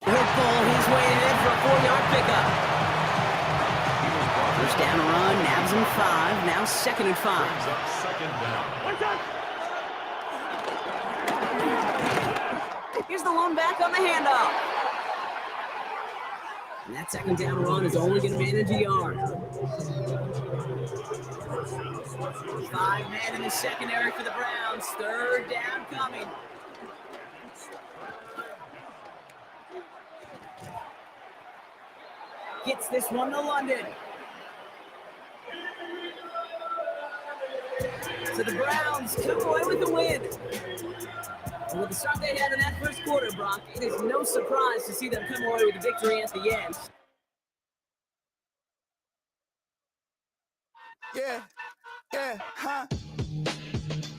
Hook ball, he's way ahead for a 4-yard pickup. First down run, nabs him 5, now 2nd and 5. Here's the lone back on the handoff. And that 2nd down run is only going to manage a yard. 5 men in the secondary for the Browns. 3rd down coming. Gets this one to London. So the Browns come away with the win. And with the start they had in that first quarter, Brock, it is no surprise to see them come away with a victory at the end. Yeah, huh?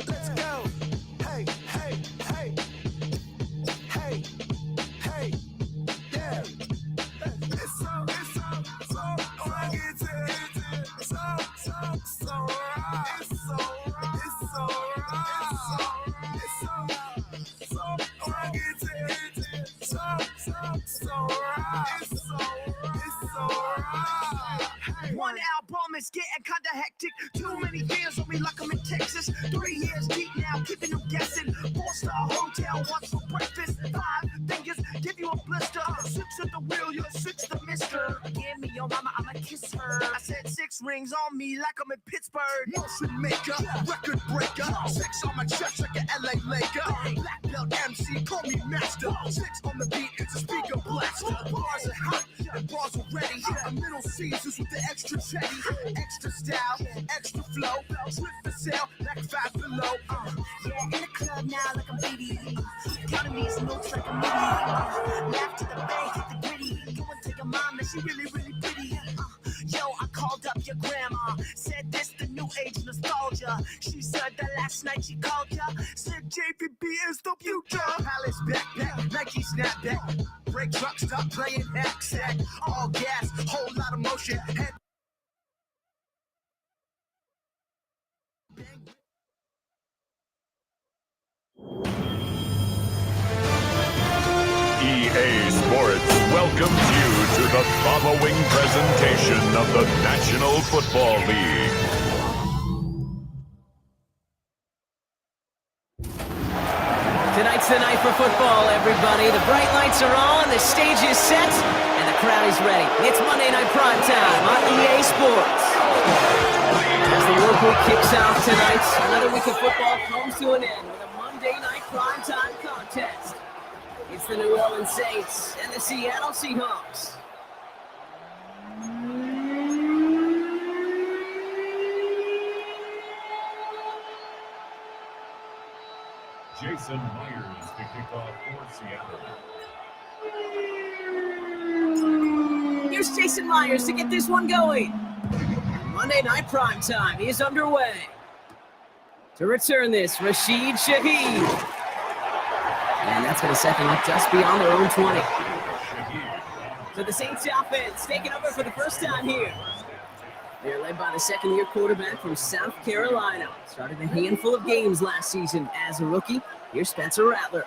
Let's go. Hey, yeah. It's so rugged. One album is getting kinda hectic. Too many years on me like I'm in Texas. 3 years deep now, keeping them guessing. 4-star hotel, what's for breakfast? 5 fingers, give you a blister. 6 at the wheel, you're 6 the mister. Give me your mama, I'ma kiss her. I said 6 rings on me like I'm in Pittsburgh. Motion maker, record breaker. 6 on my chest like an LA Laker. Black belt MC, call me master. 6 on the beat, it's a speaker blaster. Bars are hot, and bars are ready. A middle Caesars with the extra chetty. Extra style, extra flow. Trip for sale, like 5 below. Yeah, in the club now like I'm 80. Counting these notes like a midi. Laugh to the bank, hit the gritty. Go and take a mom that she really pretty. Yo, I called up your grandma. Said this the new age nostalgia. She said that last night she called ya. Said JVB is the future. Palace backpack, Nike snapback. Break truck, stop playing hack. All gas, whole lot of motion. Head EA Sports welcomes you to the following presentation of the National Football League. Tonight's the night for football, everybody. The bright lights are on, the stage is set, and the crowd is ready. It's Monday Night Prime Time on EA Sports. As the work week kicks off tonight, another week of football comes to an end with a Monday Night Prime Time contest. It's the New Orleans Saints and the Seattle Seahawks. Jason Myers to kick off for Seattle. Here's Jason Myers to get this one going. Monday Night Prime Time is underway. To return this, Rashid Shaheed. And that's going to set them up just beyond their own 20. So the Saints offense taking over for the first time here. They're led by the second-year quarterback from South Carolina. Started a handful of games last season as a rookie. Here's Spencer Rattler.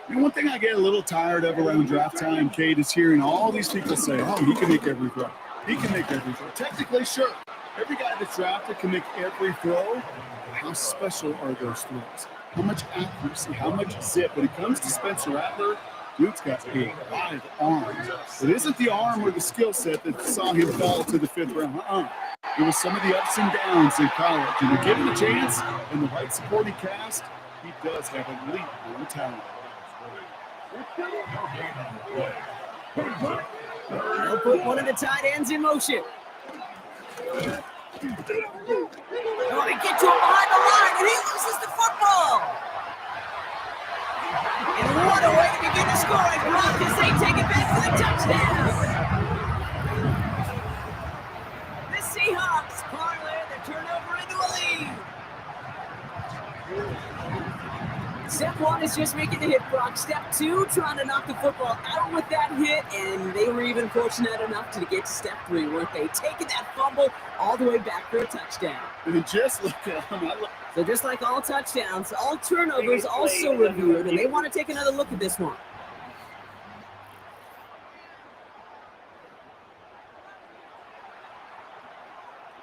You know, one thing I get a little tired of around draft time, Kate, is hearing all these people say, oh, he can make every throw. He can make every throw. Technically, sure. Every guy that's drafted can make every throw. But how special are those throws? How much accuracy? How much zip? When it comes to Spencer Rattler, dude's got a live arm. It isn't the arm or the skill set that saw him fall to the 5th round. It was some of the ups and downs in college. And to give him a chance and the right supporting cast, he does have a elite on talent. They'll put one of the tight ends in motion. They want to get to him behind the line, and he loses the football. And what a way to begin the scoring block as they take it back for the touchdown. The Seahawks parlay the turnover into a lead. Step 1 is just making the hit, Brock. Step 2, trying to knock the football out with that hit, and they were even fortunate enough to get to step 3, weren't they? Taking that fumble all the way back for a touchdown. And just look at him. So just like all touchdowns, all turnovers also reviewed, and they want to take another look at this one.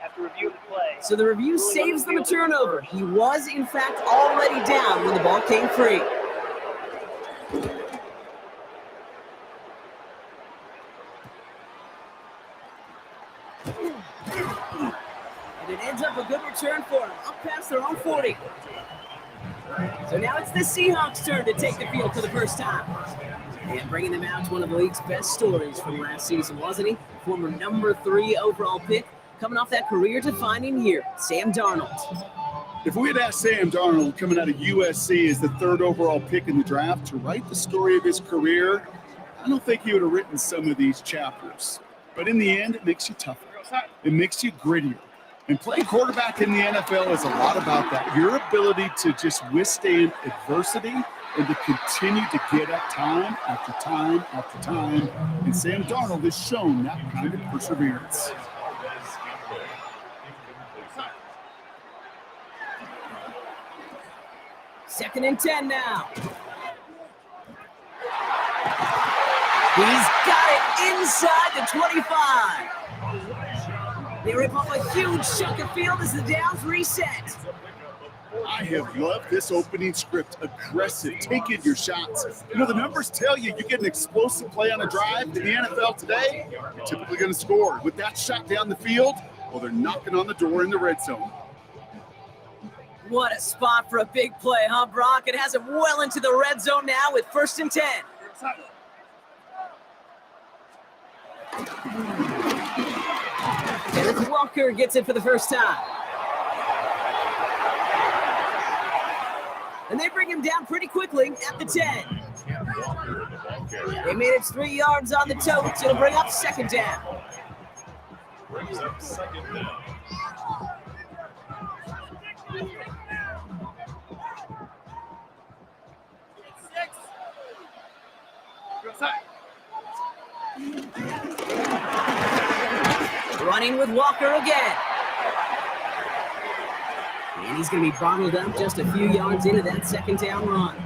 After reviewing the play. So the review saves them a turnover. He was, in fact, already down when the ball came free. And it ends up a good return for him, up past their own 40. So now it's the Seahawks' turn to take the field for the first time. And bringing them out to one of the league's best stories from last season, wasn't he? Former number 3 overall pick, coming off that career-defining year, Sam Darnold. If we had asked Sam Darnold, coming out of USC as the 3rd overall pick in the draft, to write the story of his career, I don't think he would have written some of these chapters. But in the end, it makes you tougher. It makes you grittier. And playing quarterback in the NFL is a lot about that. Your ability to just withstand adversity and to continue to get up time after time after time. And Sam Darnold has shown that kind of perseverance. Second and 10 now. He's got it inside the 25. They rip off a huge chunk of field as the downs reset. I have loved this opening script. Aggressive, taking your shots. You know, the numbers tell you get an explosive play on a drive. In the NFL today, you're typically going to score. With that shot down the field, well, they're knocking on the door in the red zone. What a spot for a big play, huh, Brock? It has him well into the red zone now with 1st and 10. Kenneth Walker gets it for the first time. And they bring him down pretty quickly at the 10. They made it 3 yards on the totes. It'll bring up 2nd down. Brings up 2nd down. Running with Walker again. And he's going to be bottled up just a few yards into that 2nd down run.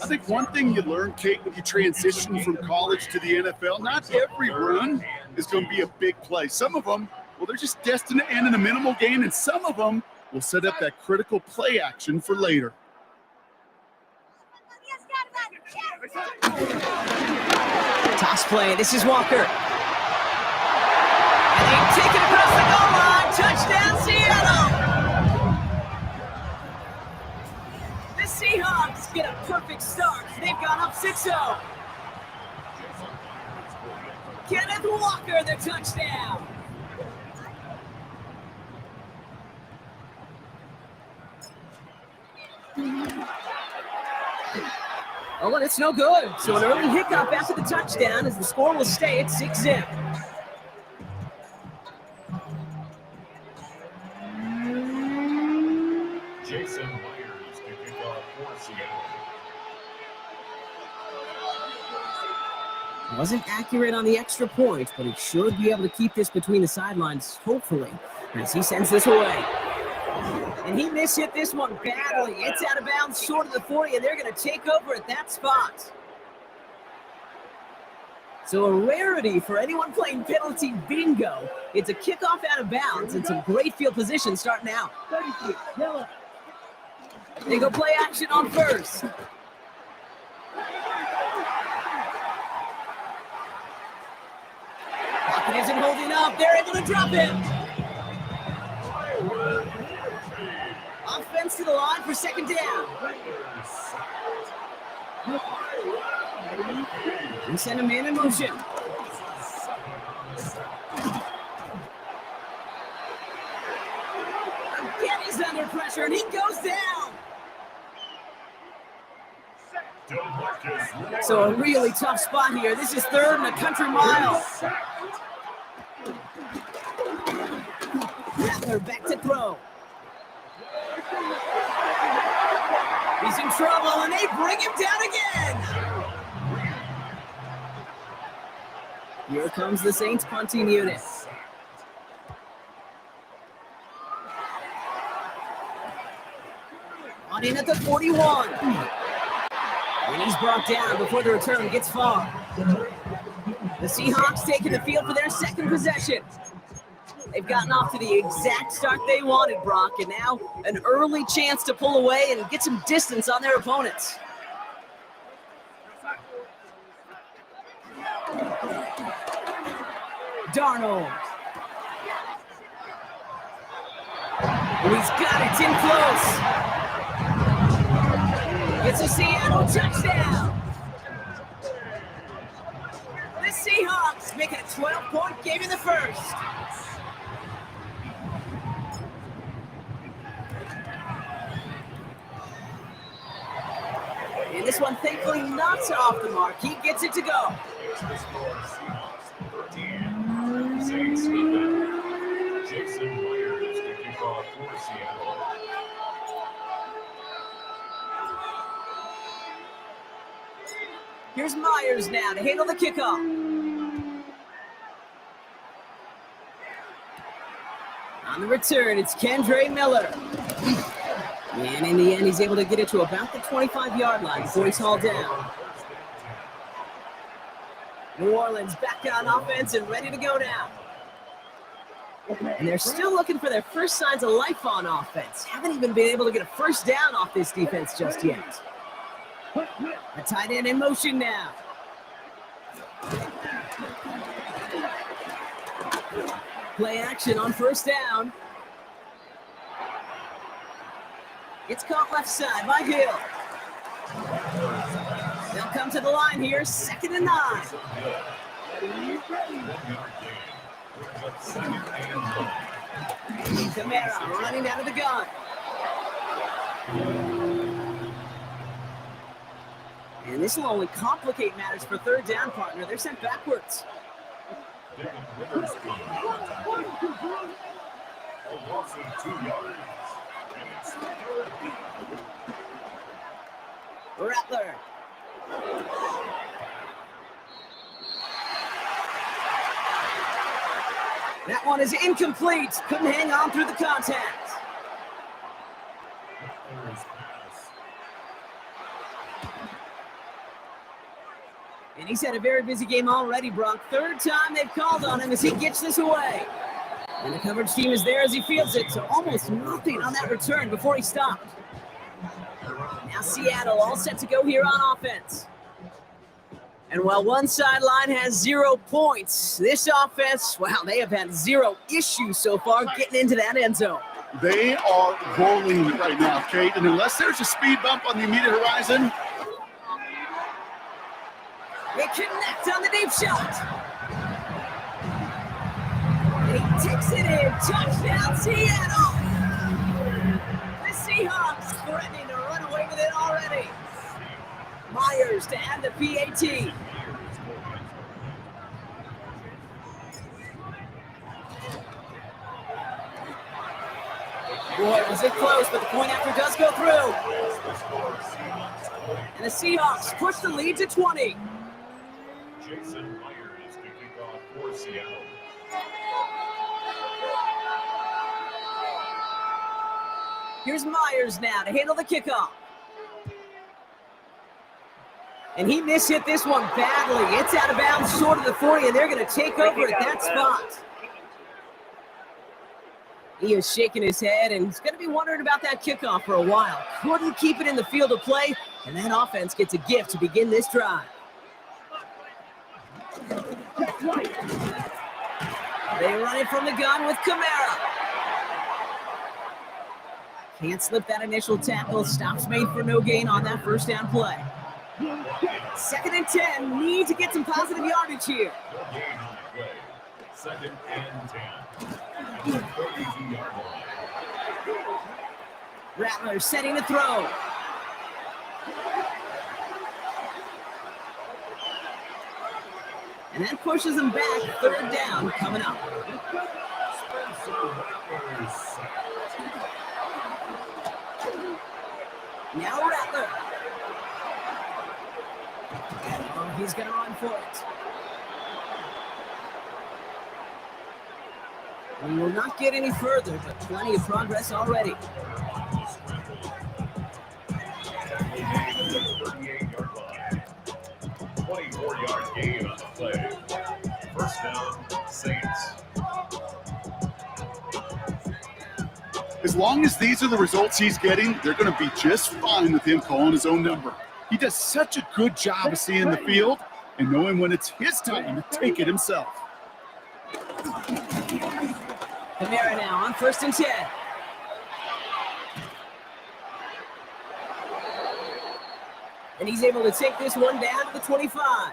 I think one thing you learn, Kate, when you transition from college to the NFL, not every run is going to be a big play. Some of them, well, they're just destined to end in a minimal gain, and some of them will set up that critical play action for later. Toss play. This is Walker. And they take it across the goal line. Touchdown, Seattle. The Seahawks get a perfect start. They've gone up 6-0. Kenneth Walker, the touchdown. Oh, and it's no good. So an early hiccup after the touchdown as the score will stay at 6-0. Jason Myers to kick off for Seattle. Wasn't accurate on the extra point, but he should be able to keep this between the sidelines, hopefully, as he sends this away. And he mishit this one badly. It's out of bounds short of the 40, and they're going to take over at that spot. So a rarity for anyone playing penalty bingo. It's a kickoff out of bounds and some great field position starting out. They go play action on 1st. Pocket isn't holding up. They're able to drop him. Offense to the line for 2nd down. And send a man in motion. Again, he's under pressure, and he goes down. So a really tough spot here. This is 3rd and a country mile. Rattler back to throw. He's in trouble, and they bring him down again. Here comes the Saints punting unit. On in at the 41. And he's brought down before the return gets far. The Seahawks taking the field for their 2nd possession. They've gotten off to the exact start they wanted, Brock, and now an early chance to pull away and get some distance on their opponents. Darnold. And he's got it in close. It's a Seattle touchdown. The Seahawks make it a 12-point game in the first. And this one thankfully not off the mark. He gets it to go. Jason Myers to kick off for Seattle. Here's Myers now to handle the kickoff. On the return, it's Kendre Miller. And in the end, he's able to get it to about the 25-yard line before he's hauled down. New Orleans back on offense and ready to go now. And they're still looking for their first signs of life on offense. Haven't even been able to get a first down off this defense just yet. A tight end in motion now. Play action on first down. It's caught left side by Hill. They'll come to the line here, 2nd and 9. Kamara running out of the gun. And this will only complicate matters for third down, partner. They're sent backwards. Rattler. That one is incomplete. Couldn't hang on through the contact. And he's had a very busy game already, Brock. Third time they've called on him as he gets this away. And the coverage team is there as he fields it, so almost nothing on that return before he stopped. Now Seattle all set to go here on offense. And while one sideline has 0 points, this offense, well, they have had 0 issues so far getting into that end zone. They are rolling right now, Kate, and unless there's a speed bump on the immediate horizon. They connect on the deep shot. And he takes it in. Touchdown, Seattle. The Seahawks threatening to run away with it already. Myers to add the PAT. Boy, was it close, but the point after does go through. And the Seahawks push the lead to 20. Jason Myers to kick off for Seattle. Here's Myers now to handle the kickoff. And he mishit this one badly. It's out of bounds short of the 40, and they're going to take over at that spot. He is shaking his head, and he's going to be wondering about that kickoff for a while. Couldn't keep it in the field of play, and that offense gets a gift to begin this drive. They run it from the gun with Kamara. Can't slip that initial tackle. Stops made for no gain on that first down play. 2nd and 10. Need to get some positive yardage here. Second and 10. Rattler setting to throw. And that pushes him back. 3rd down coming up. Now Rattler. Oh, he's going to run for it. We will not get any further, but plenty of progress already. 24-yard gain on the play. First down, Saints. As long as these are the results he's getting, they're going to be just fine with him calling his own number. He does such a good job of seeing the field and knowing when it's his time to take it himself. Kamara now on 1st and 10. And he's able to take this one down to the 25.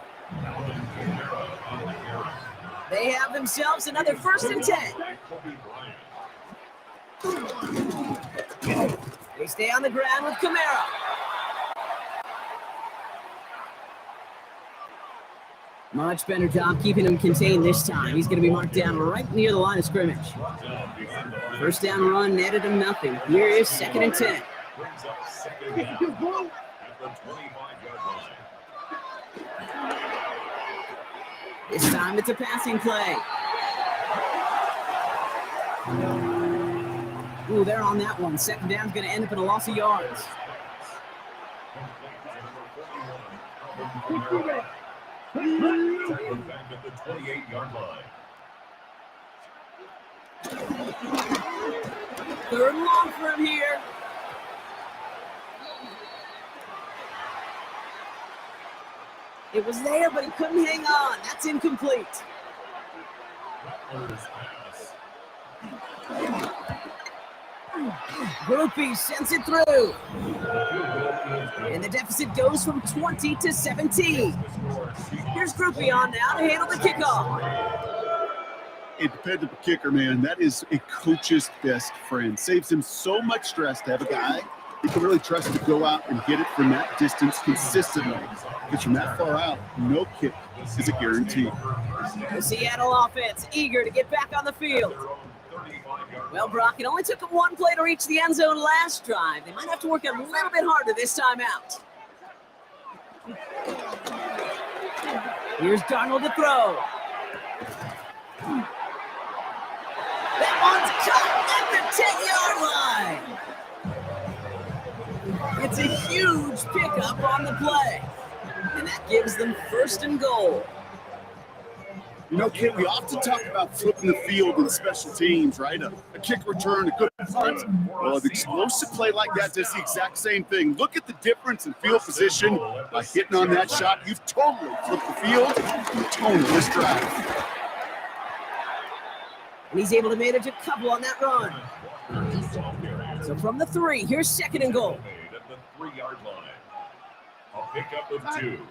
They have themselves another 1st and 10. They stay on the ground with Kamara. Much better job keeping him contained this time. He's going to be marked down right near the line of scrimmage. First down run netted him nothing. Here is 2nd and 10. This time it's a passing play. Ooh, they're on that one. 2nd down's going to end up in a loss of yards. Back at the 28-yard line. 3rd and long for him here. It was there, but he couldn't hang on. That's incomplete. Groupie sends it through. And the deficit goes from 20 to 17. Here's Groupie on now to handle the kickoff. A dependable kicker, man. That is a coach's best friend. Saves him so much stress to have a guy he can really trust to go out and get it from that distance consistently. Because from that far out, no kick is a guarantee. The Seattle offense eager to get back on the field. Well, Brock, it only took them one play to reach the end zone last drive. They might have to work a little bit harder this time out. Here's Darnold to throw. That one's caught at the 10-yard line. It's a huge pickup on the play. And that gives them 1st and goal. You know, Kit, we often talk about flipping the field in special teams, right? A kick return, a good punt. Well, an explosive play like that does the exact same thing. Look at the difference in field position. By hitting on that shot, you've totally flipped the field and the tone of this drive. And he's able to manage a couple on that run. So from the 3, here's 2nd and goal. At the 3-yard line. A pickup of 2.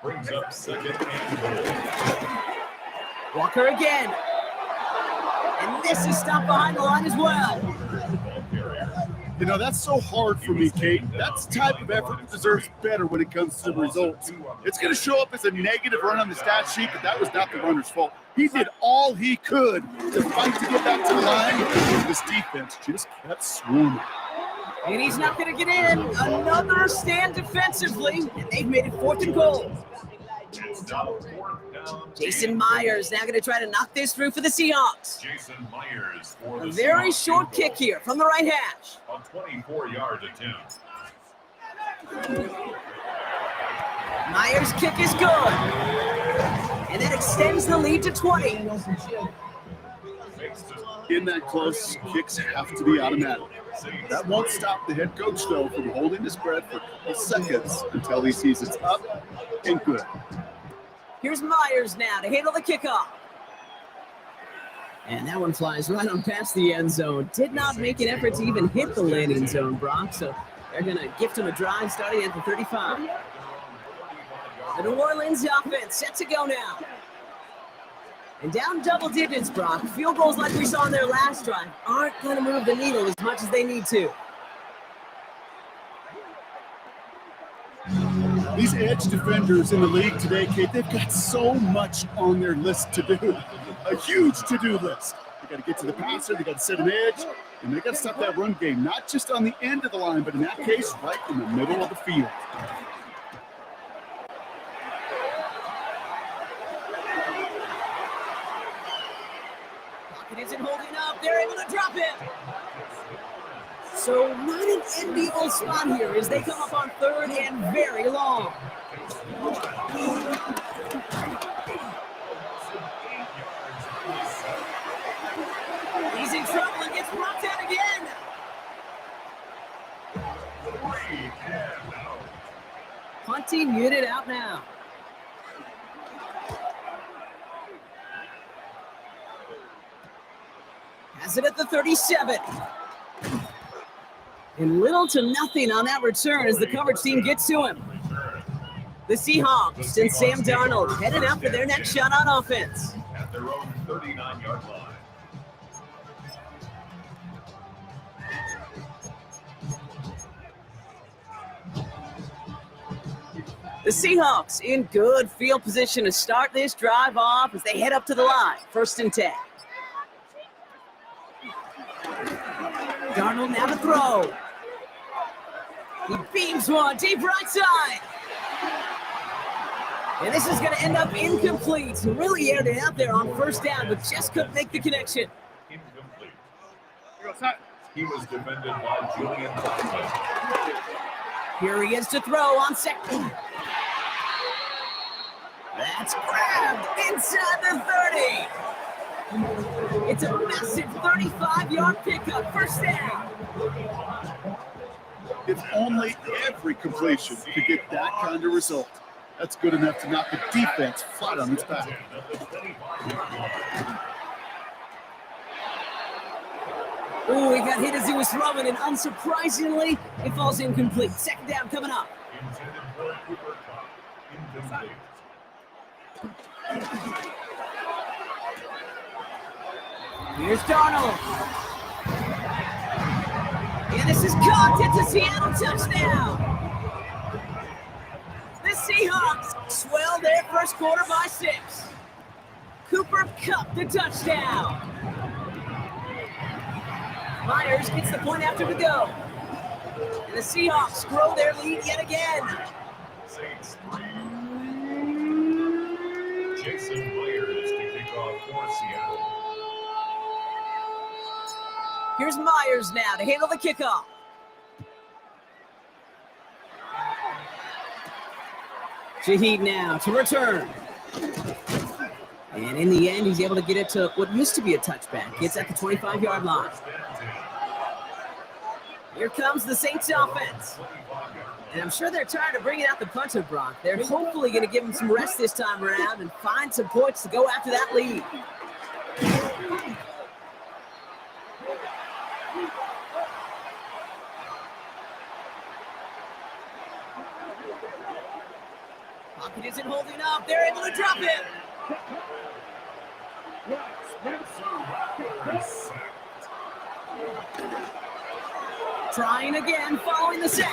Brings up 2nd and goal. Walker again. And this is stopped behind the line as well. You know, that's so hard for me, Kate. That's the type of effort that deserves better when it comes to the results. It's going to show up as a negative run on the stat sheet, but that was not the runner's fault. He did all he could to fight to get back to the line, and this defense just kept swarming. And he's not going to get in. Another stand defensively, and they've made it 4th and goal. Jason Myers now going to try to knock this through for the Seahawks. Jason Myers for the A very Seahawks. short kick here from the right hash. A 24-yard attempt. Myers' kick is good. And that extends the lead to 20. In that close, kicks have to be automatic. That won't stop the head coach, though, from holding his breath for a couple seconds until he sees it's up and good. Here's Myers now to handle the kickoff. And that one flies right on past the end zone. Did not make an effort to even hit the landing zone, Brock. So they're going to gift him a drive starting at the 35. The New Orleans offense set to go now. And down double digits, Brock. Field goals like we saw in their last drive aren't going to move the needle as much as they need to. These edge defenders in the league today, Kate, they've got so much on their list to do. A huge to-do list. They got to get to the passer, they got to set an edge, and they got to stop that run game, not just on the end of the line, but in that case, right in the middle of the field. Pocket isn't holding up. They're able to drop it. So not an enviable spot here as they come up on 3rd and very long. He's in trouble and gets brought down again. punting unit out now. Has it at the 37. And little to nothing on that return as the coverage team gets to him. The Seahawks and Sam Darnold headed out for their next shot on offense. At their own 39-yard line. The Seahawks in good field position to start this drive off as they head up to the line. 1st and 10. Darnold now to throw. He beams one deep right side. And this is going to end up incomplete. Really aired it out there on 1st down, but just couldn't make the connection. Incomplete. He was defended by Julian Blackman. Here he is to throw on 2nd. That's grabbed inside the 30. It's a massive 35-yard pickup. 1st down. If only every completion could get that kind of result. That's good enough to knock the defense flat on its back. Ooh, he got hit as he was throwing, and unsurprisingly, it falls incomplete. 2nd down coming up. Here's Darnold. And this is caught. It's a Seattle touchdown. The Seahawks swell their 1st quarter by 6. Cooper Kupp the touchdown. Myers gets the point after the go. And the Seahawks grow their lead yet again. Saints 3. Jason Myers to kick off for Seattle. Here's Myers now to handle the kickoff. Shaheed now to return. And in the end, he's able to get it to what used to be a touchback. It's at the 25-yard line. Here comes the Saints offense. And I'm sure they're tired of bringing out the punter, Brock. They're hopefully going to give him some rest this time around and find some points to go after that lead. Pocket isn't holding up. They're able to drop him. Trying again, following the set.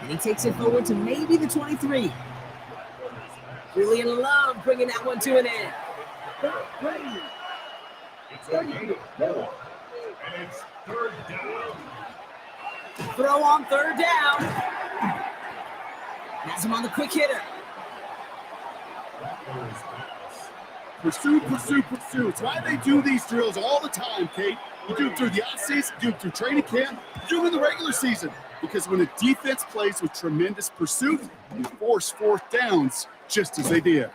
And he takes it forward to maybe the 23. Julian Love bringing that one to an end. It's a gain of 4. And it's 3rd down. Throw on 3rd down. Has him on the quick hitter. Pursue, pursue, pursue. It's why they do these drills all the time, Kate. You do it through the off-season, you do it through training camp, you do it in the regular season. Because when a defense plays with tremendous pursuit, you force 4th downs just as they did.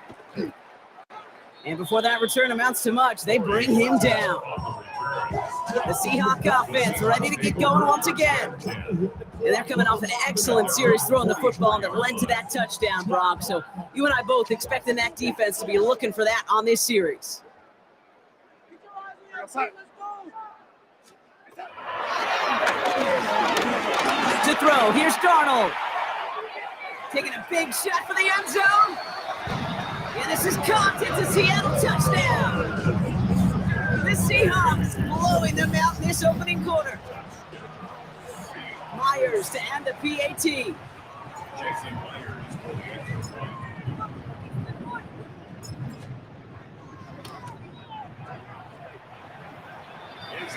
And before that return amounts to much, they bring him down. The Seahawk offense ready to get going once again. And they're coming off an excellent series throwing the football that led to that touchdown, Brock. So you and I both expecting that defense to be looking for that on this series. To throw, here's Darnold. Taking a big shot for the end zone. And this is caught. It's a Seattle touchdown. The Seahawks blowing them out in this opening quarter. Myers to end the PAT. Jason Myers.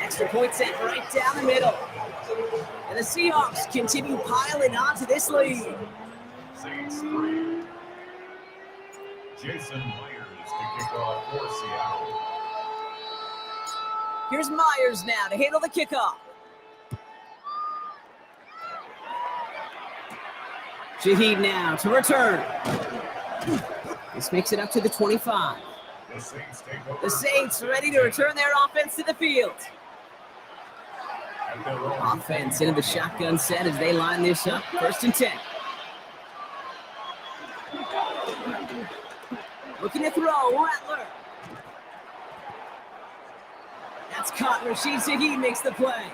Extra point sent right down the middle. And the Seahawks continue piling onto this lead. Saints 3. Jason Myers to kick off for Seattle. Here's Myers now to handle the kickoff. Shaheed now to return. This makes it up to the 25. The Saints take over. The Saints ready to return their offense to the field. Offense into the shotgun set as they line this up. 1st and 10. Looking to throw, Rattler. That's caught. Rashid Shaheed makes the play.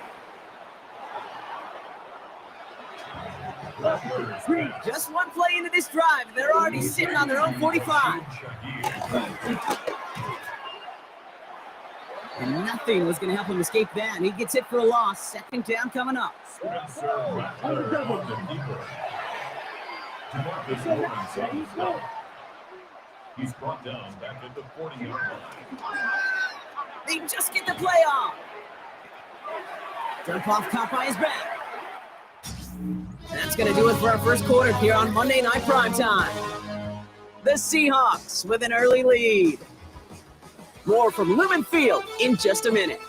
Just one play into this drive, and they're already sitting on their own 45. And nothing was going to help him escape that, and he gets hit for a loss. 2nd down coming up. He's brought down back at the 40-yard line. They just get the play off. Dump off caught by his back. That's going to do it for our first quarter here on Monday Night Primetime. The Seahawks with an early lead. More from Lumen Field in just a minute.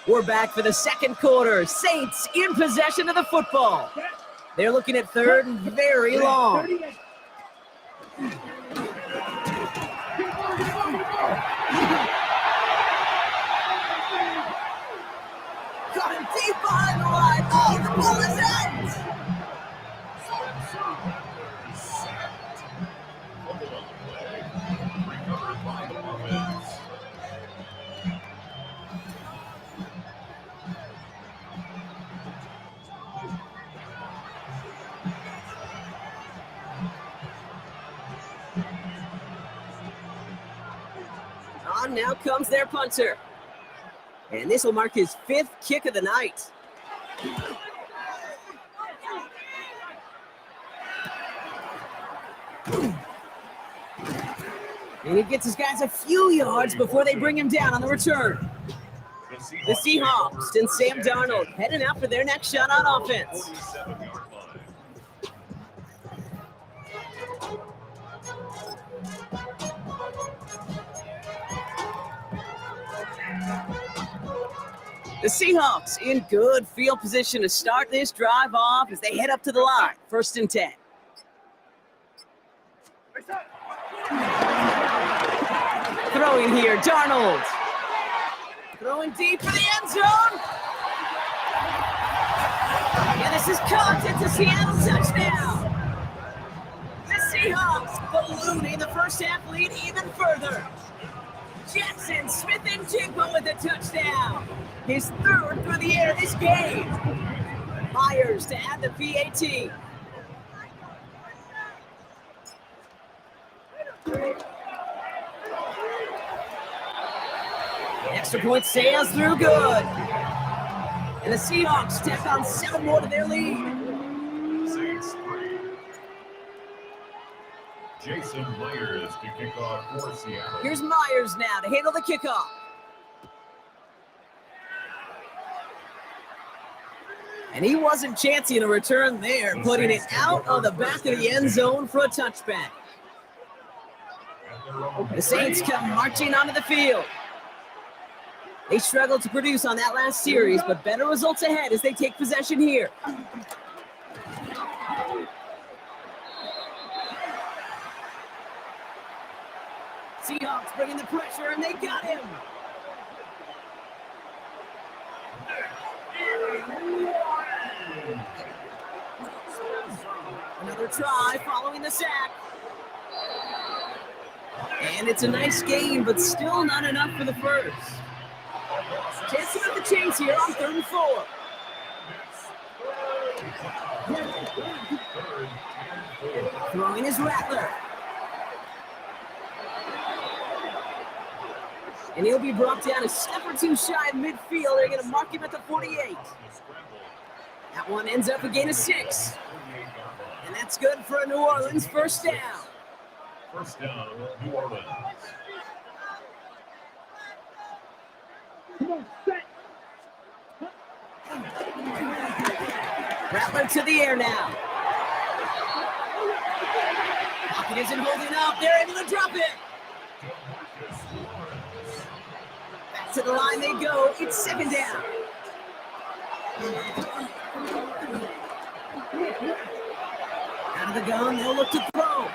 We're back for the second quarter. Saints in possession of the football. They're looking at 3rd and very long. Got him deep behind the line. Oh, the ball is out. On now comes their punter. And this will mark his 5th kick of the night. And he gets his guys a few yards before they bring him down on the return. The Seahawks and Sam Darnold heading out for their next shot on offense. The Seahawks in good field position to start this drive off as they head up to the line. 1st and 10. Throwing here, Darnold. Throwing deep for the end zone. Yeah, this is caught. It's a Seattle touchdown. The Seahawks ballooning the first half lead even further. Jackson Smith and Jigba with a touchdown. His 3rd through the air this game. Myers to add the PAT. Extra point sails through good. And the Seahawks step on 7 more to their lead. Saints 3. Jason Myers to kick off for Seattle. Here's Myers now to handle the kickoff. And he wasn't chancing a return there, putting it out of the back of the end zone for a touchback. The Saints come marching onto the field. They struggled to produce on that last series, but better results ahead as they take possession here. Seahawks bringing the pressure, and they got him. Another try following the sack. And it's a nice gain, but still not enough for the first. Chancing up the chains here on 3rd and 4. Throwing his Rattler. And he'll be brought down a step or two shy of midfield. They're going to mark him at the 48. That one ends up a gain of 6. And that's good for a New Orleans 1st down. 1st down, New Orleans. Rattler to the air now. Pocket isn't holding up. They're able to drop it. Back to the line they go. It's 2nd down. Out of the gun, they'll look to throw.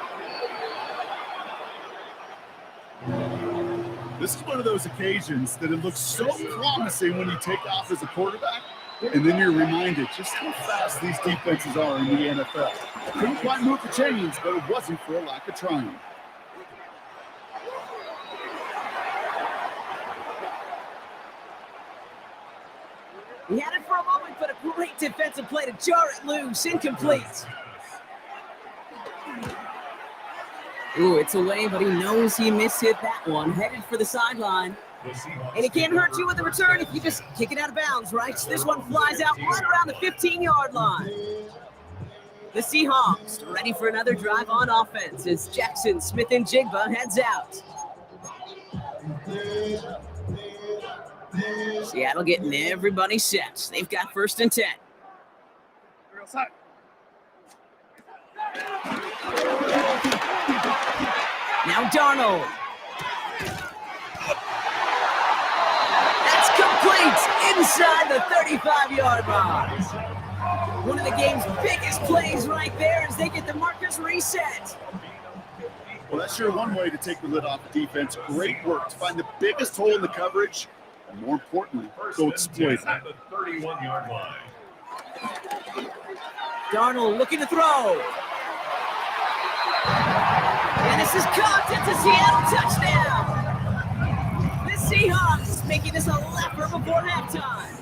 This is one of those occasions that it looks so promising when you take off as a quarterback, and then you're reminded just how fast these defenses are in the NFL. Couldn't quite move the chains, but it wasn't for a lack of trying. He had it for a moment, but a great defensive play to jar it loose. Incomplete. Ooh, it's away, but he knows he mishit that one. Headed for the sideline. And it can't hurt you with the return if you just kick it out of bounds, right? This one flies out right around the 15-yard line. The Seahawks ready for another drive on offense as Jackson, Smith, and Jigba heads out. Seattle getting everybody set. They've got 1st and 10. Now Darnold. That's complete inside the 35-yard line. One of the game's biggest plays right there as they get the markers reset. Well, that's sure one way to take the lid off the defense. Great work to find the biggest hole in the coverage, and more importantly, go exploit it. At the 31-yard line. Darnold looking to throw. And this is caught. It's a Seattle touchdown. The Seahawks making this a leper before halftime.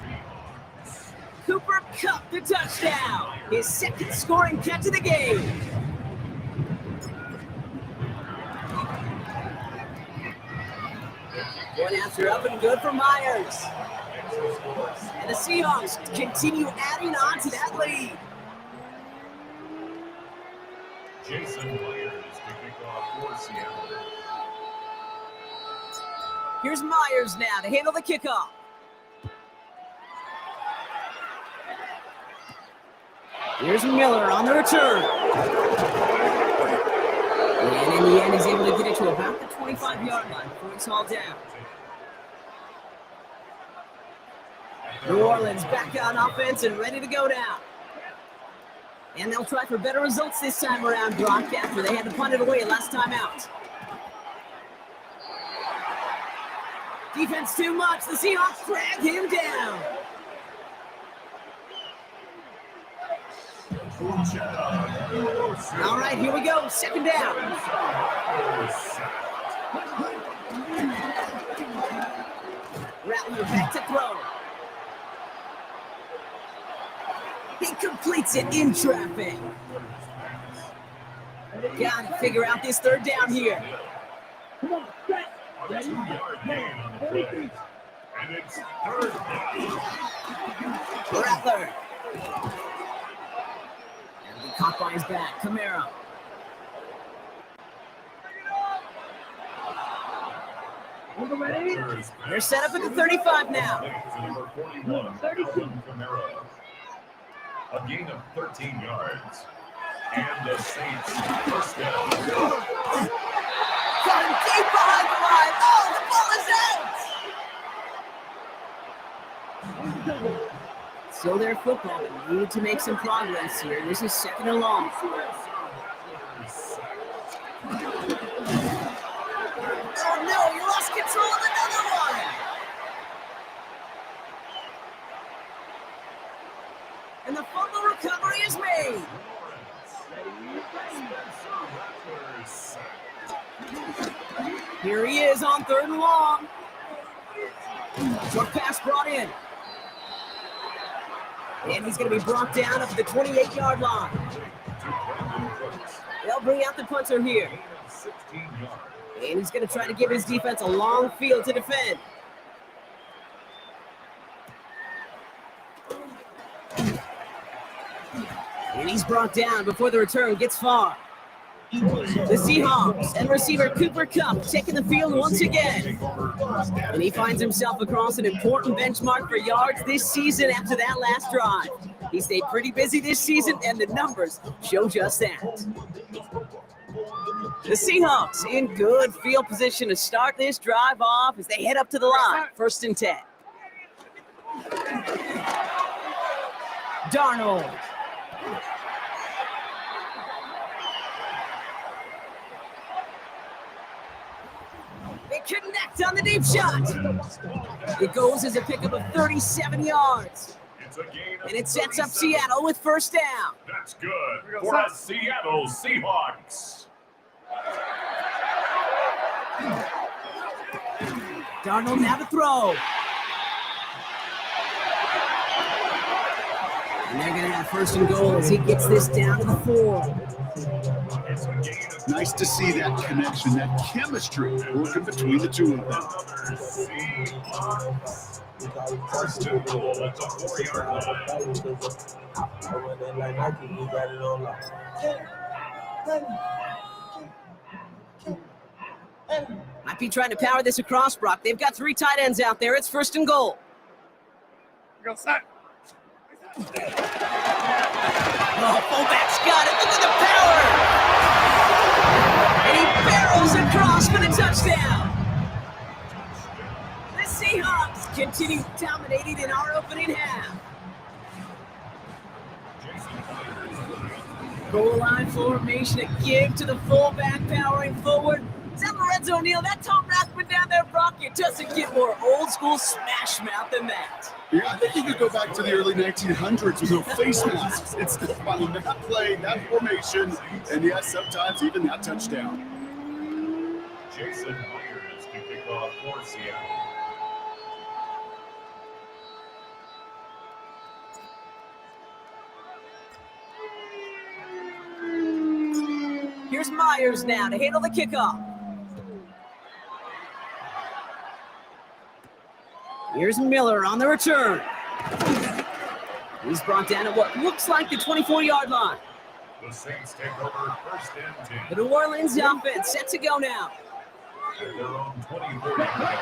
Cooper Kupp the touchdown. His 2nd scoring catch of the game. One after up and good for Myers. And the Seahawks continue adding on to that lead. Jason Myers to kick off for Seattle. Here's Myers now to handle the kickoff. Here's Miller on the return. And in the end, he's able to get it to about the 25-yard line before it's all down. New Orleans back on offense and ready to go down. And they'll try for better results this time around, Brock, after they had to punt it away last time out. Defense too much. The Seahawks drag him down. All right, here we go. 2nd down. Rattler back to throw. He completes it in traffic. Got to figure out this 3rd down here. A 2-yard gain on the play. And it's 3rd down. Rattler. And he caught by his back. Kamara. They're set up at the 35 now. Number 41, Alvin Kamara. A gain of 13 yards. And the Saints 1st down. Got him deep behind the line. Oh, the ball is out. So their football need to make some progress here. This is 2nd and long. Oh no, you lost control of another one. And the fumble recovery is made. Here he is on 3rd and long. Short pass brought in. And he's going to be brought down up to the 28-yard line. They'll bring out the punter here. And he's going to try to give his defense a long field to defend. And he's brought down before the return gets far. The Seahawks and receiver Cooper Kupp taking the field once again. And he finds himself across an important benchmark for yards this season after that last drive. He stayed pretty busy this season, and the numbers show just that. The Seahawks in good field position to start this drive off as they head up to the line. 1st and 10. Darnold. They connect on the deep shot. It goes as a pickup of 37 yards. And it sets up Seattle with 1st down. That's good for the Seattle Seahawks. Darnold now to throw. And they're going to have 1st and goal as he gets this down to the 4. Nice to see that connection, that chemistry working between the two of them. 1st and goal at the 4-yard line. Might be trying to power this across, Brock. They've got 3 tight ends out there. It's 1st and goal. Go, set. Oh, fullback's got it. Look at the power. And he barrels across for the touchdown. The Seahawks continue dominating in our opening half. Goal line formation, a give to the fullback, powering forward. Is that Lorenzo Neal? That Tom Rathman down there, Brock? It doesn't get more old school smash mouth than that. Yeah, I think you could go back to the early 1900s with no face masks. It's on that play, that formation, and yes, sometimes even that touchdown. Jason Myers to kick off for Seattle. Here's Myers now to handle the kickoff. Here's Miller on the return. He's brought down at what looks like the 24-yard line. The Saints take over 1st and 10. The New Orleans offense set to go now. At their own 24-yard line.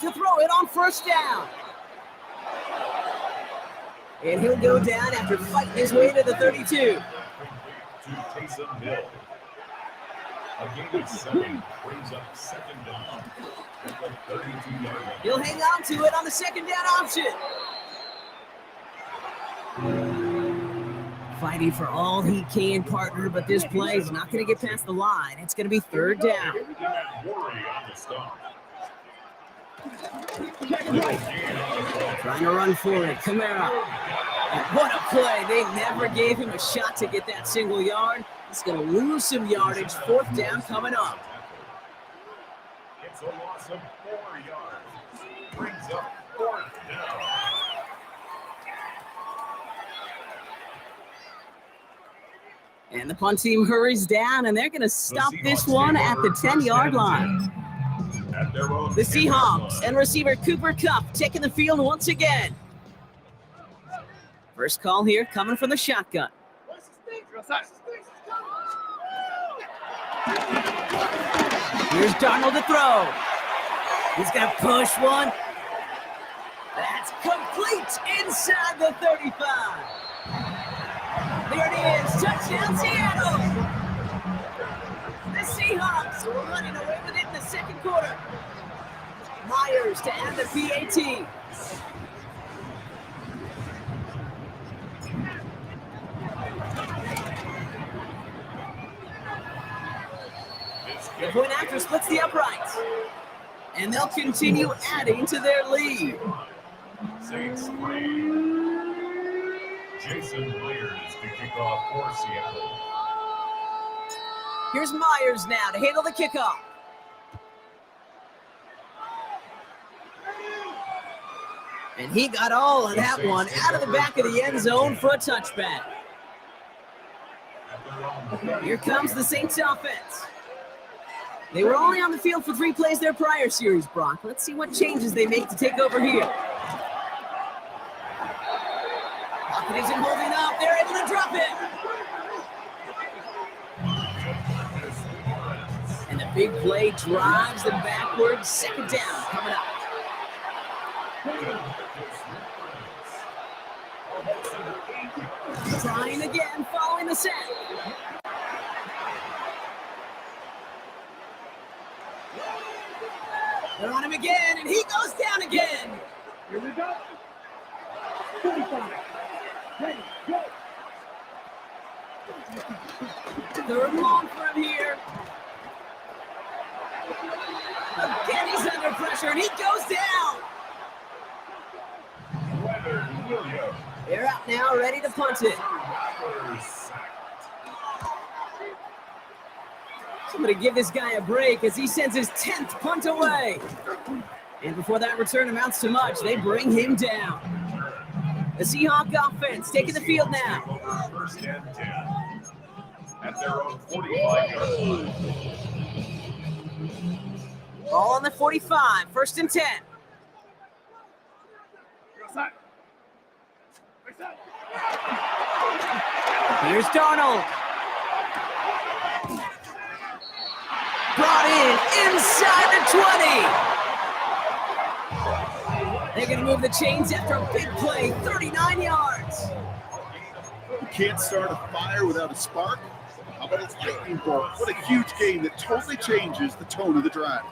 To throw it on 1st down. And he'll go down after fighting his way to the 32. To Taysom Hill. A gain of 7 brings up 2nd down at the 32-yard line. He'll hang on to it on the 2nd down option. Fighting for all he can, partner, but this play is not going to get past the line. It's going to be 3rd down. Worry on the stop. Trying to run for it. Kamara. And what a play. They never gave him a shot to get that single yard. He's going to lose some yardage. 4th down coming up. It's a loss of 4 yards. Brings up 4th down. And the punt team hurries down, and they're going to stop this one at the 10-yard line. The Seahawks and receiver Cooper Kupp taking the field once again. First call here coming from the shotgun. Here's Darnold to throw. He's going to push one. That's complete inside the 35. There it is. Touchdown, Seattle. The Seahawks running away with it in the 2nd quarter. Myers to add the PAT. The point after splits the uprights. And they'll continue adding to their lead. Saints 3. Jason Myers to kick off for Seattle. Here's Myers now to handle the kickoff. And he got all of that one out of the back of the end zone for a touchback. Here comes the Saints offense. They were only on the field for 3 plays their prior series, Brock. Let's see what changes they make to take over here. Pocket isn't holding up. They're able to drop it. And the big play drives them backwards. 2nd down coming up. Trying again following the set. They're on him again, and he goes down again. Here we go. 45. Ready, go. Third and long for him here. Again, he's under pressure, and he goes down. They're out now, ready to punt it. Somebody give this guy a break as he sends his 10th punt away. And before that return amounts to much, they bring him down. The Seahawk offense taking the field now. First and 10 at their own 45-yard line. Ball on the 45, first and 10. Here's Darnold. Brought in inside the 20. They're going to move the chains after a big play, 39 yards. You can't start a fire without a spark. How about its lightning bolt? What a huge game that totally changes the tone of the drive.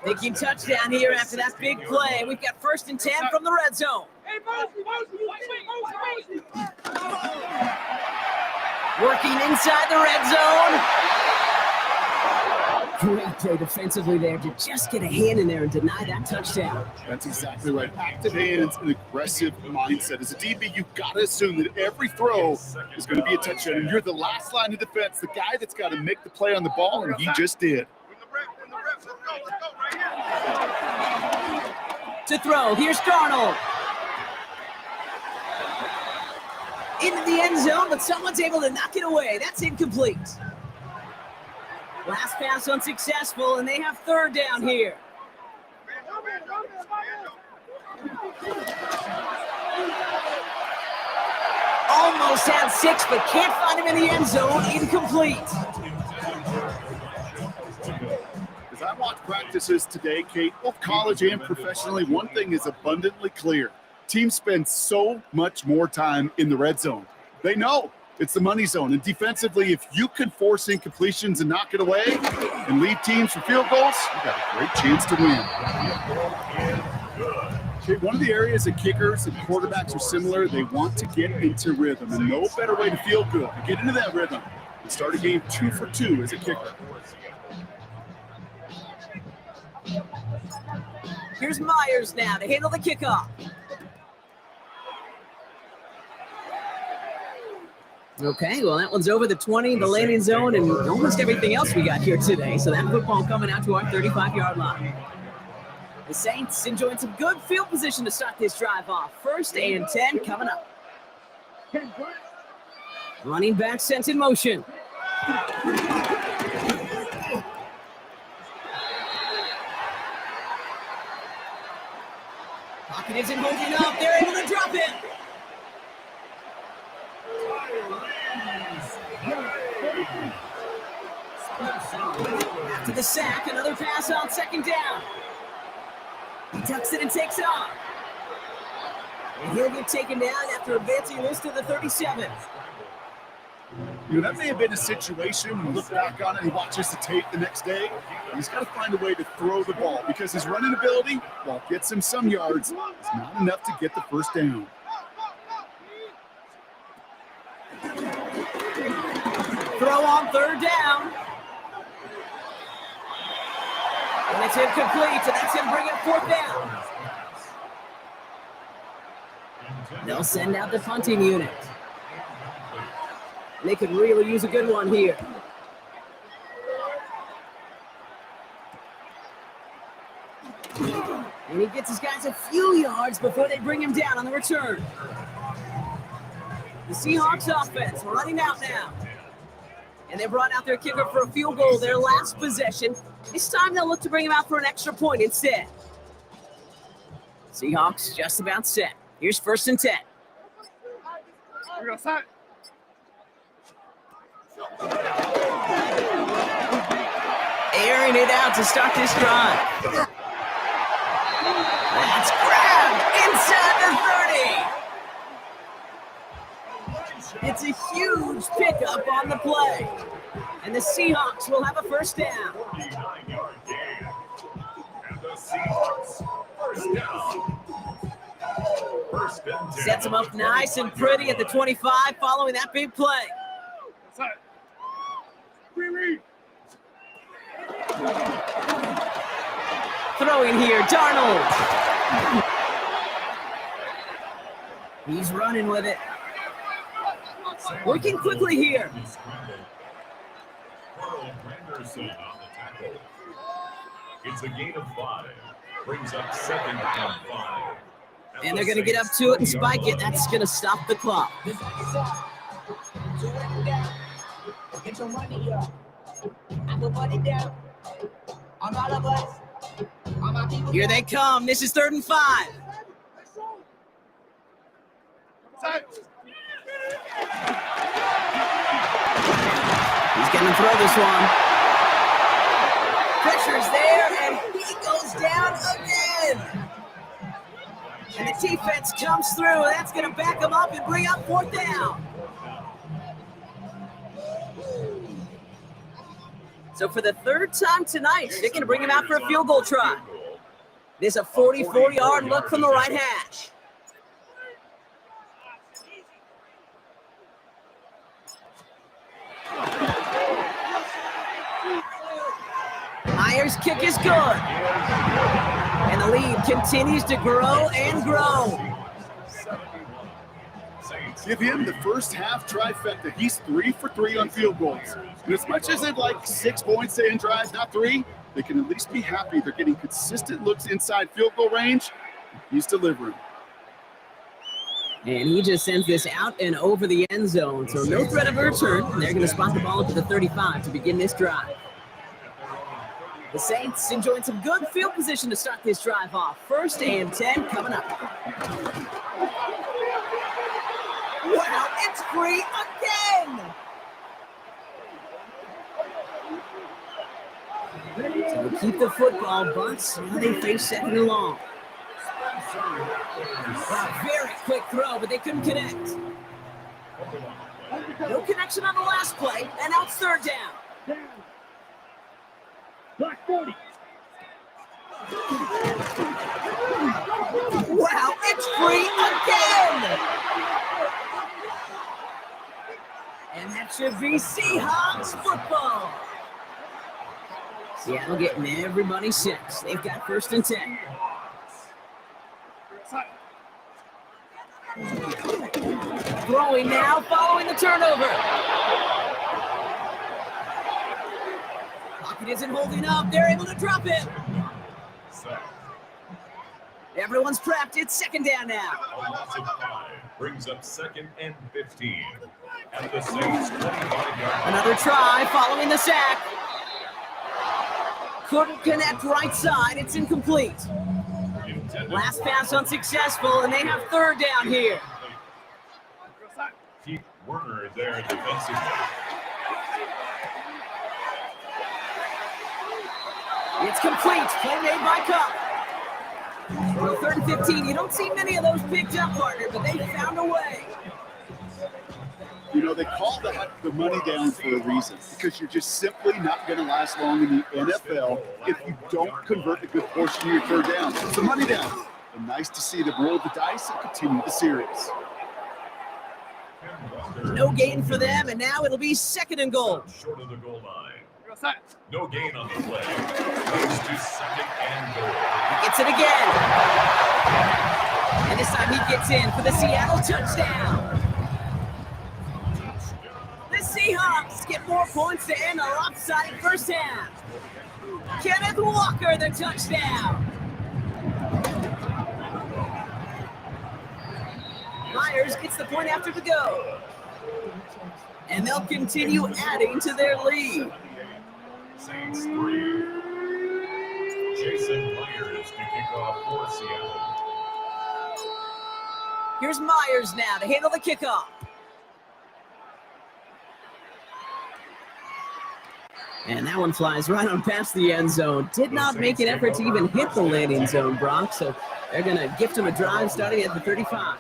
Thinking touchdown here after that big play. We've got first and 10 from the red zone. Working inside the red zone. Great play defensively there to just get a hand in there and deny that touchdown. That's exactly right. Active hands and aggressive mindset. As a DB, you've got to assume that every throw is going to be a touchdown. And you're the last line of defense, the guy that's got to make the play on the ball, and he just did. To throw, here's Darnold. Into the end zone, but someone's able to knock it away. That's incomplete. Last pass unsuccessful, and they have third down here. Almost had 6, but can't find him in the end zone. Incomplete. As I watch practices today, Kate, both college and professionally, one thing is abundantly clear. Teams spend so much more time in the red zone. They know it's the money zone. And defensively, if you can force incompletions and knock it away and leave teams for field goals, you got a great chance to win. Kate, one of the areas that kickers and quarterbacks are similar, they want to get into rhythm. And no better way to feel good, to get into that rhythm, and start a game 2 for 2 as a kicker. Here's Myers now to handle the kickoff. Okay, well, that one's over the 20, the landing zone, and almost everything else we got here today. So that football coming out to our 35-yard line. The Saints enjoying some good field position to start this drive off. First and 10 coming up. Running back sent in motion. Pocket isn't holding up. They're able to drop it. After the sack, another pass on second down. He tucks it and takes off. And he'll get taken down after advancing this to the 37th. You know, that may have been a situation, you look back on it and watch this tape the next day, he's got to find a way to throw the ball because his running ability, while it gets him some yards, is not enough to get the first down. Throw on third down. And it's incomplete, so that's him bringing up fourth down. They'll send out the punting unit. They could really use a good one here. And he gets his guys a few yards before they bring him down on the return. The Seahawks offense running out now. And they brought out their kicker for a field goal their last possession. This time they'll look to bring him out for an extra point instead. Seahawks just about set. Here's first and 10. We're going to set. Airing it out to start this drive. That's grabbed inside the 30. It's a huge pickup on the play. And the Seahawks will have a first down. 49-yard gain. And the Seahawks first down. First and 10. Sets them up nice and pretty at the 25 following that big play. Throwing here, Darnold. He's running with it. Working quickly here. Carl Granderson on the tackle. It's a gain of 5. Brings up second and 5. And they're going to get up to it and spike it. That's going to stop the clock. Get your money up. I put money down. On all of us. On my people. Here they come. This is 3rd and 5. He's going to throw this one. Pressure's there, and he goes down again. And the defense comes through. That's going to back him up and bring up 4th down. So for the 3rd time tonight, they're going to bring him out for a field goal try. There's a 44-yard look from the right hash. Myers' kick is good. And the lead continues to grow and grow. Give him the first half trifecta. He's 3 for 3 on field goals. And as much as they'd like 6 points to end drives, not 3, they can at least be happy they're getting consistent looks inside field goal range. He's delivering. And he just sends this out and over the end zone. So no threat of a return. They're going to spot the ball up to the 35 to begin this drive. The Saints enjoying some good field position to start this drive off. 1st and 10 coming up. Wow, it's free again! So they keep the football, but now they face 2nd and long. A very quick throw, but they couldn't connect. No connection on the last play, and now it's 3rd down. Black 40. Wow, it's free again! And that should be Seahawks football. Seattle getting everybody 6. They've got 1st and 10. Throwing now, following the turnover. Pocket isn't holding up. They're able to drop it. Everyone's prepped. It's 2nd down now. A loss of 5 brings up 2nd and 15. And the Saints 25-yard. Another try following the sack. Couldn't connect right side. It's incomplete. Last pass unsuccessful, and they have 3rd down here. Keep Werner there defensively. It's complete. Play made by Cup. Well, 3rd and 15. You don't see many of those picked up, partner, but they found a way. You know, they call that the money down for a reason, because you're just simply not going to last long in the NFL if you don't convert a good portion of your 3rd down. So money down. And nice to see them roll the dice and continue the series. No gain for them, and now it'll be 2nd and goal. Short of the goal line. No gain on the play. Goes to 2nd and goal. He gets it again. And this time he gets in for the Seattle touchdown. The Seahawks get 4 points to end a lopsided first half. Kenneth Walker, the touchdown. Myers gets the point after the go. And they'll continue adding to their lead. Saints 3. Jason Myers to kick off for Seattle. Here's Myers now to handle the kickoff. And that one flies right on past the end zone. Did not make an effort to even hit the landing zone, Brock. So they're going to gift him a drive starting at the 35.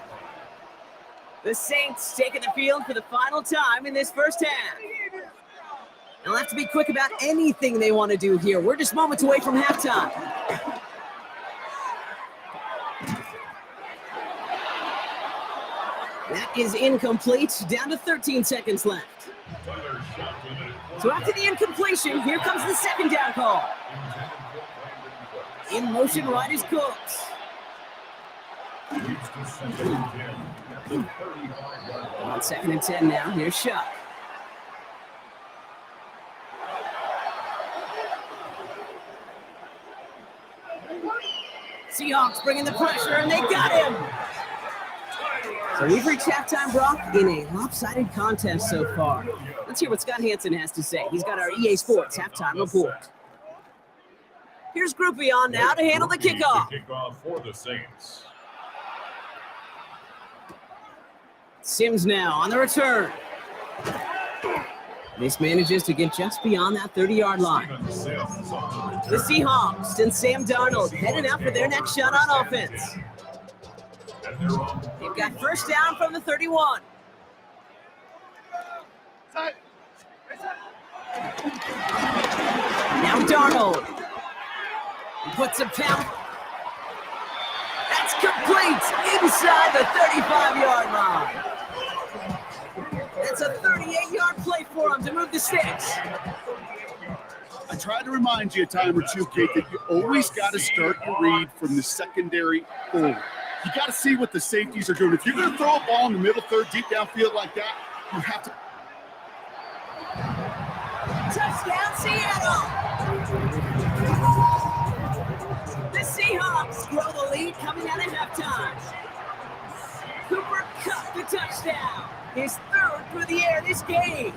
The Saints taking the field for the final time in this first half. They'll have to be quick about anything they want to do here. We're just moments away from halftime. That is incomplete. Down to 13 seconds left. So after the incompletion, here comes the second down call. In motion, right is Cooks. On 2nd and 10 now, here's Shuck. Seahawks bringing the pressure, and they got him. So we've reached halftime, Brock, in a lopsided contest so far. Let's hear what Scott Hansen has to say. He's got our EA Sports halftime report. Here's Groupie on now to handle the kickoff. Kickoff for the Saints. Sims now on the return. This manages to get just beyond that 30-yard line. The Seahawks and Sam Darnold heading out for their next shot on offense. They've got first down from the 31. Now Darnold. He puts a pound. That's complete inside the 35-yard line. That's a 38-yard play for him to move the sticks. I tried to remind you a time or two, Kate, that you always got to start your read from the secondary forward. You got to see what the safeties are doing. If you're going to throw a ball in the middle third, deep downfield like that, you have to. Touchdown, Seattle! The Seahawks grow the lead coming out of halftime. Cooper Kupp the touchdown. His third through the air this game.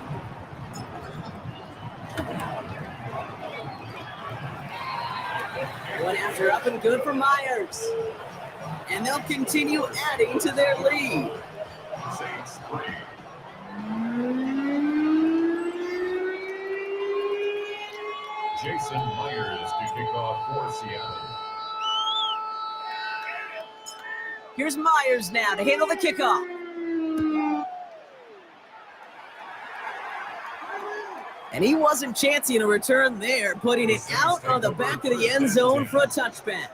One after up and good for Myers. And they'll continue adding to their lead. Saints 3. Jason Myers to kick off for Seattle. Here's Myers now to handle the kickoff. And he wasn't chancing a return there, putting it out on the back of the end zone for a touchback.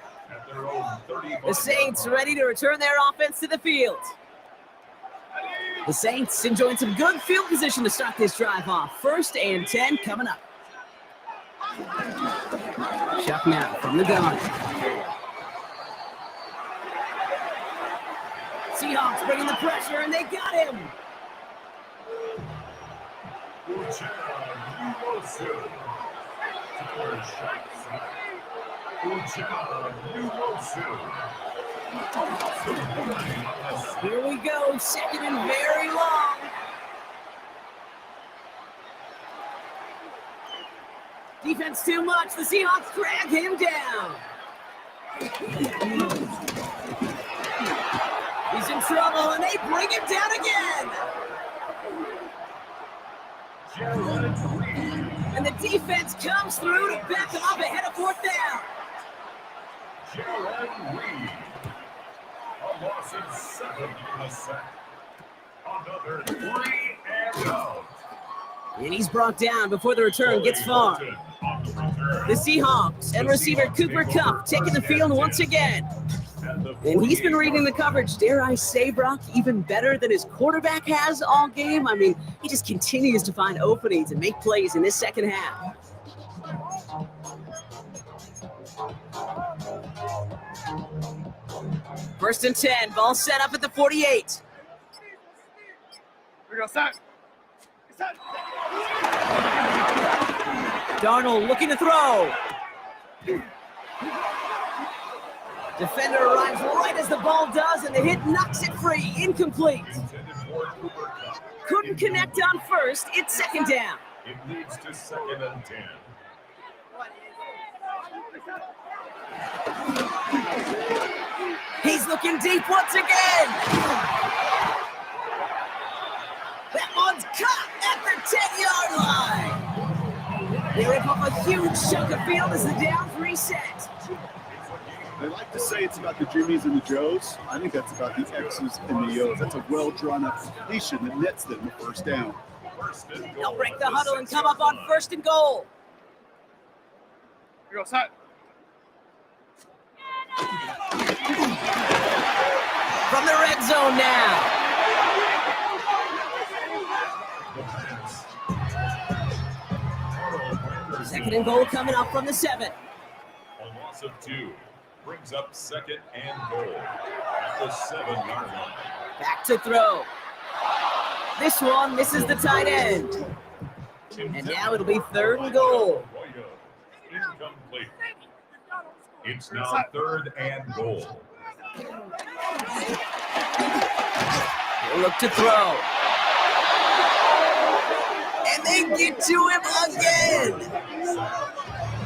The Saints ready to return their offense to the field. The Saints enjoying some good field position to start this drive off. 1st and 10 coming up. Chuck now from the gun. Seahawks bringing the pressure, and they got him. Here we go, 2nd and very long. Defense too much. The Seahawks drag him down. He's in trouble, and they bring him down again. And the defense comes through to back him up ahead of 4th down. Jared Reed. A loss of 7 in the sack. Another 3 and out. And he's brought down before the return gets far. The Seahawks and receiver Cooper Kupp taking the field once again. And he's been reading the coverage, dare I say, Brock, even better than his quarterback has all game. I mean, he just continues to find openings and make plays in this second half. First and 10, ball set up at the 48. We go, set. Set. Darnold looking to throw. Defender arrives right as the ball does, and the hit knocks it free. Incomplete. Couldn't connect on first. It's 2nd down. It leads to 2nd and 10. He's looking deep once again. That one's caught at the 10-yard line. They rip up a huge chunk of field as the downs reset. They like to say it's about the Jimmies and the Joes. I think that's about the X's and the O's. That's a well-drawn-up completion that nets them the first down. They'll break the huddle and come up on 1st and goal. Here you go, set. From the red zone now. Second and goal coming up from the 7. A loss of 2 brings up 2nd and goal at the 7-yard line. Back to throw. This one misses the tight end. And now it'll be 3rd and goal. Incomplete. It's now 3rd and goal. He'll look to throw. And they get to him again.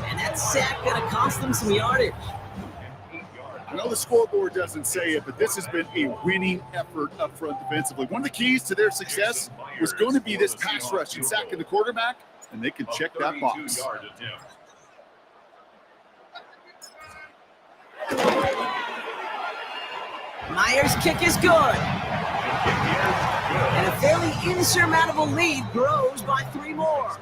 And that sack gonna cost them some yardage. I know the scoreboard doesn't say it, but this has been a winning effort up front defensively. One of the keys to their success was going to be this pass rush and sacking the quarterback, and they can check that box. 32-yard attempt. Myers' kick is good. And a fairly insurmountable lead grows by 3 more.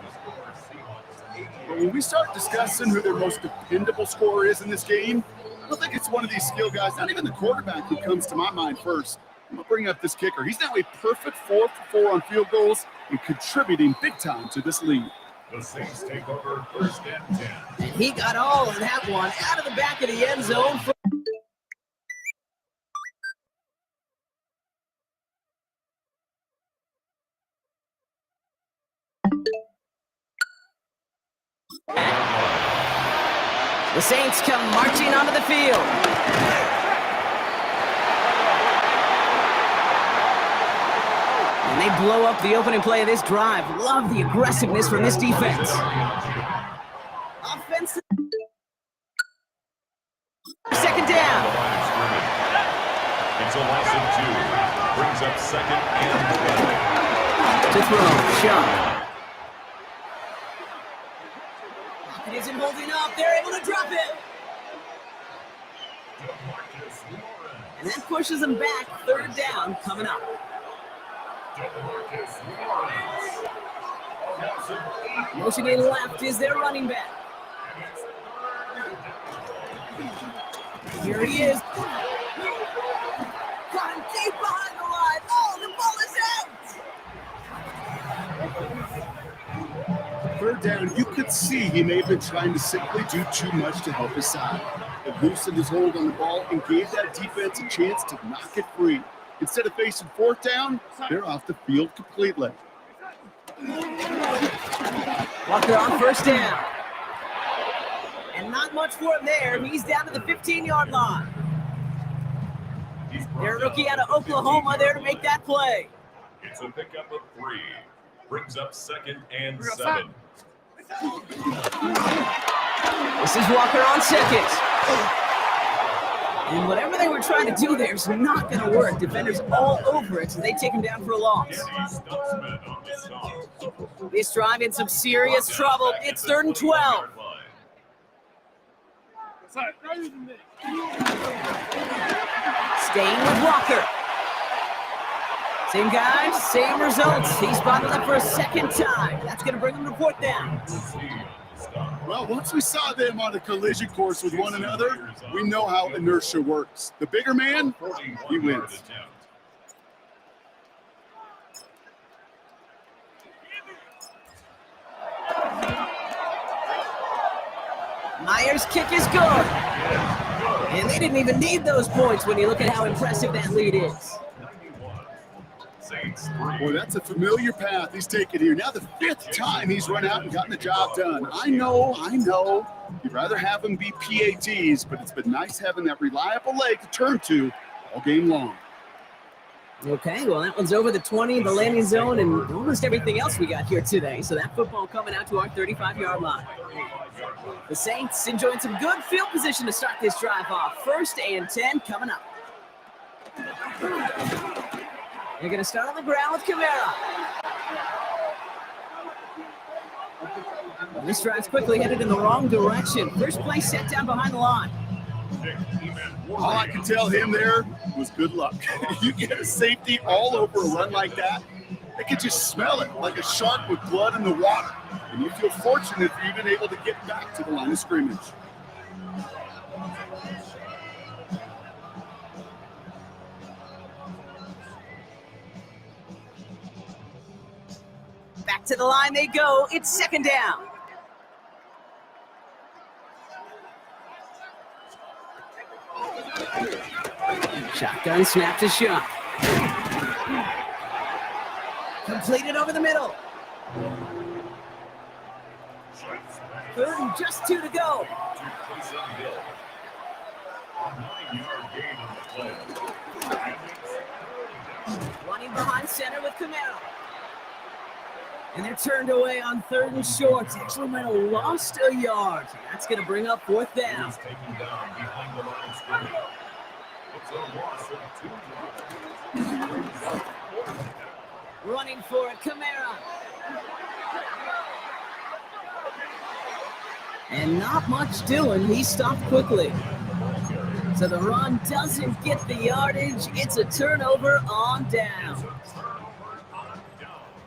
But when we start discussing who their most dependable scorer is in this game, I don't think it's one of these skill guys, not even the quarterback, who comes to my mind first. I'm going to bring up this kicker. He's now a perfect 4 for 4 on field goals and contributing big time to this lead. The Saints take over 1st and 10. And he got all of that one out of the back of the end zone. The Saints come marching onto the field. And they blow up the opening play of this drive. Love the aggressiveness from this defense. Offensive. 2nd down. It's a loss of 2. Brings up 2nd and 12. To throw, Shaw. It isn't holding up. They're able to drop it. And that pushes them back. 3rd down coming up. Motioning left is their running back. Here he is. Got him deep behind the line. Oh, the ball is out. 3rd down, you could see he may have been trying to simply do too much to help his side. It loosened his hold on the ball and gave that defense a chance to knock it free. Instead of facing 4th down, they're off the field completely. Walker on 1st down. And not much for him there. He's down to the 15-yard line. Their rookie out of Oklahoma there to make that play. It's a pickup of 3. Brings up 2nd and 7. This is Walker on 2nd. And whatever they were trying to do there is not going to work. Defenders all over it, so they take him down for a loss. This drive in some serious trouble. It's 3rd and 12. Staying with Walker. Same guys, same results. He's bottled up for a 2nd time. That's going to bring him to 4th down. Well, once we saw them on a collision course with one another, we know how inertia works. The bigger man, he wins. Myers' kick is good. And they didn't even need those points when you look at how impressive that lead is. Boy, that's a familiar path he's taken here. Now the 5th time he's run out and gotten the job done. I know. You'd rather have him be PATs, but it's been nice having that reliable leg to turn to all game long. Okay, well, that one's over the 20, the landing zone, and almost everything else we got here today. So that football coming out to our 35-yard line. The Saints enjoying some good field position to start this drive off. 1st and 10 coming up. They're going to start on the ground with Kamara. This drive's quickly headed in the wrong direction. First play set down behind the line. All I can tell him there was good luck. You get a safety all over a run like that, they can just smell it like a shark with blood in the water. And you feel fortunate if you're even able to get back to the line of scrimmage. Back to the line they go. It's second down. Shotgun snap to shot. Completed over the middle. Third and just 2 to go. Running behind center with Camaro. And they're turned away on 3rd and short. Actually might have lost a yard. That's going to bring up 4th down. He's taken down behind the line of scrimmage. It's a loss of 2 yards. Running for it, Camaro. And not much doing. He stopped quickly. So the run doesn't get the yardage. It's a turnover on down.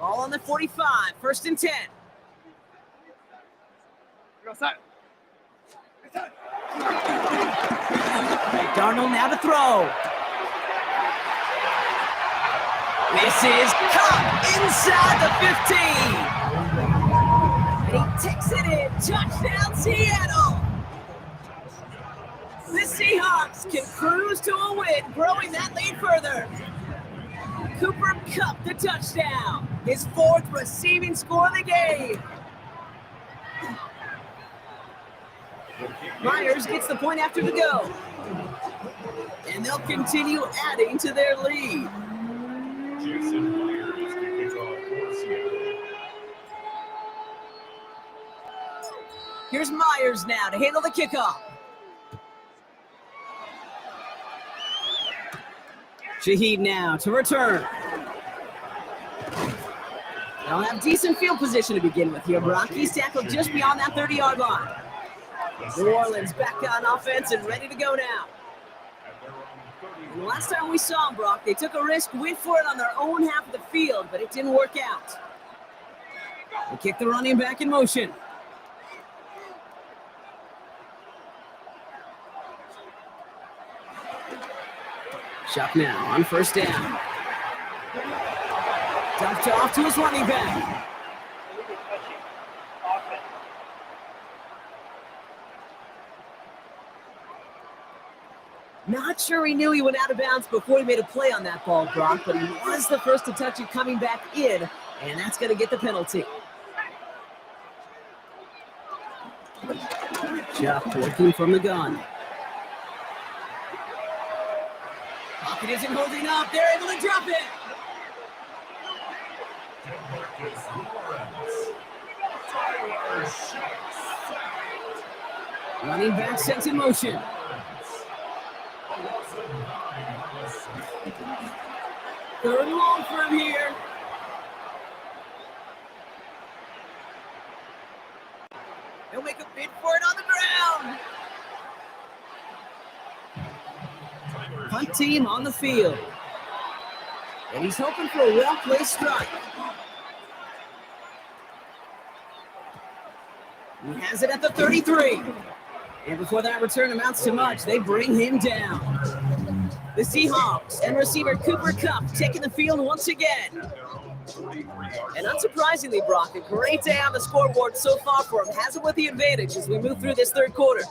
Ball on the 45, 1st and 10. Darnold now to throw. This is caught inside the 15. And he takes it in. Touchdown, Seattle. The Seahawks can cruise to a win, growing that lead further. Cooper Kupp the touchdown. His 4th receiving score of the game. Myers gets the point after the go. And they'll continue adding to their lead. Jason Myers kicking off for Seattle. Here's Myers now to handle the kickoff. Shaheed now to return. They'll have decent field position to begin with here. Brock, he's tackled just beyond that 30-yard line. New Orleans back on offense and ready to go now. And the last time we saw them, Brock, they took a risk, went for it on their own half of the field, but it didn't work out. They kick the running back in motion. Shot now on 1st down. Dumped off to his running back. Not sure he knew he went out of bounds before he made a play on that ball, Brock, but he was the first to touch it coming back in, and that's going to get the penalty. Chuck working from the gun. Pocket isn't holding up. They're able to drop it. Running back sets in motion. Third and long for him here. They'll make a bid for it on the ground. Punt team on the field. And he's hoping for a well-placed strike. He has it at the 33. And before that return amounts to much, they bring him down. The Seahawks and receiver Cooper Kupp taking the field once again. And unsurprisingly, Brock, a great day on the scoreboard so far for him. Has it with the advantage as we move through this 3rd quarter.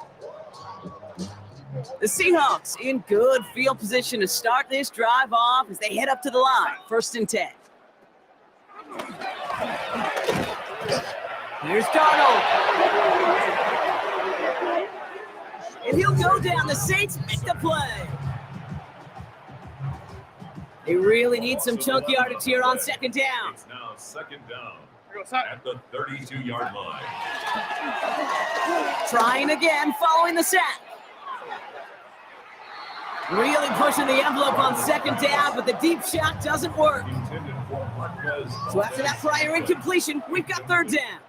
The Seahawks in good field position to start this drive off as they head up to the line. 1st and 10. Here's Darnold. And he'll go down. The Saints make the play. They really need some chunk yardage here on 2nd down. It's now 2nd down at the 32-yard line. Trying again following the sack. Really pushing the envelope on 2nd down, but the deep shot doesn't work. So after that prior incompletion, we've got 3rd down.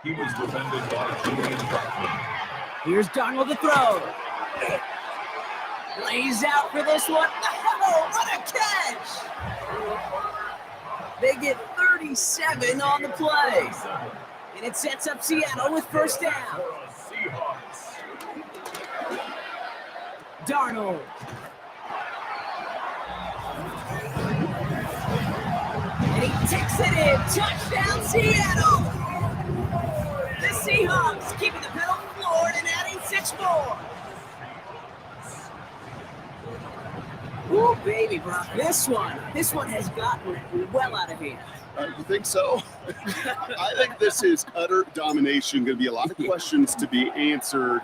He was defended by Julian Buckman. Here's Darnold to throw. Lays out for this one. Oh, what a catch! They get 37 on the play. And it sets up Seattle with first down. Darnold. And he takes it in. Touchdown, Seattle! The Seahawks keeping the pedal floored and adding 6 more. Ooh, baby, Brock. This one has gotten well out of hand. You think so? I think this is utter domination. Going to be a lot of questions to be answered.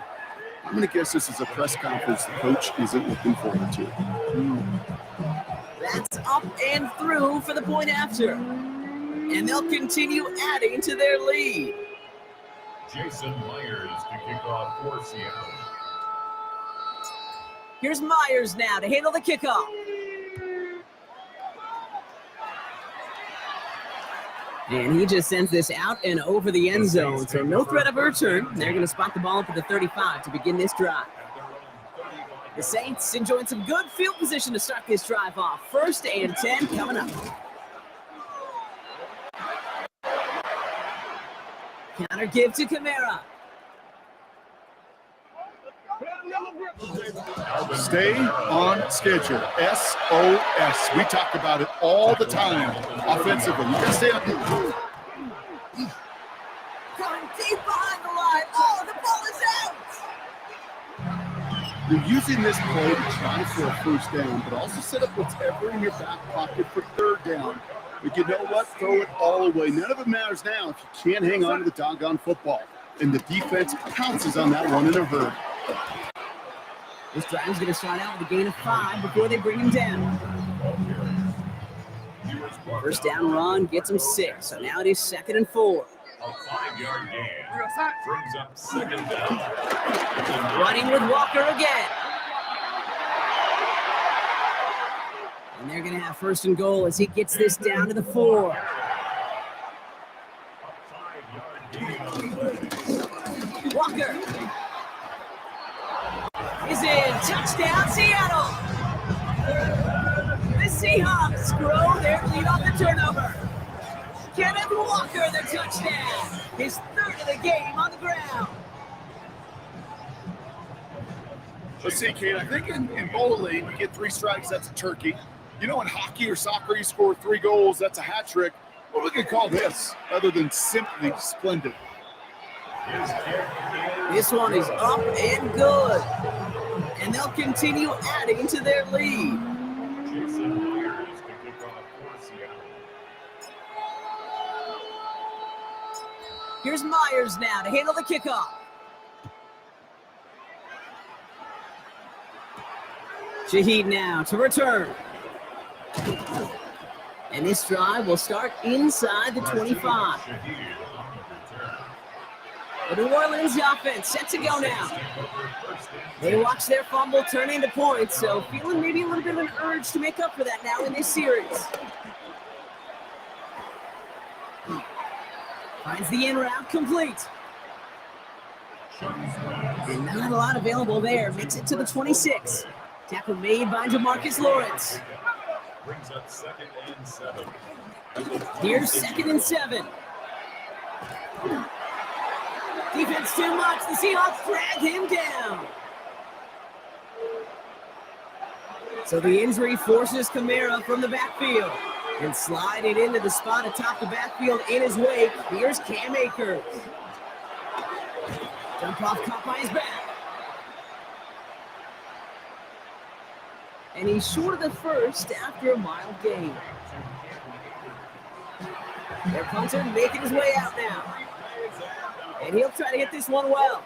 I'm going to guess this is a press conference the coach isn't looking forward to. That's up and through for the point after. And they'll continue adding to their lead. Jason Myers to kick off for Seattle. Here's Myers now to handle the kickoff. And he just sends this out and over the end zone. So no threat of a return. They're going to spot the ball up at the 35 to begin this drive. The Saints enjoying some good field position to start this drive off. 1st and 10 coming up. Counter give to Kamara. Stay on schedule. SOS. We talk about it all the time offensively. You got to stay on. Coming deep behind the line. Oh, the ball is out. You're using this play to try for a first down, but also set up whatever in your back pocket for 3rd down. But you know what? Throw it all away. None of it matters now if you can't hang on to the doggone football. And the defense pounces on that one in a hurry. This drive is going to start out with a gain of 5 before they bring him down. First down run gets him 6. So now it is 2nd and 4. A 5-yard gain brings up 2nd down. Running with Walker again. And they're going to have 1st and goal as he gets this down to the 4. Walker is in. Touchdown, Seattle. The Seahawks grow their lead on the turnover. Kenneth Walker, the touchdown. His 3rd of the game on the ground. Let's see, Kate. I think in bowling, you get 3 strikes, that's a turkey. You know, in hockey or soccer, you score 3 goals, that's a hat trick. What we could call this, other than simply splendid? This one is up and good. And they'll continue adding to their lead. Jason Myers to kick off for Seattle. Here's Myers now to handle the kickoff. Shaheed now to return. And this drive will start inside the 25. The New Orleans offense set to go now. They watch their fumble turn into points, so feeling maybe a little bit of an urge to make up for that now in this series. Finds the in route complete. And not a lot available there. Makes it to the 26. Tackle made by Jamarcus Lawrence. Brings up 2nd and 7. Here's 2nd and 7. Defense too much. The Seahawks drag him down. So the injury forces Kamara from the backfield. And sliding into the spot atop the backfield in his wake, here's Cam Akers. Jump off caught by his back. And he's short of the 1st after a mild gain. Their punter making his way out now. And he'll try to hit this one well.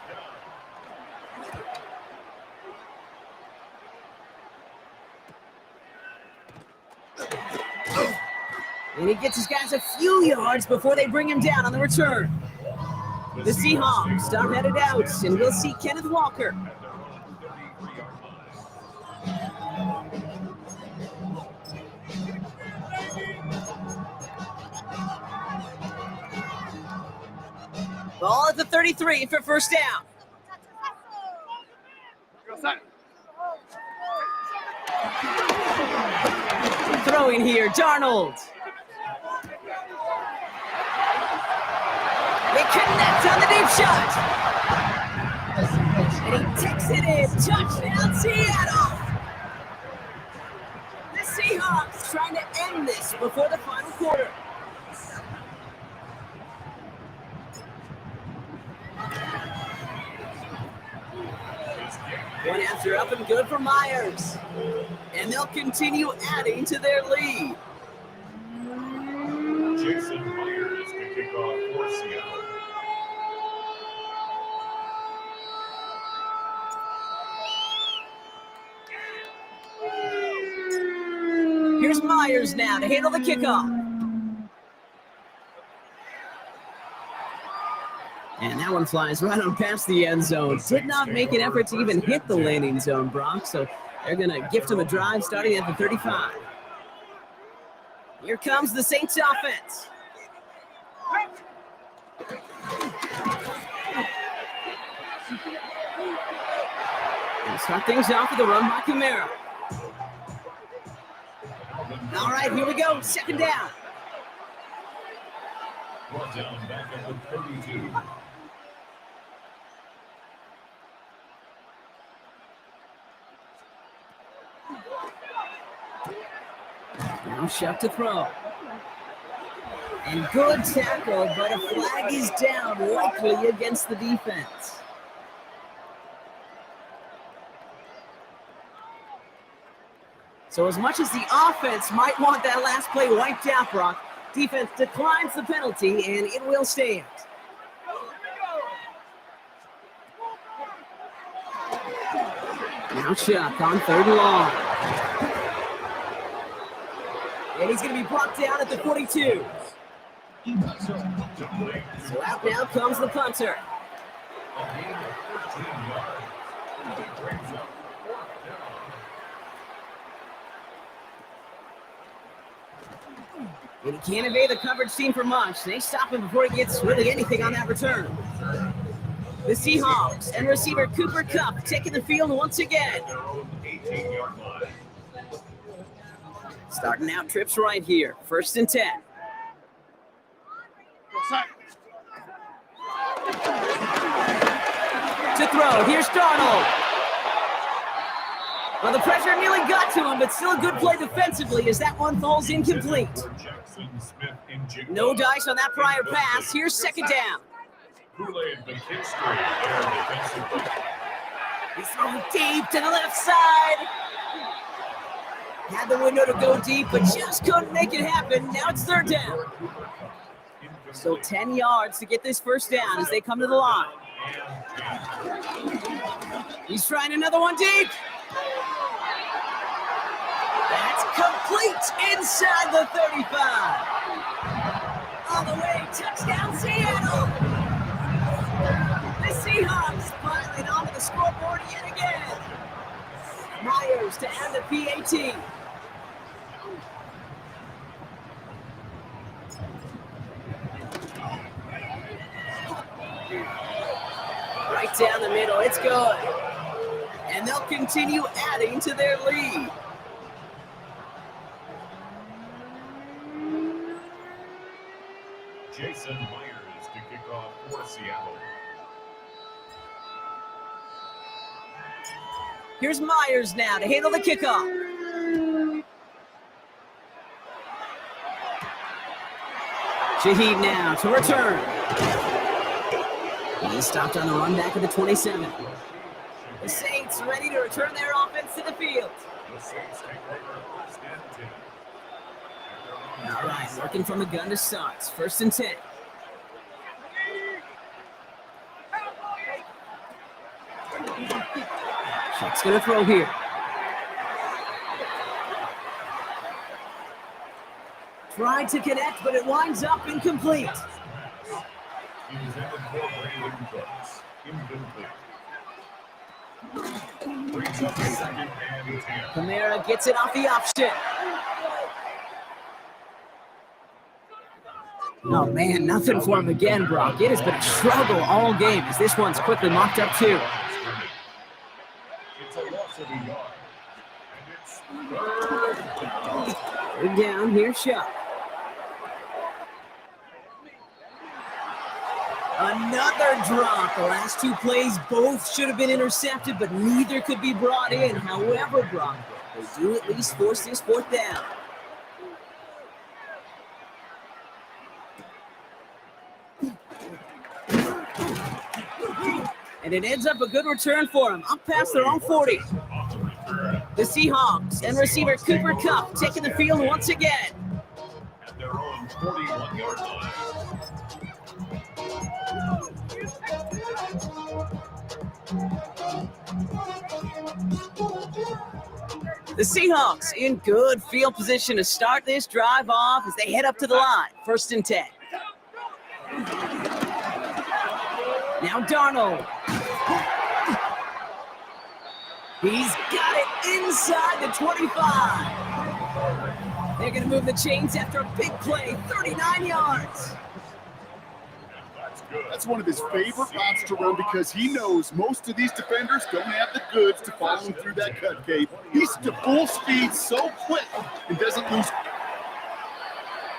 And he gets his guys a few yards before they bring him down on the return. The Seahawks are headed out, and we'll see Kenneth Walker. Ball at the 33 for first down. throwing here. Darnold. They connect on the deep shot. And he takes it in. Touchdown, Seattle. The Seahawks trying to end this before the final quarter. One after up and good for Myers. And they'll continue adding to their lead. Jason Myers to kick off for Seattle. Here's Myers now to handle the kickoff. And that one flies right on past the end zone. Did not make an effort to even hit the landing zone, Brock. So they're going to gift him a drive starting at the 35. Here comes the Saints offense. And start things off with a run by Kamara. All right, here we go. Second down. Brought down back at the 32. Now shot to throw. And good tackle, but a flag is down, likely against the defense. So as much as the offense might want that last play wiped out, Brock, defense declines the penalty, and it will stand. Now Chuck on third and long. And he's going to be brought down at the 42. So out now comes the punter. And he can't evade the coverage team for much. They stop him before he gets really anything on that return. The Seahawks and receiver Cooper Kupp taking the field once again. 18-yard line. Starting out trips right here. 1st and 10. To throw. Here's Darnold. Well, the pressure nearly got to him, but still a good play defensively as that one falls incomplete. No dice on that prior pass. Here's second down. Kool-Aid the kick straight there defensively. He's throwing deep to the left side. Had the window to go deep, but just couldn't make it happen. Now it's third down. So 10 yards to get this first down as they come to the line. He's trying another one deep. That's complete inside the 35. All the way, touchdown Seattle. The Seahawks piling onto the scoreboard yet again. Myers to add the PAT. Right down the middle, it's good. And they'll continue adding to their lead. Jason Myers to kick off for Seattle. Here's Myers now to handle the kickoff. Shaheed now to return. He's stopped on the run back at the 27. The Saints ready to return their offense to the field. The Saints take over 1st and 10. All right, working from the gun to start. 1st and 10. Chuck's going to throw here. Tried to connect, but it winds up incomplete. He was intended for Brandon Cooks. Incomplete. Brings up 2nd and 10. Kamara gets it off the option. Oh, man, nothing for him again, Brock. It has been a struggle all game as this one's quickly mocked up too. It's a loss of a yard. And it's Third down, here, Shuck. Another drop. The last two plays both should have been intercepted, but neither could be brought in. However, Brock, they do at least force this fourth down. And it ends up a good return for him, up past their own 40. The Seahawks and receiver Cooper Kupp taking the field once again. At their own 41-yard line. The Seahawks in good field position to start this drive off as they head up to the line. 1st and 10. Now Darnold. He's got it inside the 25. They're going to move the chains after a big play, 39 yards. That's one of his favorite routes to run because he knows most of these defenders don't have the goods to follow him through that cut, Kate. He's to full speed so quick and doesn't lose.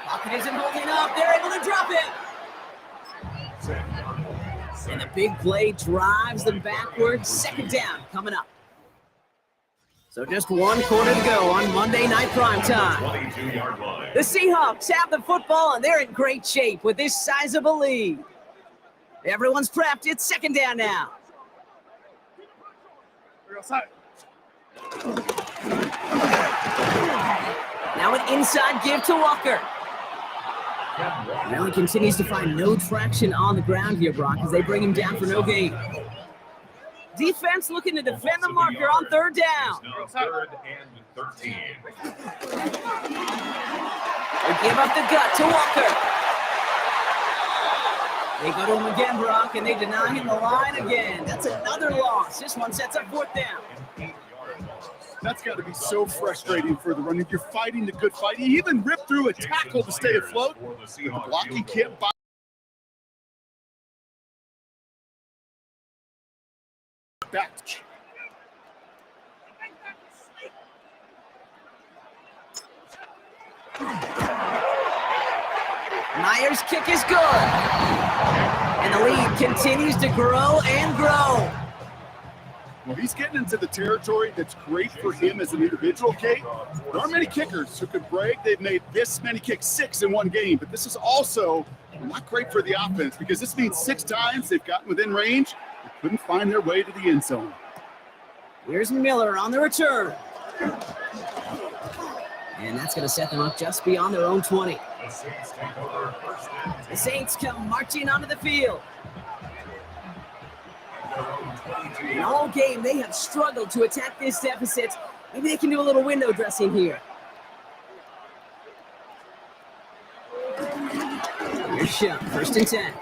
Pocket isn't holding up. They're able to drop it. And the big play drives them backwards. 2nd down coming up. So just 1 quarter to go on Monday Night Primetime. The Seahawks have the football, and they're in great shape with this sizable lead. Everyone's prepped. It's 2nd down now. Now an inside give to Walker. Allen continues to find no traction on the ground here, Brock, as they bring him down for no gain. Defense looking to defend the marker on 3rd down. 3rd and 13. They give up the gut to Walker. They go to him again, Brock, and they deny him the line again. That's another loss. This one sets up 4th down. That's got to be so frustrating for the running. You're fighting the good fight. He even ripped through a tackle to stay afloat. But the blocking can't buy. Back. Myers' kick is good. And the lead continues to grow and grow. Well, he's getting into the territory that's great for him as an individual, Kate. There aren't many kickers who could brag they've made this many kicks, 6 in one game. But this is also not great for the offense because this means 6 times they've gotten within range. They couldn't find their way to the end zone. Here's Miller on the return. And that's going to set them up just beyond their own 20. The Saints come marching onto the field. In all game, they have struggled to attack this deficit. Maybe they can do a little window dressing here. Here's Shuck, 1st and 10.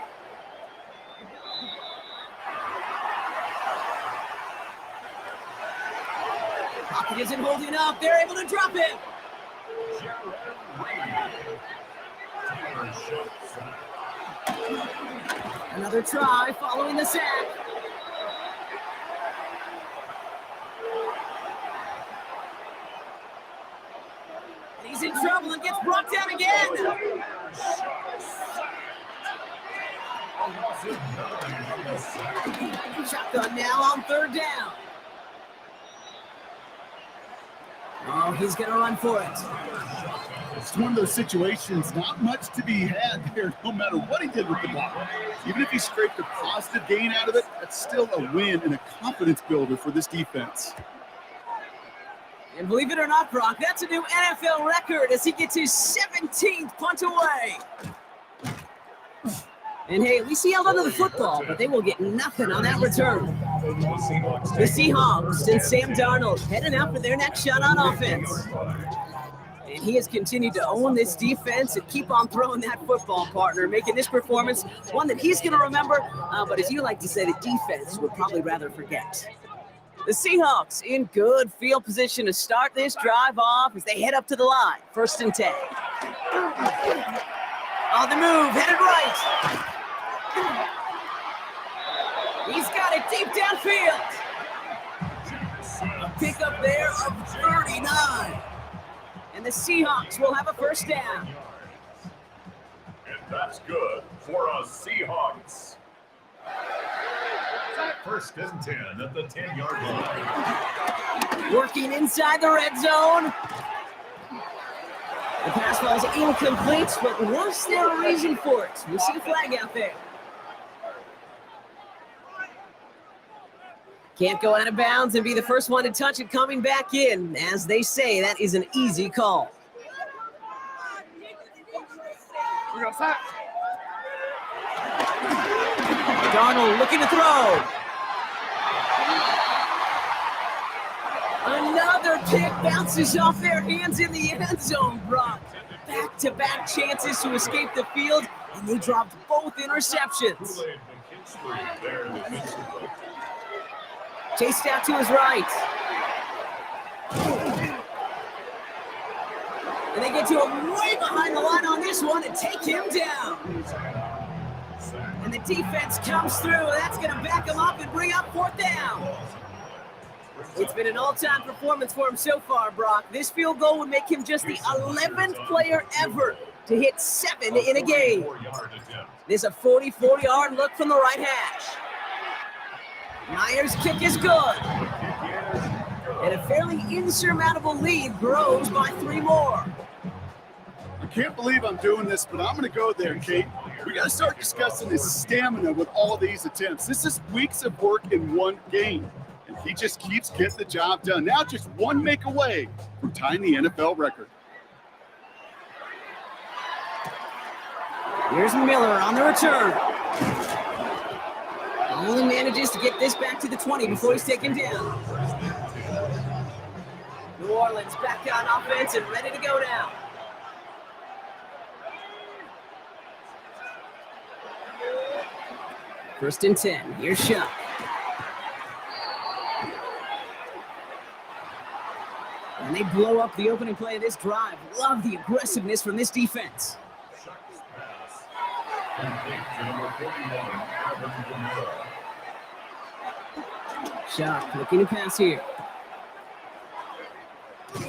Pocket isn't holding up. They're able to drop it. Another try following the sack. And he's in trouble and gets brought down again. Shotgun now on 3rd down. Oh, he's going to run for it. It's one of those situations, not much to be had there, no matter what he did with the ball. Even if he scraped a positive gain out of it, that's still a win and a confidence builder for this defense. And believe it or not, Brock, that's a new NFL record as he gets his 17th punt away. And hey, at least he held onto the football, but they will get nothing on that return. The Seahawks and Sam Darnold heading out for their next shot on offense. And he has continued to own this defense and keep on throwing that football, partner, making this performance one that he's going to remember, but as you like to say, the defense would probably rather forget. The Seahawks in good field position to start this drive off as they head up to the line. 1st and 10. On the move, headed right. He's got it deep downfield. A pickup there of 39. And the Seahawks will have a first down. And that's good for a Seahawks. First and 10 at the 10-yard line. Working inside the red zone. The pass ball is incomplete, but was there a reason for it? We see the flag out there. Can't go out of bounds and be the first one to touch it coming back in. As they say, that is an easy call. We're going sack. Darnold looking to throw. Another pick bounces off their hands in the end zone, Brock. Back-to-back chances to escape the field, and they dropped both interceptions. Chased out to his right. And they get to him way behind the line on this one and take him down. And the defense comes through. That's going to back him up and bring up fourth down. It's been an all-time performance for him so far, Brock. This field goal would make him just the 11th player ever to hit 7 in a game. This is a 44-yard look from the right hash. Myers' kick is good. And a fairly insurmountable lead grows by 3 more. I can't believe I'm doing this, but I'm going to go there, Kate. We got to start discussing his stamina with all these attempts. This is weeks of work in one game, and he just keeps getting the job done. Now just one make away from tying the NFL record. Here's Miller on the return. Only manages to get this back to the 20 before he's taken down. New Orleans back on offense and ready to go now. First and 10. Here's Shuck. And they blow up the opening play of this drive. Love the aggressiveness from this defense. Shuck looking to pass here.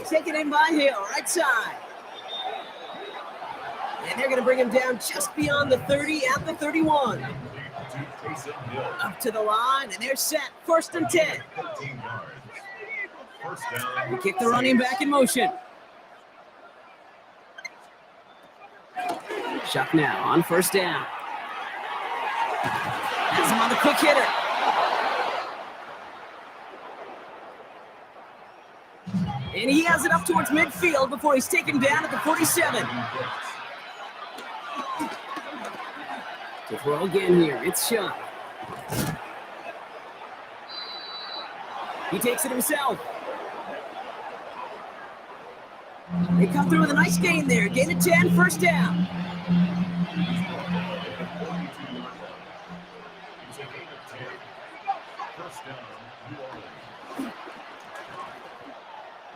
Taken in by Hill, right side. And they're going to bring him down just beyond the 30 at the 31. Up to the line, and they're set. First and 10. We kick the running back in motion. Shuck now on first down. Has him on the quick hitter. And he has it up towards midfield before he's taken down at the 47. To throw again here, it's Shuck. He takes it himself. They come through with a nice gain there. Gain of 10, first down.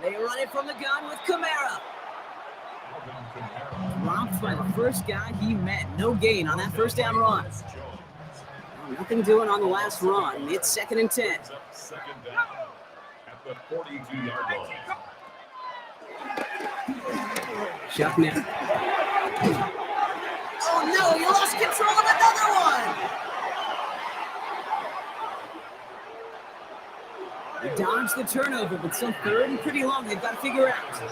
They run it from the gun with Kamara. Dropped by the first guy he met. No gain on that first down run. Nothing doing on the last run. It's second and 10. Second down at the 42-yard line. Shuck now. Oh no, you lost control of another one. They dodged the turnover, but still third and pretty long. They've got to figure out.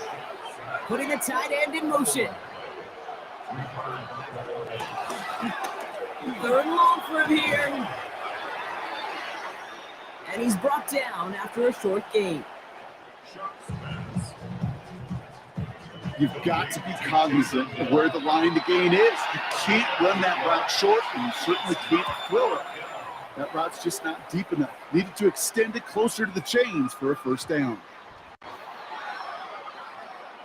Putting the tight end in motion. Third and long for him here. And he's brought down after a short gain. You've got to be cognizant of where the line to gain is. You can't run that route short, and you certainly can't throw it. That route's just not deep enough. Needed to extend it closer to the chains for a first down.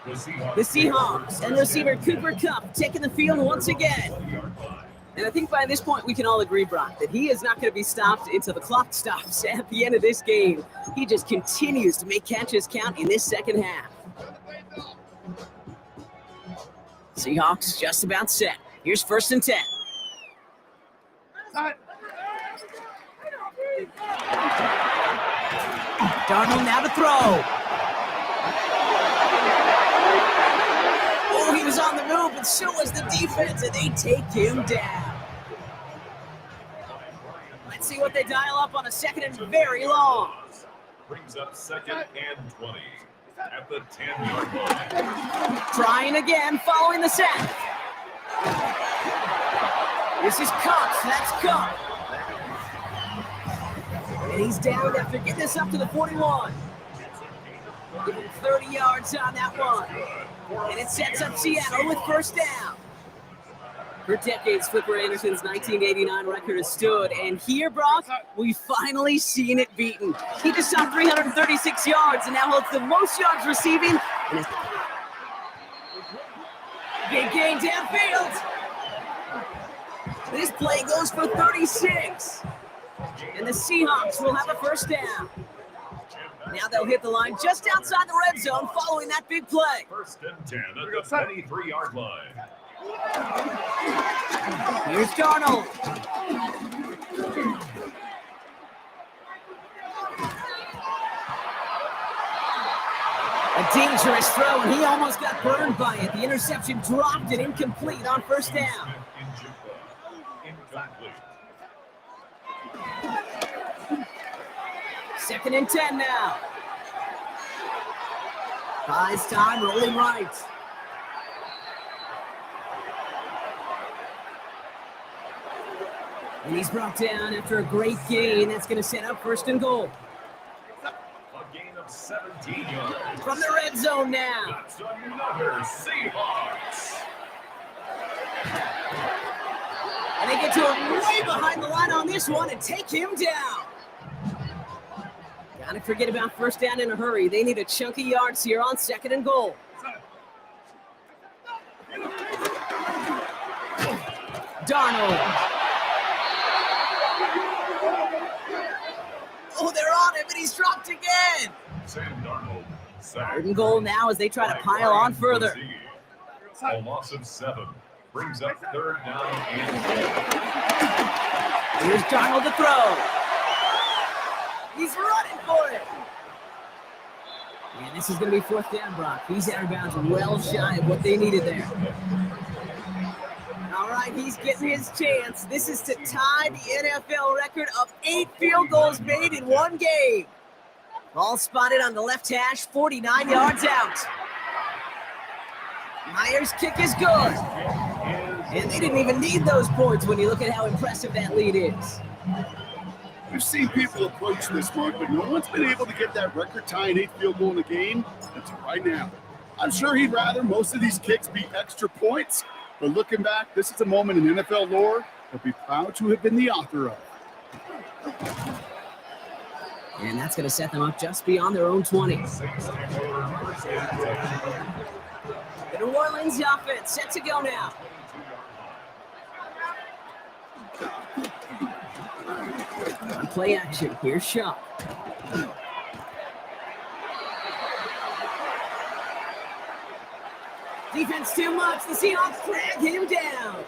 The Seahawks and receiver Cooper Kupp taking the field once again. And I think by this point we can all agree, Brock, that he is not going to be stopped until the clock stops at the end of this game. He just continues to make catches count in this second half. Seahawks just about set. Here's first and 10. Darnold now to throw. but so was the defense, and they take him down. Let's see what they dial up on a second and very long. Brings up second and 20 at the 10-yard line. Trying again, following the sack. This is Cox. That's Cox. And he's down after getting this up to the 41. Give him 30 yards on that one. And it sets up Seattle with first down. For decades, Flipper Anderson's 1989 record has stood, and here, Brock, we've finally seen it beaten. He just shot 336 yards and now holds the most yards receiving. Big gain downfield. This play goes for 36. And the Seahawks will have a first down. Now they'll hit the line just outside the red zone following that big play. First and 10 at the 23-yard line. Here's Darnold. A dangerous throw, and he almost got burned by it. The interception dropped it incomplete on first down. Second and 10 now. Buys time, rolling right. And he's brought down after a great gain. That's going to set up first and goal. A gain of 17 yards. From the red zone now. That's another Seahawks. And they get to him way behind the line on this one and take him down. Gotta forget about first down in a hurry. They need a chunky yards here on second and goal. Darnold. Oh, they're on him, and he's dropped again. Sam Darnold. Third and goal now as they try to pile on further. A loss of 7 brings up third down and Here's Darnold to throw. He's running for it. And this is going to be fourth down, Brock. He's out of bounds well shy of what they needed there. All right, he's getting his chance. This is to tie the NFL record of 8 field goals made in one game. Ball spotted on the left hash, 49 yards out. Myers' kick is good. And they didn't even need those points when you look at how impressive that lead is. We've seen people approach this mark, but no one's been able to get that record-tying 8th field goal in a game until right now. I'm sure he'd rather most of these kicks be extra points, but looking back, this is a moment in NFL lore he'll be proud to have been the author of. And that's going to set them up just beyond their own 20. The New Orleans offense set to go now. On play action, here's Shaw. Defense too much. The Seahawks drag him down.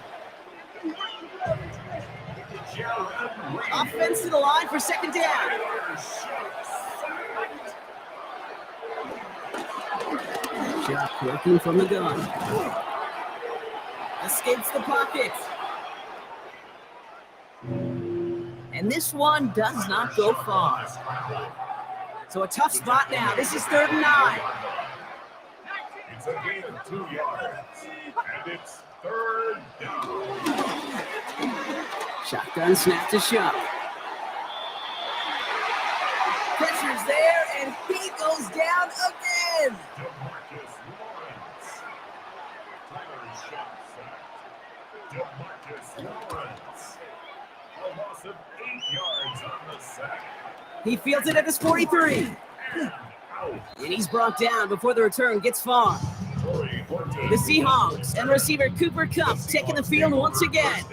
Offense to the line for second down. Shaw working from the gun. Escapes the pocket. And this one does not go far. So a tough spot now. This is 3rd and 9. It's a gain of 2 yards, and it's 3rd down. Shotgun snap to Shaw. Pressure's there, and he goes down again. DeMarcus Lawrence. Tyler Shaw sacked. DeMarcus Lawrence. A loss of 8 yards on the sack. He fields it at his 43. And he's brought down before the return gets far. The Seahawks and receiver Cooper Kupp taking the field once again.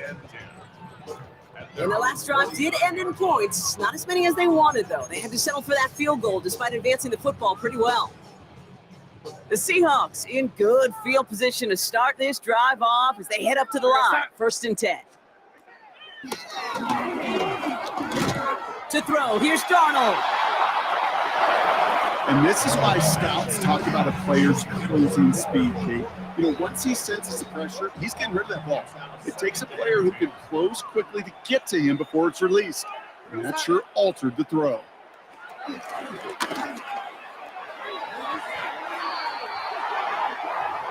And the last drive did end in points. Not as many as they wanted, though. They had to settle for that field goal despite advancing the football pretty well. The Seahawks in good field position to start this drive off as they head up to the line. 1st and 10. To throw, here's Darnold. And this is why scouts talk about a player's closing speed, Kate. Once he senses the pressure, he's getting rid of that ball. It takes a player who can close quickly to get to him before it's released. And that sure altered the throw.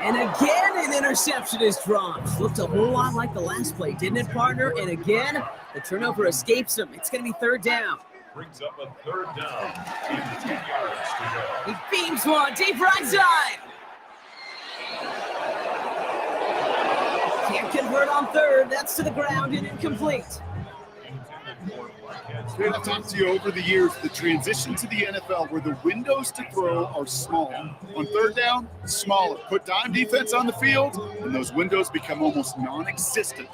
And again, an interception is dropped. Looked a whole lot like the last play, didn't it, partner? And again, the turnover escapes him. It's going to be third down. Brings up a third down and 10 yards to go. He beams one deep right side. Can't convert on third. That's to the ground and incomplete. I've talked to you over the years, the transition to the NFL where the windows to throw are small. On third down, smaller. Put dime defense on the field, and those windows become almost non-existent.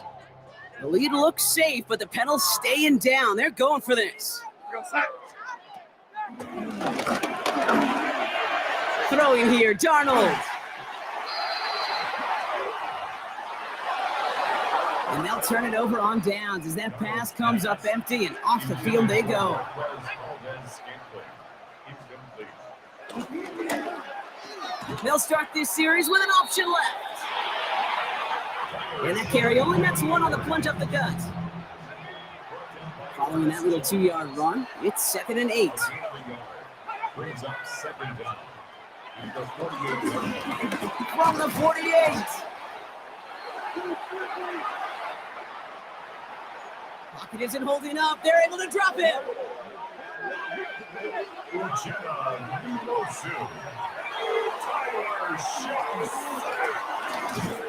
The lead looks safe, but the pedal's staying down. They're going for this. Throwing here, Darnold. And they'll turn it over on downs as that pass comes up empty and off the field they go. They'll start this series with an option left. And that carry only nets one on the plunge up the gut. Following that little 2-yard run, it's 2nd and 8. Brings up second down. From the 48. Pocket isn't holding up. They're able to drop him.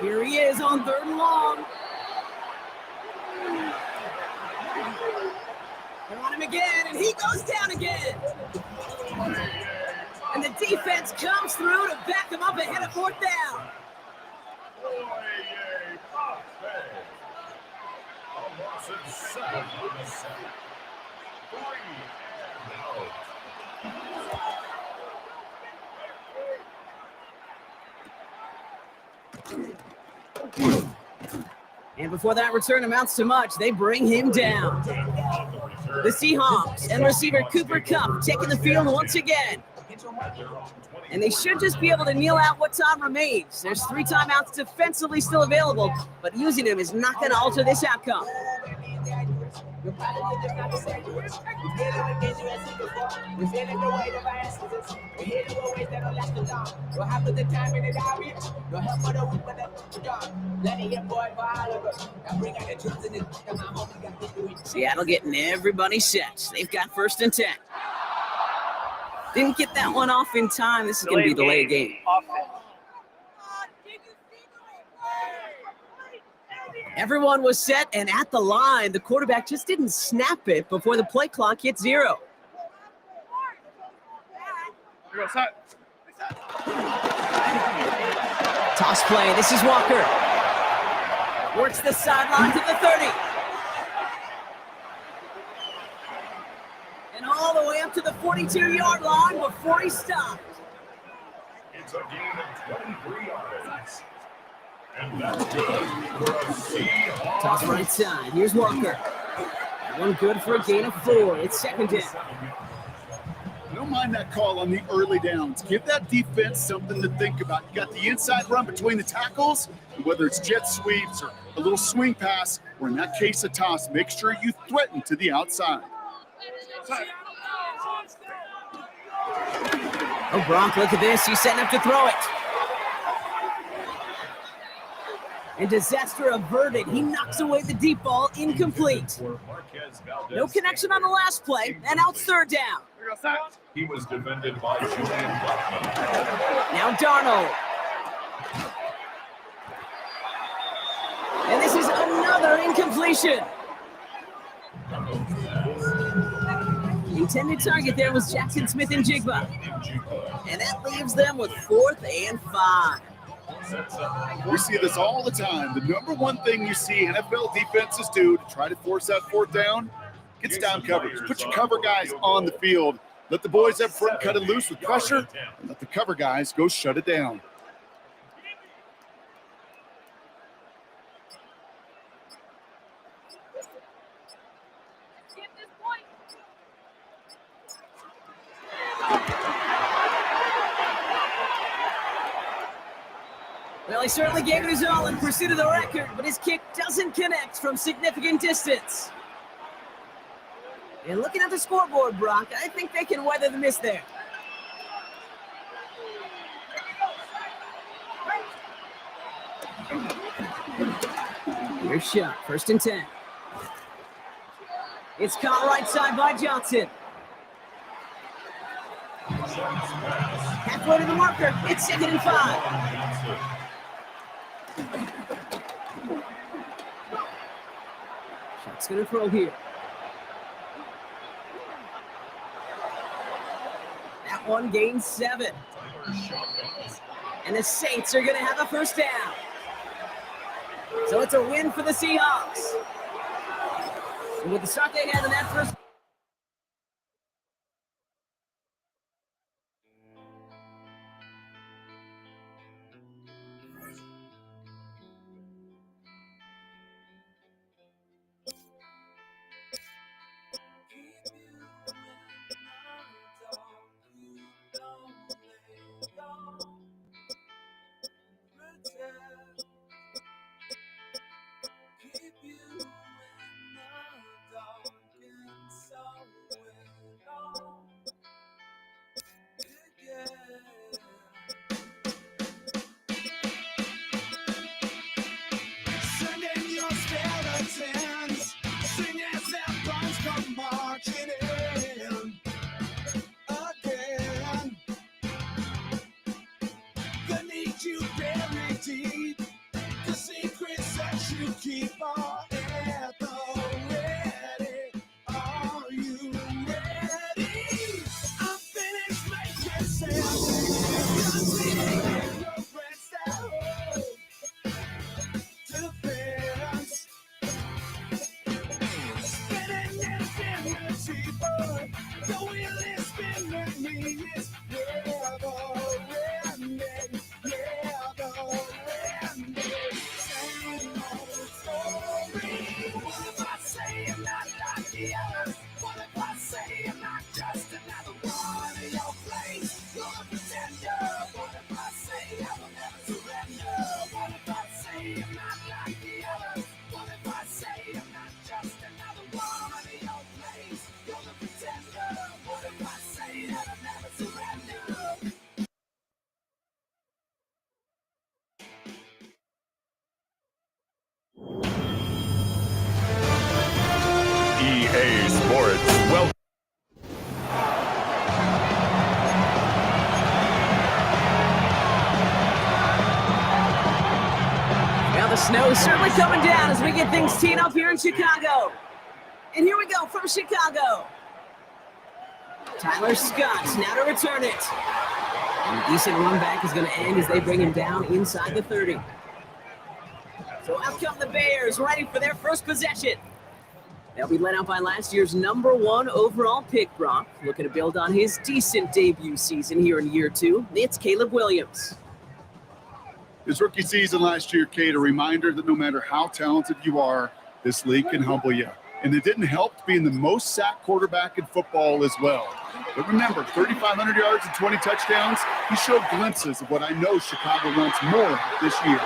Here he is on 3rd and long. They want him again, and he goes down again. And the defense comes through to back him up ahead of 4th down. And before that return amounts to much, they bring him down. The Seahawks and receiver Cooper Kupp taking the field once again. And they should just be able to kneel out what time remains. There's 3 timeouts defensively still available, but using them is not going to alter this outcome. Seattle getting everybody set. They've got 1st and 10. Didn't get that one off in time. This is going to be delayed game. Everyone was set and at the line. The quarterback just didn't snap it before the play clock hit 0. Toss play. This is Walker. Works the sideline to the 30. And all the way up to the 42-yard line before he stopped. It's a gain of 23 yards. And that's good for a Seahawks. Toss right side. Here's Walker. One good for a gain of 4. It's 2nd down. I don't mind that call on the early downs. Give that defense something to think about. You got the inside run between the tackles, and whether it's jet sweeps or a little swing pass, or in that case a toss, make sure you threaten to the outside. Oh, Gronk, look at this. He's setting up to throw it. And disaster averted. He knocks away the deep ball, incomplete. No connection on the last play, and out 3rd down. He was defended by Julian Blackman. Now Darnold. And this is another incompletion. Intended target there was Jackson Smith and Jigba. And that leaves them with 4th and 5. We see this all the time. The number one thing you see NFL defenses do to try to force that 4th down, gets down coverage. Put your cover guys on the field. Let the boys up front cut it loose with pressure, and let the cover guys go shut it down. Well, he certainly gave it his all in pursuit of the record, but his kick doesn't connect from significant distance. And looking at the scoreboard, Brock, I think they can weather the miss there. Here's shot, 1st and 10. It's caught right side by Johnson. Halfway to the marker, it's 2nd and 5. Shot's gonna throw here. That one gains 7. And the Saints are gonna have a 1st down. So it's a win for the Seahawks. And with the start they had in that first. EA Sports. Well. Well, the snow is certainly coming down as we get things teed up here in Chicago. And here we go from Chicago. Tyler Scott now to return it. And a decent run back is going to end as they bring him down inside the 30. So out come the Bears, ready for their first possession. They'll be led out by last year's #1 overall pick, Brock. Looking to build on his decent debut season here in year 2. It's Caleb Williams. His rookie season last year, Kate, a reminder that no matter how talented you are, this league can humble you. And it didn't help being the most sacked quarterback in football as well. But remember, 3,500 yards and 20 touchdowns, he showed glimpses of what I know Chicago wants more of this year.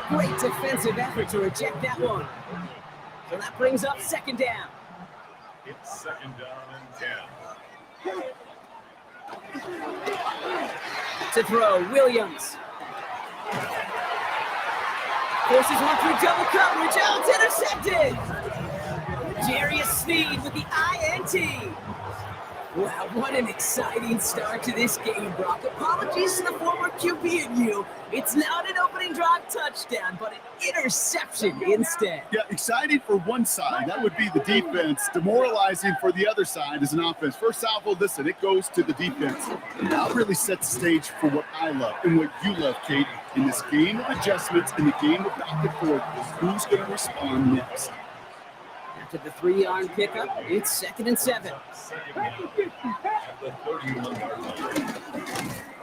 Great defensive effort to reject that one. So that brings up 2nd down. It's 2nd down and 10. To throw, Williams. Forces one through double coverage. Oh, it's intercepted. Jarius Sneed with the INT. Wow, what an exciting start to this game, Brock. Apologies to the former QB and you. It's not an opening drive touchdown, but an interception instead. Yeah, exciting for one side. That would be the defense. Demoralizing for the other side as an offense. First salvo, listen, it goes to the defense. And that really sets the stage for what I love and what you love, Kate, in this game of adjustments, in the game of back and forth. Who's going to respond next? After the 3-yard pickup, it's 2nd and 7.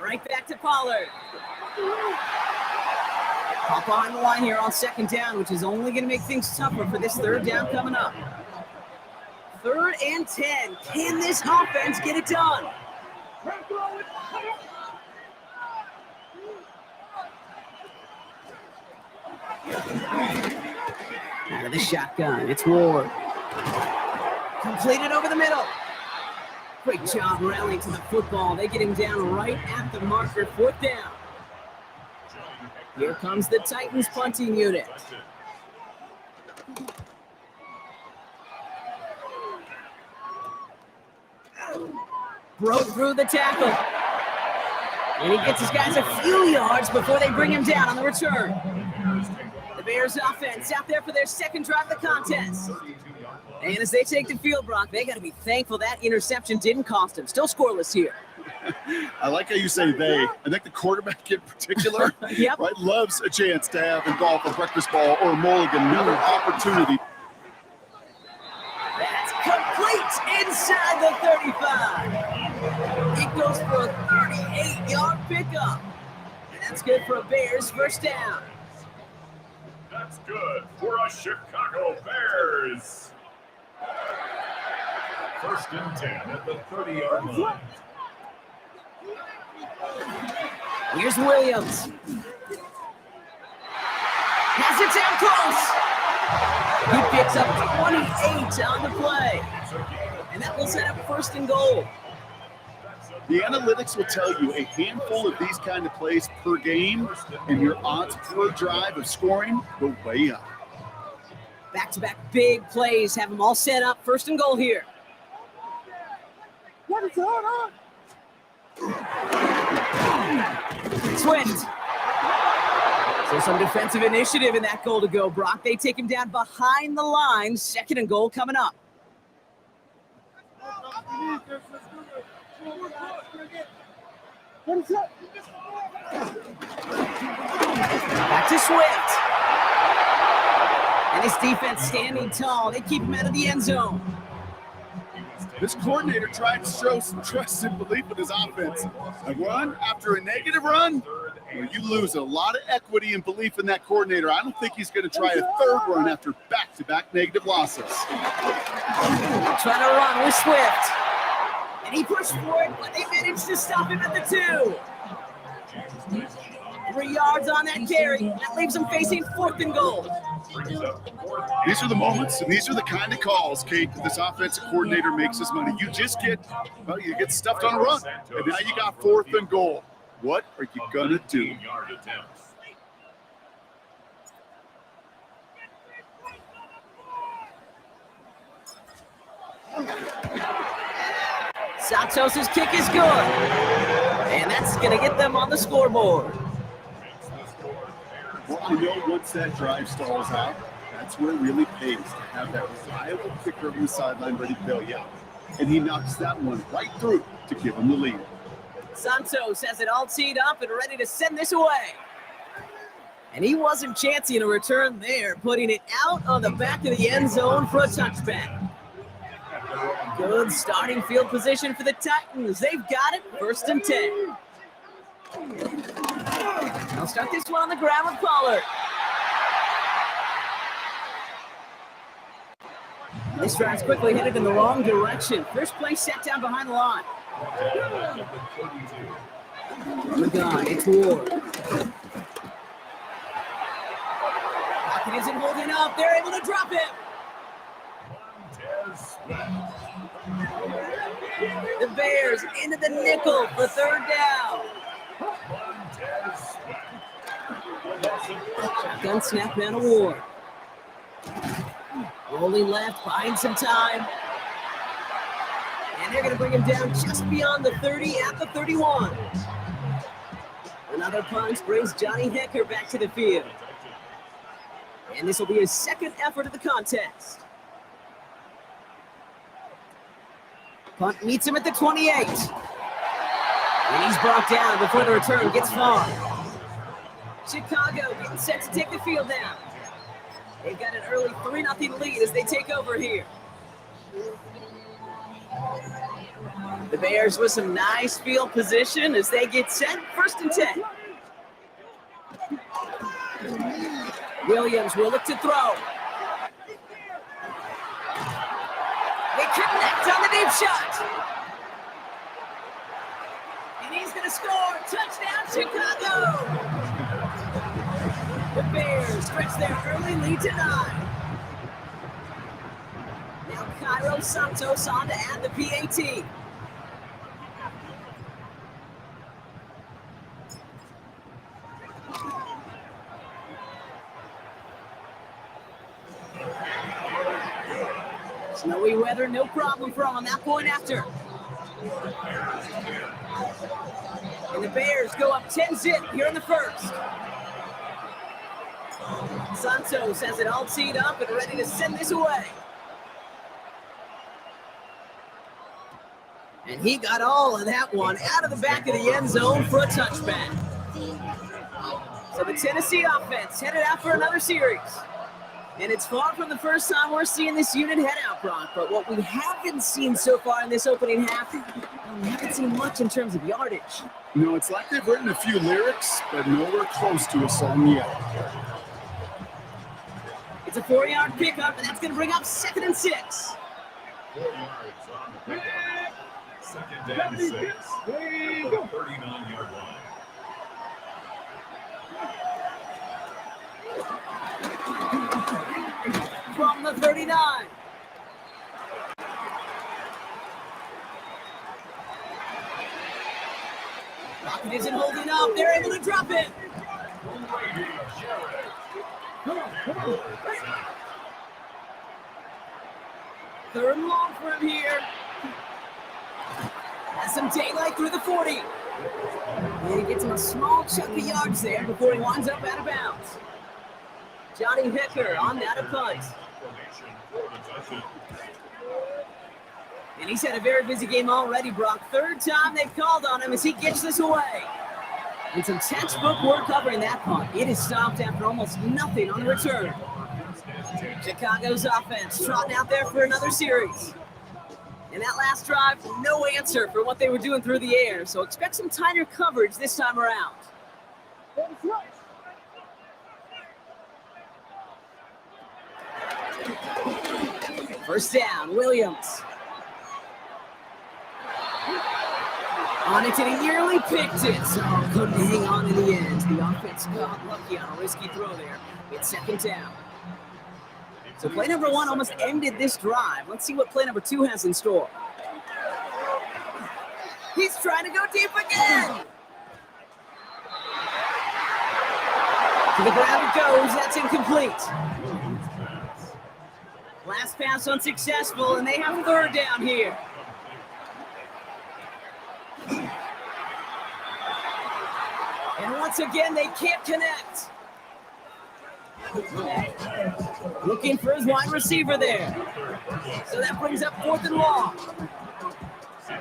Right back to Pollard. Pop behind the line here on 2nd down, which is only going to make things tougher for this 3rd down coming up. 3rd and 10. Can this offense get it done? Out of the shotgun, it's Ward. Completed over the middle. Great job rallying to the football. They get him down right at the marker, 4th down. Here comes the Titans punting unit. Broke through the tackle. And he gets his guys a few yards before they bring him down on the return. The Bears offense out there for their second drive of the contest. And as they take the field, Brock, they got to be thankful that interception didn't cost them. Still scoreless here. I like how you say they. I think the quarterback in particular Yep. right, loves a chance to have in golf a breakfast ball or a mulligan, another opportunity. That's complete inside the 35. It goes for a 38-yard pickup. And that's good for a Bears first down. That's good for a Chicago Bears. 1st and 10 at the 30-yard line. Here's Williams. Has it down close. He picks up 28 on the play. And that will set up 1st and goal. The analytics will tell you a handful of these kind of plays per game, and your odds per drive of scoring go way up. Back-to-back big plays have them all set up. 1st and goal here. What is going on? Swift. So some defensive initiative in that goal to go, Brock. They take him down behind the line. 2nd and goal coming up. Back to Swift. And his defense standing tall. They keep him out of the end zone. This coordinator tried to show some trust and belief in his offense. A run after a negative run, well, you lose a lot of equity and belief in that coordinator. I don't think he's going to try a 3rd run after back-to-back negative losses. Trying to run with Swift. And he pushed for it, but they managed to stop him at the 2. 3 yards on that carry. That leaves him facing 4th and goal. These are the moments, and these are the kind of calls, Kate, that this offensive coordinator makes his money. You just get, well, you get stuffed on a run, and now you got 4th and goal. What are you going to do? Santos' kick is good. And that's going to get them on the scoreboard. Well, I know once that drive stalls out, that's where it really pays to have that reliable kicker on the sideline ready to bail you out. And he knocks that one right through to give him the lead. Santos has it all teed up and ready to send this away. And he wasn't chancing a return there, putting it out on the back of the end zone for a touchback. Good starting field position for the Titans. They've got it, 1st and 10. They'll start this one on the ground with Pollard. This drive's quickly headed in the wrong direction. First play set down behind the line. From the gun, it's Ward. Pocket isn't holding up. They're able to drop it. The Bears into the nickel for 3rd down. Shotgun snap and a Ward. Rolling left, buying some time. And they're going to bring him down just beyond the 30 at the 31. Another punt brings Johnny Hecker back to the field. And this will be his 2nd effort of the contest. Punt meets him at the 28. And he's brought down before the return gets far. Chicago getting set to take the field down. They've got an early 3-0 lead as they take over here. The Bears with some nice field position as they get set, 1st and 10. Williams will look to throw. They connect on the deep shot. And he's going to score. Touchdown, Chicago. The Bears stretch their early lead to 9. Now Cairo Santos on to add the PAT. Snowy weather, no problem for him on that point after. And the Bears go up 10-zip here in the first. Santos has it all teed up and ready to send this away. And he got all of that one out of the back of the end zone for a touchback. So the Tennessee offense headed out for another series. And it's far from the first time we're seeing this unit head out, Brock. But what we haven't seen so far in this opening half, we haven't seen much in terms of yardage. No, it's like they've written a few lyrics, but nowhere close to a song yet. It's a 4-yard pickup, and that's going to bring up 2nd and 6. 4 yards on the pickup. 2nd and 6 at the 39-yard line. From the 39. Rocket isn't holding up. They're able to drop it. Third and long for him here. Has some daylight through the 40. And he gets him a small chunk of yards there before he winds up out of bounds. Johnny Hicker on that punt. And he's had a very busy game already, Brock. Third time they've called on him as he gets this away. And some textbook work covering that punt. It is stopped after almost nothing on the return. Chicago's offense trotting out there for another series. And that last drive, no answer for what they were doing through the air. So expect some tighter coverage this time around. First down, Williams. On it, and he nearly picked it, so couldn't hang on in the end. The offense got lucky on a risky throw there. It's 2nd down. So play number 1 almost ended this drive. Let's see what play number 2 has in store. He's trying to go deep again. To the ground it goes. That's incomplete. Last pass unsuccessful, and they have 3rd down here. And once again, they can't connect. Looking for his wide receiver there. So that brings up 4th and long.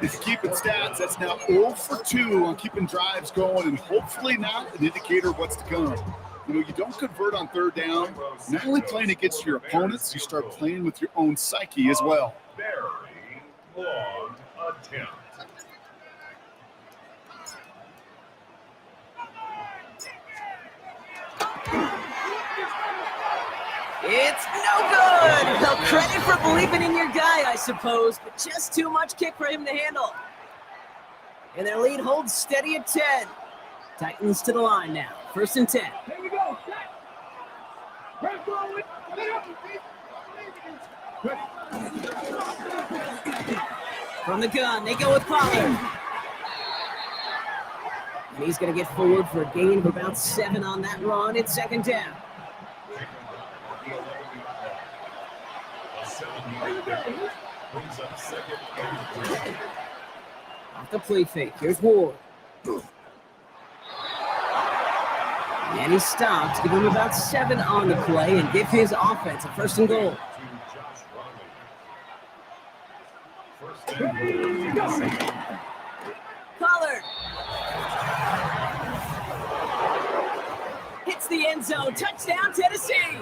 If you keep it stats, that's now 0 for 2 on keeping drives going, and hopefully not an indicator of what's to come. You know, you don't convert on 3rd down. Not only playing against your opponents, you start playing with your own psyche as well. Very long attempt. It's no good. No credit for believing in your guy, I suppose, but just too much kick for him to handle. And their lead holds steady at 10. Titans to the line now. 1st and 10. Here we go. From the gun, they go with Pollard. And he's going to get forward for a gain of about 7 on that run. It's 2nd down. Off the play fake. Here's Ward. And he stops, give him about 7 on the play, and give his offense a 1st and goal. Pollard hits the end zone. Touchdown, Tennessee.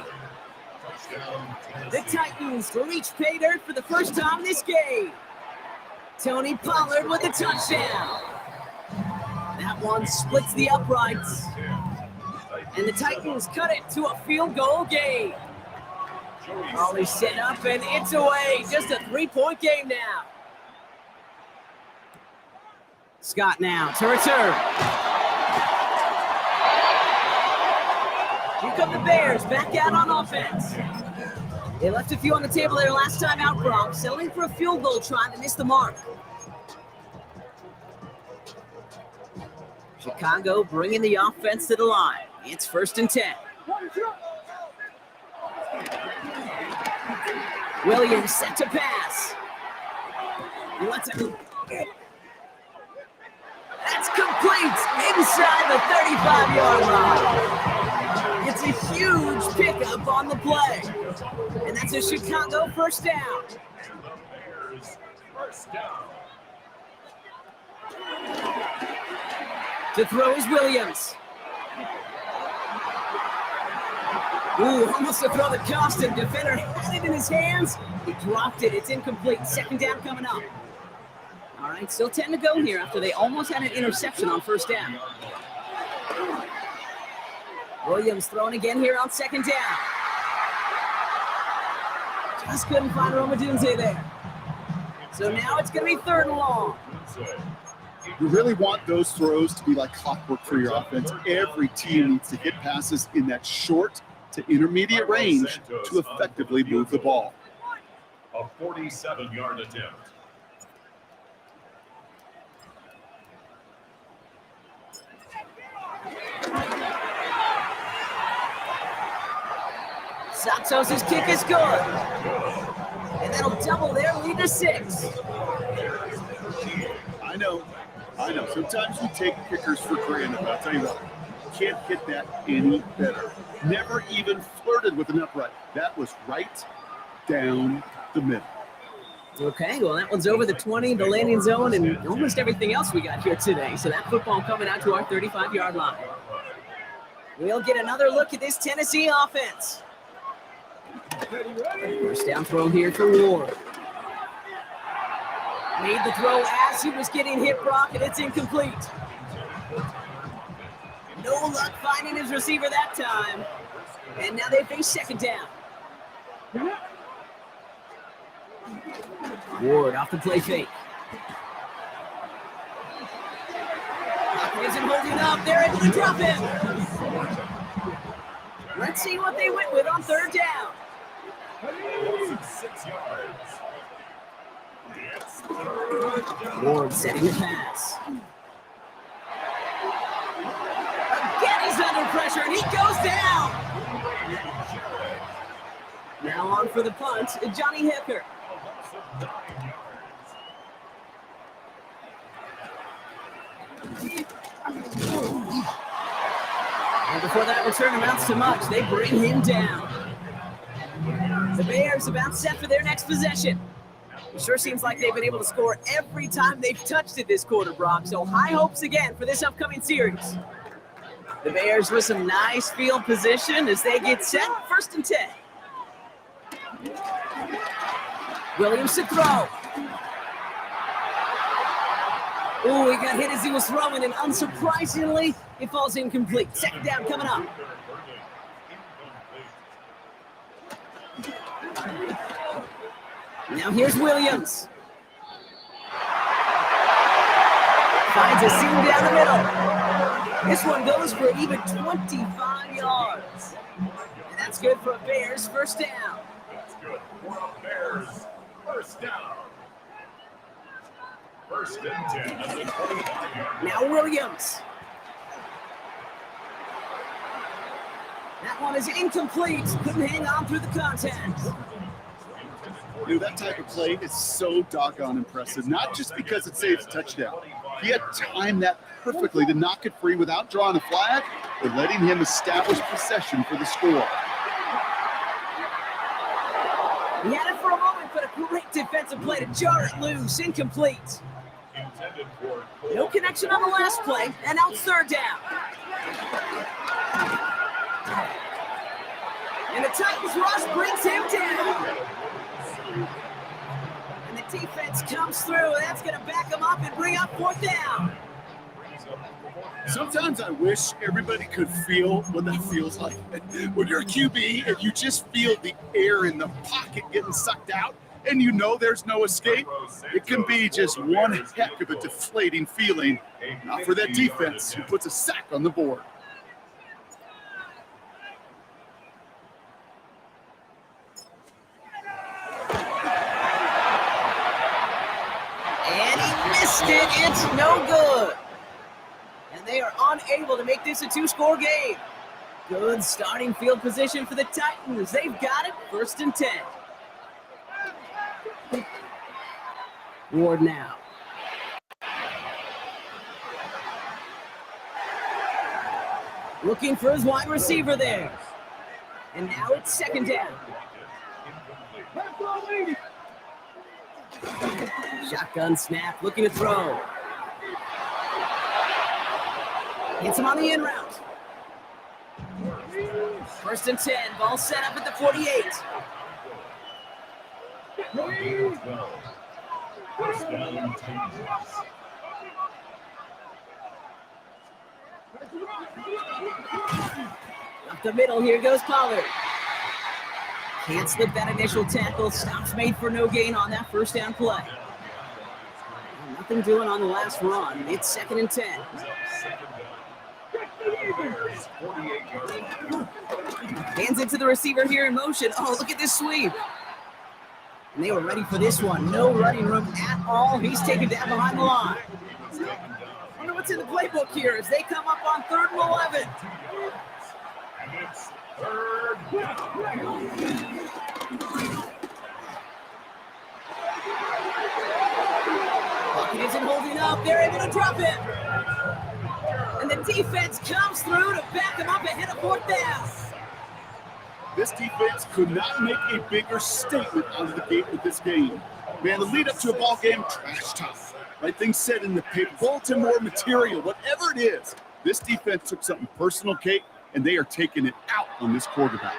The Titans reach pay dirt for the first time this game. Tony Pollard with a touchdown. That one splits the uprights. And the Titans cut it to a field goal game. Ollie set up and it's away. Just a 3-point game now. Scott now to return. Here come the Bears, back out on offense. They left a few on the table there last time out, Brock, settling for a field goal try to miss the mark. Chicago bringing the offense to the line. It's 1st and 10. Williams set to pass. That's complete inside the 35-yard line. It's a huge pickup on the play. And that's a Chicago 1st down. And the Bears, 1st down. To throw is Williams. Ooh, almost a throw that cost him. Defender had it in his hands. He dropped it. It's incomplete. 2nd down coming up. All right, still 10 to go here after they almost had an interception on 1st down. Williams throwing again here on 2nd down. Just couldn't find Romadunze there. So now it's going to be 3rd and long. You really want those throws to be like clockwork for your offense. Every team needs to hit passes in that short to intermediate range to effectively move the ball. A 47-yard attempt. Santos' kick is good. And that'll double their lead to 6. I know. Sometimes we take kickers for granted, but I'll tell you what, you can't hit that any better. Never even flirted with an upright. That was right down the middle. Okay, well, that one's over the 20, the landing zone, and almost everything else we got here today. So that football coming out to our 35-yard line. We'll get another look at this Tennessee offense. 1st down throw here for Ward. Made the throw as he was getting hit, Brock, and it's incomplete. No luck finding his receiver that time. And now they face 2nd down. Ward off the play fake. Clock isn't holding up. They're able to drop him. Let's see what they went with on 3rd down. 6 yards. Ward setting the pass. Again, he's under pressure, and he goes down. Now on for the punt, Johnny Hicker. And before that return amounts to much, they bring him down. The Bears about set for their next possession. It sure seems like they've been able to score every time they've touched it this quarter, Brock. So high hopes again for this upcoming series. The Bears with some nice field position as they get set. 1st and 10. Williams to throw. Ooh, he got hit as he was throwing, and unsurprisingly, it falls incomplete. 2nd down coming up. Now here's Williams. Finds a seam down the middle. This one goes for even 25 yards. And that's good for a Bears 1st down. That's good for a Bears 1st down. 1st and 10 at the 25-yard line. Now Williams. That one is incomplete. Couldn't hang on through the contact. That type of play is so doggone impressive, not just because it saves a touchdown. He had timed that perfectly to knock it free without drawing a flag or letting him establish possession for the score. He had it for a moment, but a great defensive play to jar it loose. Incomplete. No connection on the last play, and now it's 3rd down. And the Titans rush brings him down. And the defense comes through, and that's going to back him up and bring up 4th down. Sometimes I wish everybody could feel what that feels like. When you're a QB and you just feel the air in the pocket getting sucked out, and you know there's no escape, it can be just one heck of a deflating feeling for that defense who puts a sack on the board. missed it. It's no good. And they are unable to make this a two-score game. Good starting field position for the Titans. They've got it, 1st and 10. Ward now. Looking for his wide receiver there. And now it's 2nd down. Shotgun snap, looking to throw. Hits him on the in route. 1st and 10, ball set up at the 48. First down, Titans. Up the middle, here goes Pollard. Can't slip that initial tackle. Stops made for no gain on that 1st down play. Nothing doing on the last run. It's 2nd and 10. Hands it to the receiver here in motion. Oh, look at this sweep. And they were ready for this one. No running room at all. He's taken down behind the line. I wonder what's in the playbook here as they come up on 3rd and 11. And it's 3rd down. Pocket isn't holding up. They're able to drop it. And the defense comes through to back them up ahead of 4th down. This defense could not make a bigger statement out of the gate with this game. Man, the lead up to a ball game, trash talk. Right things said in the paper, bulletin board material, whatever it is. This defense took something personal, Kate, and they are taking it out on this quarterback.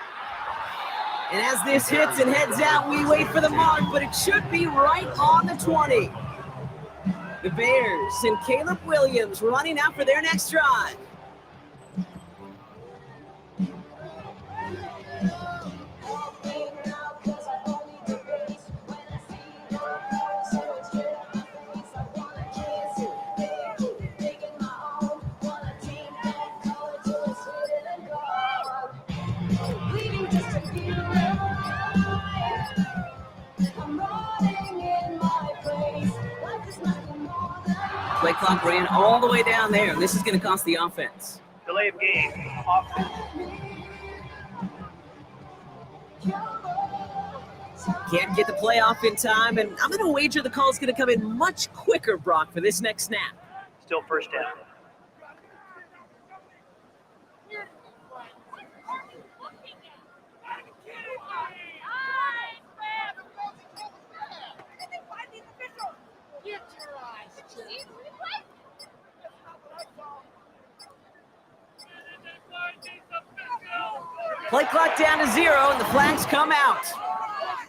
And as this hits and heads out, we wait for the mark, but it should be right on the 20. The Bears and Caleb Williams running out for their next drive. Play clock ran all the way down there. This is going to cost the offense. Delay of game. Offense. Can't get the play off in time, and I'm going to wager the call is going to come in much quicker, Brock, for this next snap. Still 1st down. Play clock down to 0, and the flags come out.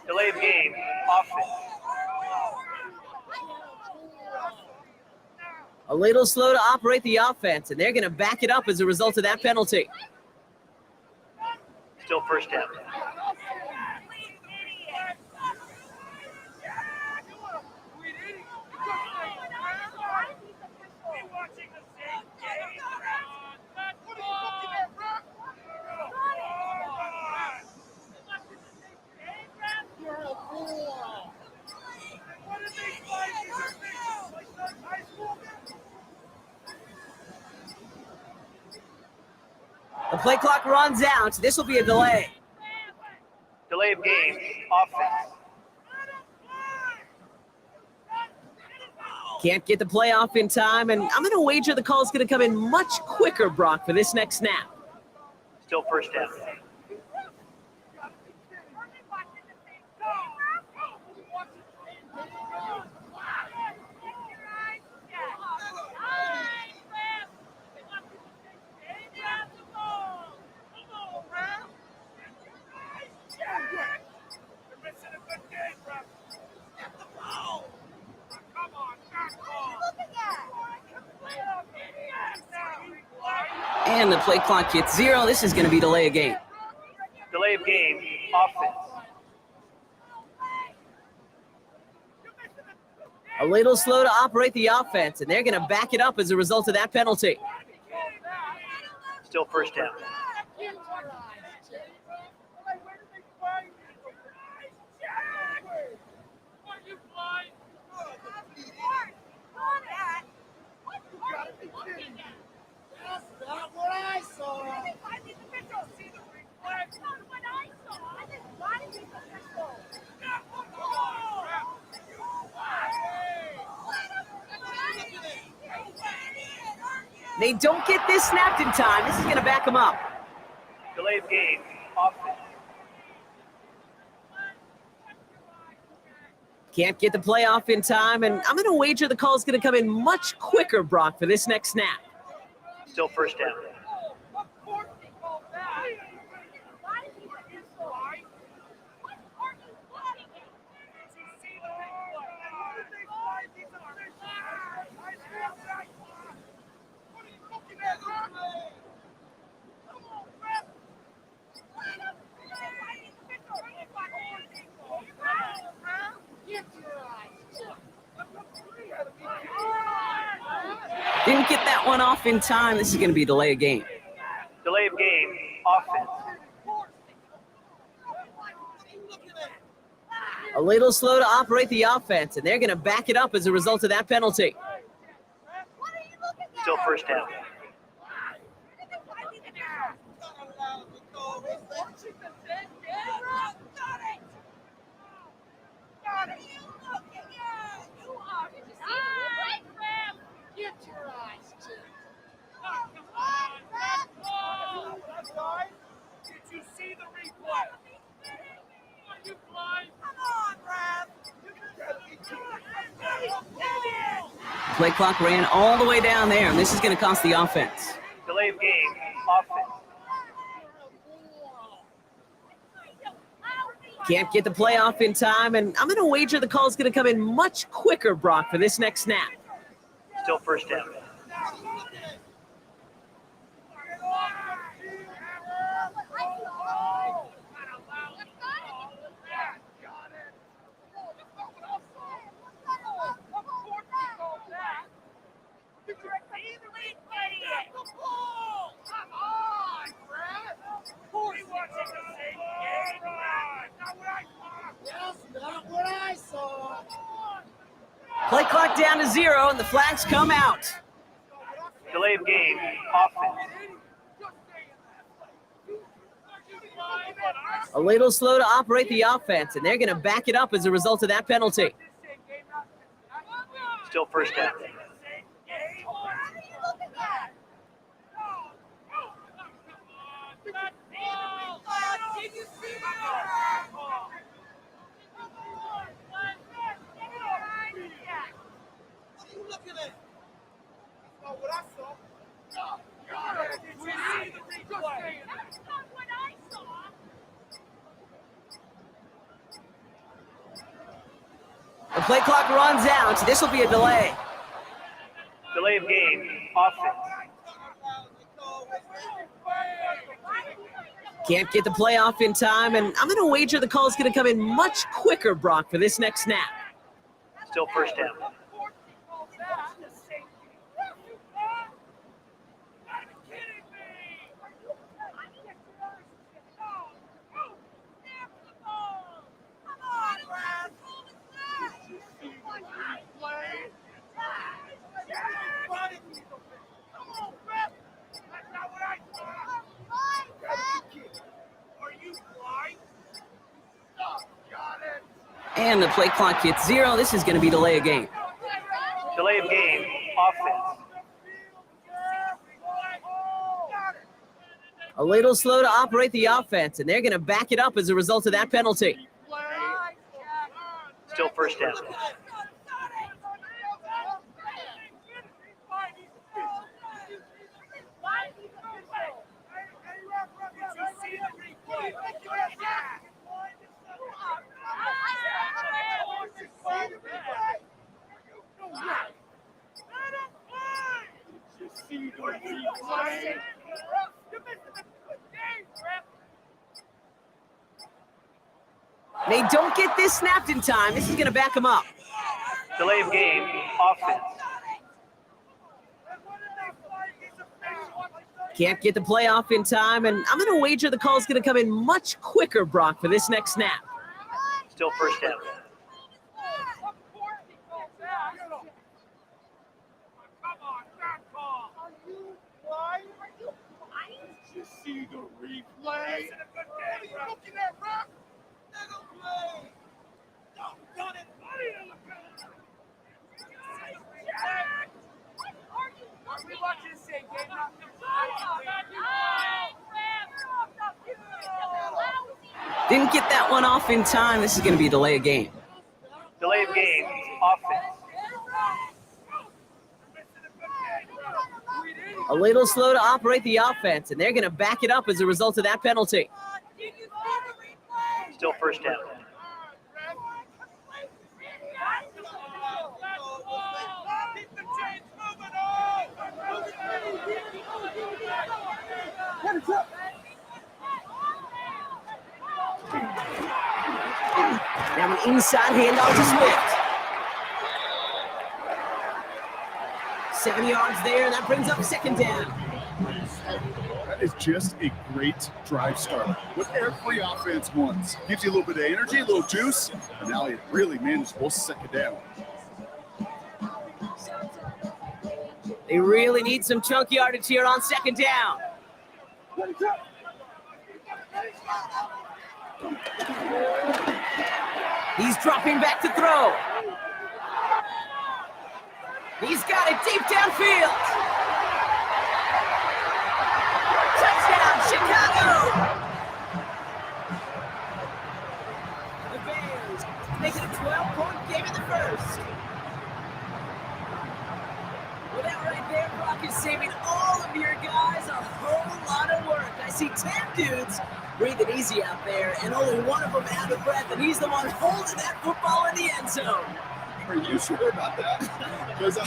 Delay of game. Offense. A little slow to operate the offense, and they're going to back it up as a result of that penalty. Still 1st down. The play clock runs out. This will be a delay. Delay of game. Offense. Can't get the play off in time, and I'm going to wager the call is going to come in much quicker, Brock, for this next snap. Still 1st down. And the play clock hits 0. This is going to be delay of game. Delay of game. Offense. A little slow to operate the offense, and they're going to back it up as a result of that penalty. Still 1st down. They don't get this snapped in time. This is going to back them up. Delay of game, offense. Can't get the play off in time, and I'm going to wager the call is going to come in much quicker, Brock, for this next snap. Still first down. Didn't get that one off in time. This is going to be a delay of game. Delay of game, offense. A little slow to operate the offense, and they're going to back it up as a result of that penalty. Still first down. Play clock ran all the way down there, and this is going to cost the offense. Delay of game, offense. Can't get the play off in time, and I'm going to wager the call is going to come in much quicker, Brock, for this next snap. Still first down. Play clock down to 0, and the flags come out. Delay of game, offense. A little slow to operate the offense, and they're going to back it up as a result of that penalty. Still first down. The play clock runs out. This will be a delay. Delay of game, offense. Can't get the play off in time, and I'm going to wager the call is going to come in much quicker, Brock, for this next snap. Still first down. And the play clock hits 0. This is going to be delay of game. Delay of game, offense. A little slow to operate the offense, and they're going to back it up as a result of that penalty. Still first down. They don't get this snapped in time. This is going to back them up. Delay of game, offense. Can't get the play off in time, and I'm going to wager the call is going to come in much quicker, Brock, for this next snap. Still first down. Are you blind? Replay. What are you looking at, Rock? Are we watching the same game? Didn't get that one off in time. This is going to be a delay of game. Delay of game, offense. A little slow to operate the offense, and they're going to back it up as a result of that penalty. Still first down. Now an inside handoff to Swift. 7 yards there, and that brings up second down. That is just a great drive starter. What every offense wants. Gives you a little bit of energy, a little juice, and now it really manageable second down. They really need some chunk yardage here on second down. He's dropping back to throw. He's got it deep downfield. Touchdown, Chicago! The Bears make it a 12-point game in the first. Well, that right there, Brock, is saving all of your guys a whole lot of work. I see 10 dudes breathing easy out there, and only one of them out of breath, and he's the one holding that football in the end zone. Are you sure about that? Because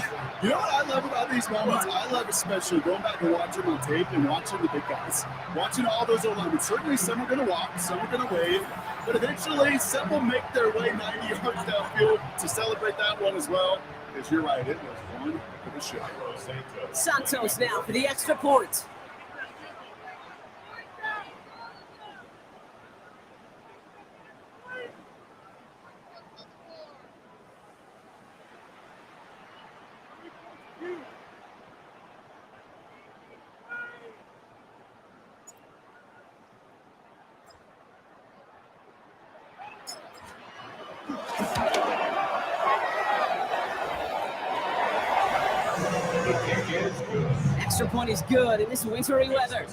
you know what I love about these moments? I love especially going back and watching on tape and watching the big guys. Watching all those O-linemen. Certainly some are going to walk, some are going to wave, but eventually some will make their way 90 yards downfield to celebrate that one as well. Because you're right, it was one for the show. Santos now for the extra point. Extra point is good in this wintry weather.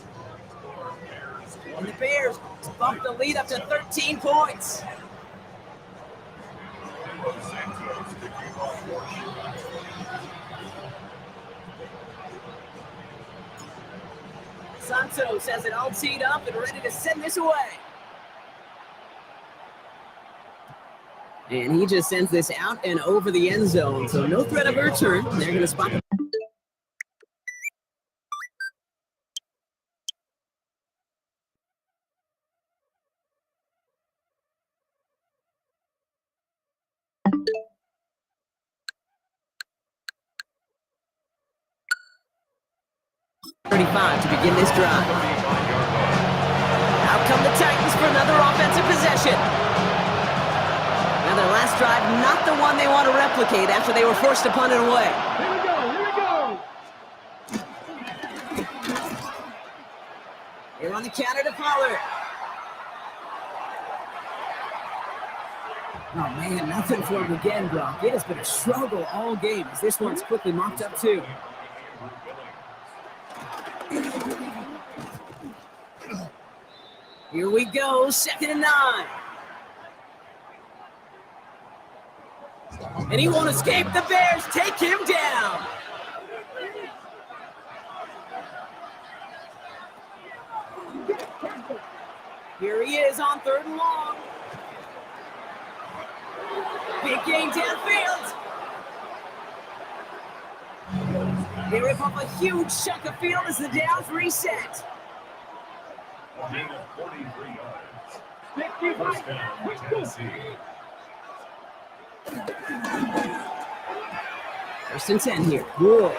And the Bears bump the lead up to 13 points. Santos has it all teed up and ready to send this away. And he just sends this out and over the end zone, so no threat of a return. They're going to spot the to begin this drive. Out come the Titans for another offensive possession. Now their last drive, not the one they want to replicate after they were forced to punt it away. Here we go. They're on the counter to Pollard. Oh man, nothing for him again, Brock. It has been a struggle all game as this one's quickly mopped up too. Here we go, 2nd and 9. And he won't escape. The Bears take him down. Here he is on 3rd and long. Big gain downfield. They rip up a huge chunk of field as the downs reset. A gain of 43 yards. First down, Tennessee. 1st and 10 here. Good.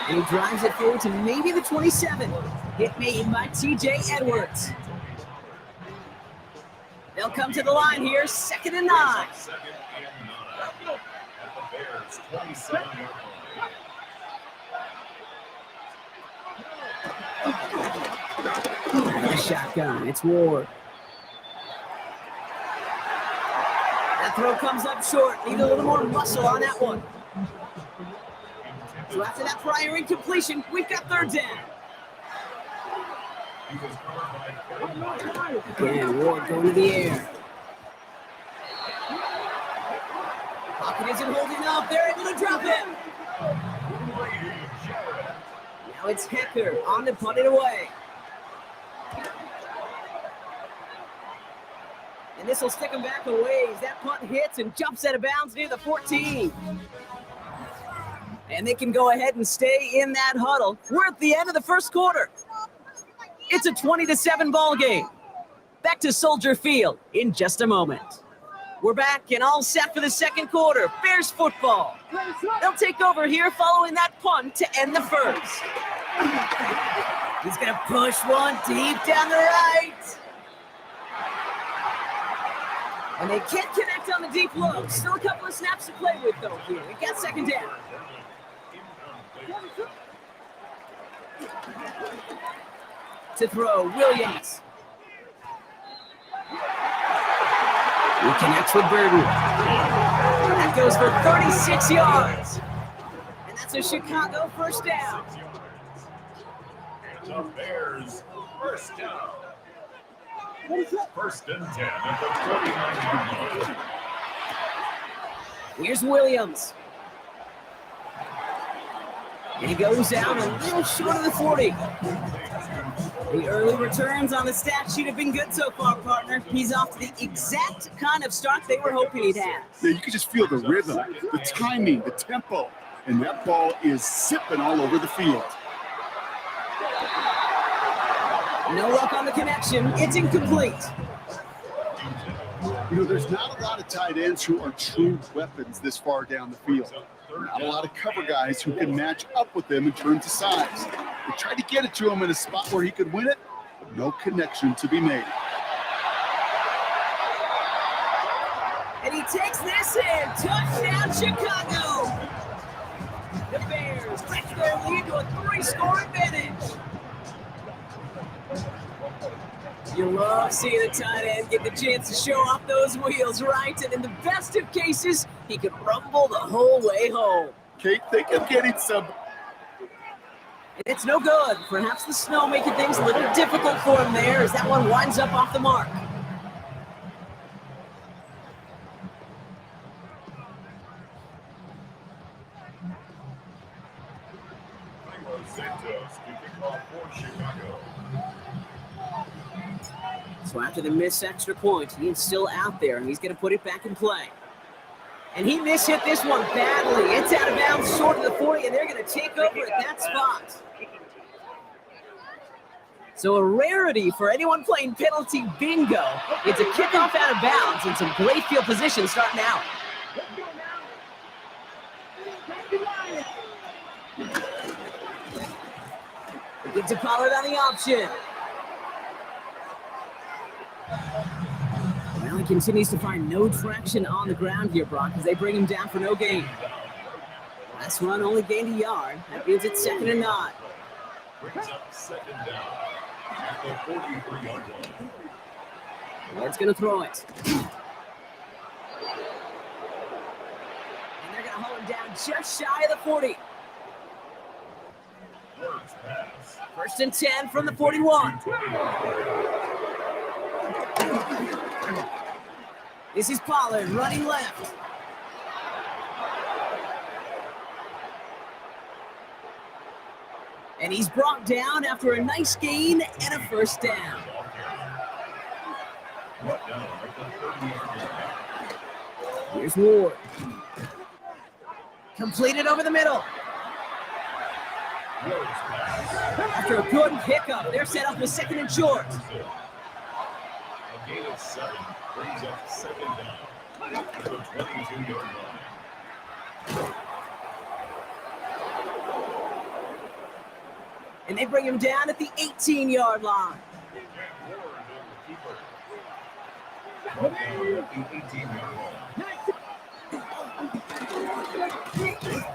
And he drives it forward to maybe the 27. Hit made by T.J. Edwards. They'll come to the line here, 2nd and 9. 2nd and 9 at the Bears' 27-yard line. the shotgun. It's Ward. That throw comes up short. Need a little more muscle on that one. So after that prior incompletion, we've got third down. Again, Ward going to the air. Pocket isn't holding up. They're able to drop him. Now it's Hecker on to punt it away. And this will stick him back a ways. That punt hits and jumps out of bounds near the 14. And they can go ahead and stay in that huddle. We're at the end of the first quarter. It's a 20-7 ball game. Back to Soldier Field in just a moment. We're back and all set for the second quarter. Bears football. They'll take over here following that punt to end the first. He's going to push one deep down the right. And they can't connect on the deep low. Still a couple of snaps to play with, though, here. We got second down. To throw, Williams. He connects with Burton. That goes for 36 yards. And that's a Chicago first down. And the Bears first down. First and 10 at the 49-yard line. Here's Williams. And he goes out a little short of the 40. The early returns on the stat sheet have been good so far, partner. He's off to the exact kind of start they were hoping he'd have. Yeah, you can just feel the rhythm, the timing, the tempo, and that ball is zipping all over the field. No luck on the connection. It's incomplete. You know, there's not a lot of tight ends who are true weapons this far down the field. Not a lot of cover guys who can match up with them in terms of size. They tried to get it to him in a spot where he could win it, but no connection to be made. And he takes this in. Touchdown, Chicago. The Bears stretch their lead to a 3-score advantage. You love seeing a tight end get the chance to show off those wheels, right? And in the best of cases, he could rumble the whole way home. Kate, think of getting some. It's no good. Perhaps the snow making things a little difficult for him there as that one winds up off the mark. Santos kicking off for Chicago. So after the missed extra point, he's still out there, and he's going to put it back in play. And he mishit this one badly. It's out of bounds short of the 40, and they're going to take over at that spot. So a rarity for anyone playing penalty bingo. It's a kickoff out of bounds and some great field position starting out. Get to Pollard on the option. Well, he continues to find no traction on the ground here, Brock, as they bring him down for no gain. Last run only gained a yard. That means it's 2nd and 9. Brings up 2nd down at the 43-yard line. Ward's going to throw it. And they're going to hold him down just shy of the 40. Ward's pass. 1st and 10 from the 41. This is Pollard running left. And he's brought down after a nice gain and a first down. Here's Ward. Completed over the middle. After a good pickup, they're set up with 2nd and short. A gain of 7 brings up 2nd down at the 22-yard line. And they bring him down at the 18-yard line.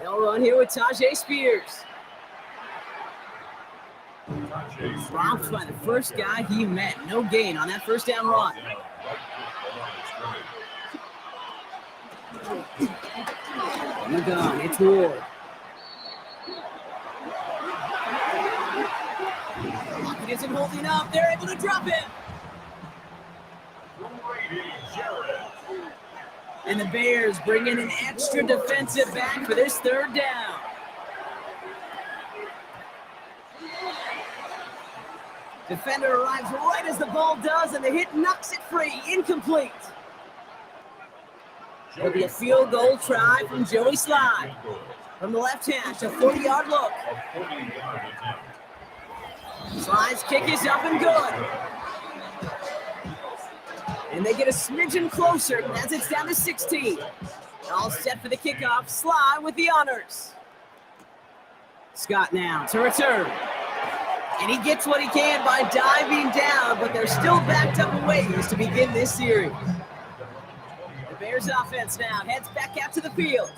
They'll run here with Tajay Spears. Dropped by the first guy he met. No gain on that first down run. On the gun, it's Ward. Lockett isn't holding up. They're able to drop him. And the Bears bring in an extra defensive back for this third down. Defender arrives right as the ball does, and the hit knocks it free. Incomplete. It'll be a field goal try from Joey Slye. From the left hash, a 40-yard look. Slye's kick is up and good. And they get a smidgen closer as it's down to 16. All set for the kickoff. Slye with the honors. Scott now to return. And he gets what he can by diving down, but they're still backed up a ways to begin this series. The Bears offense now heads back out to the field.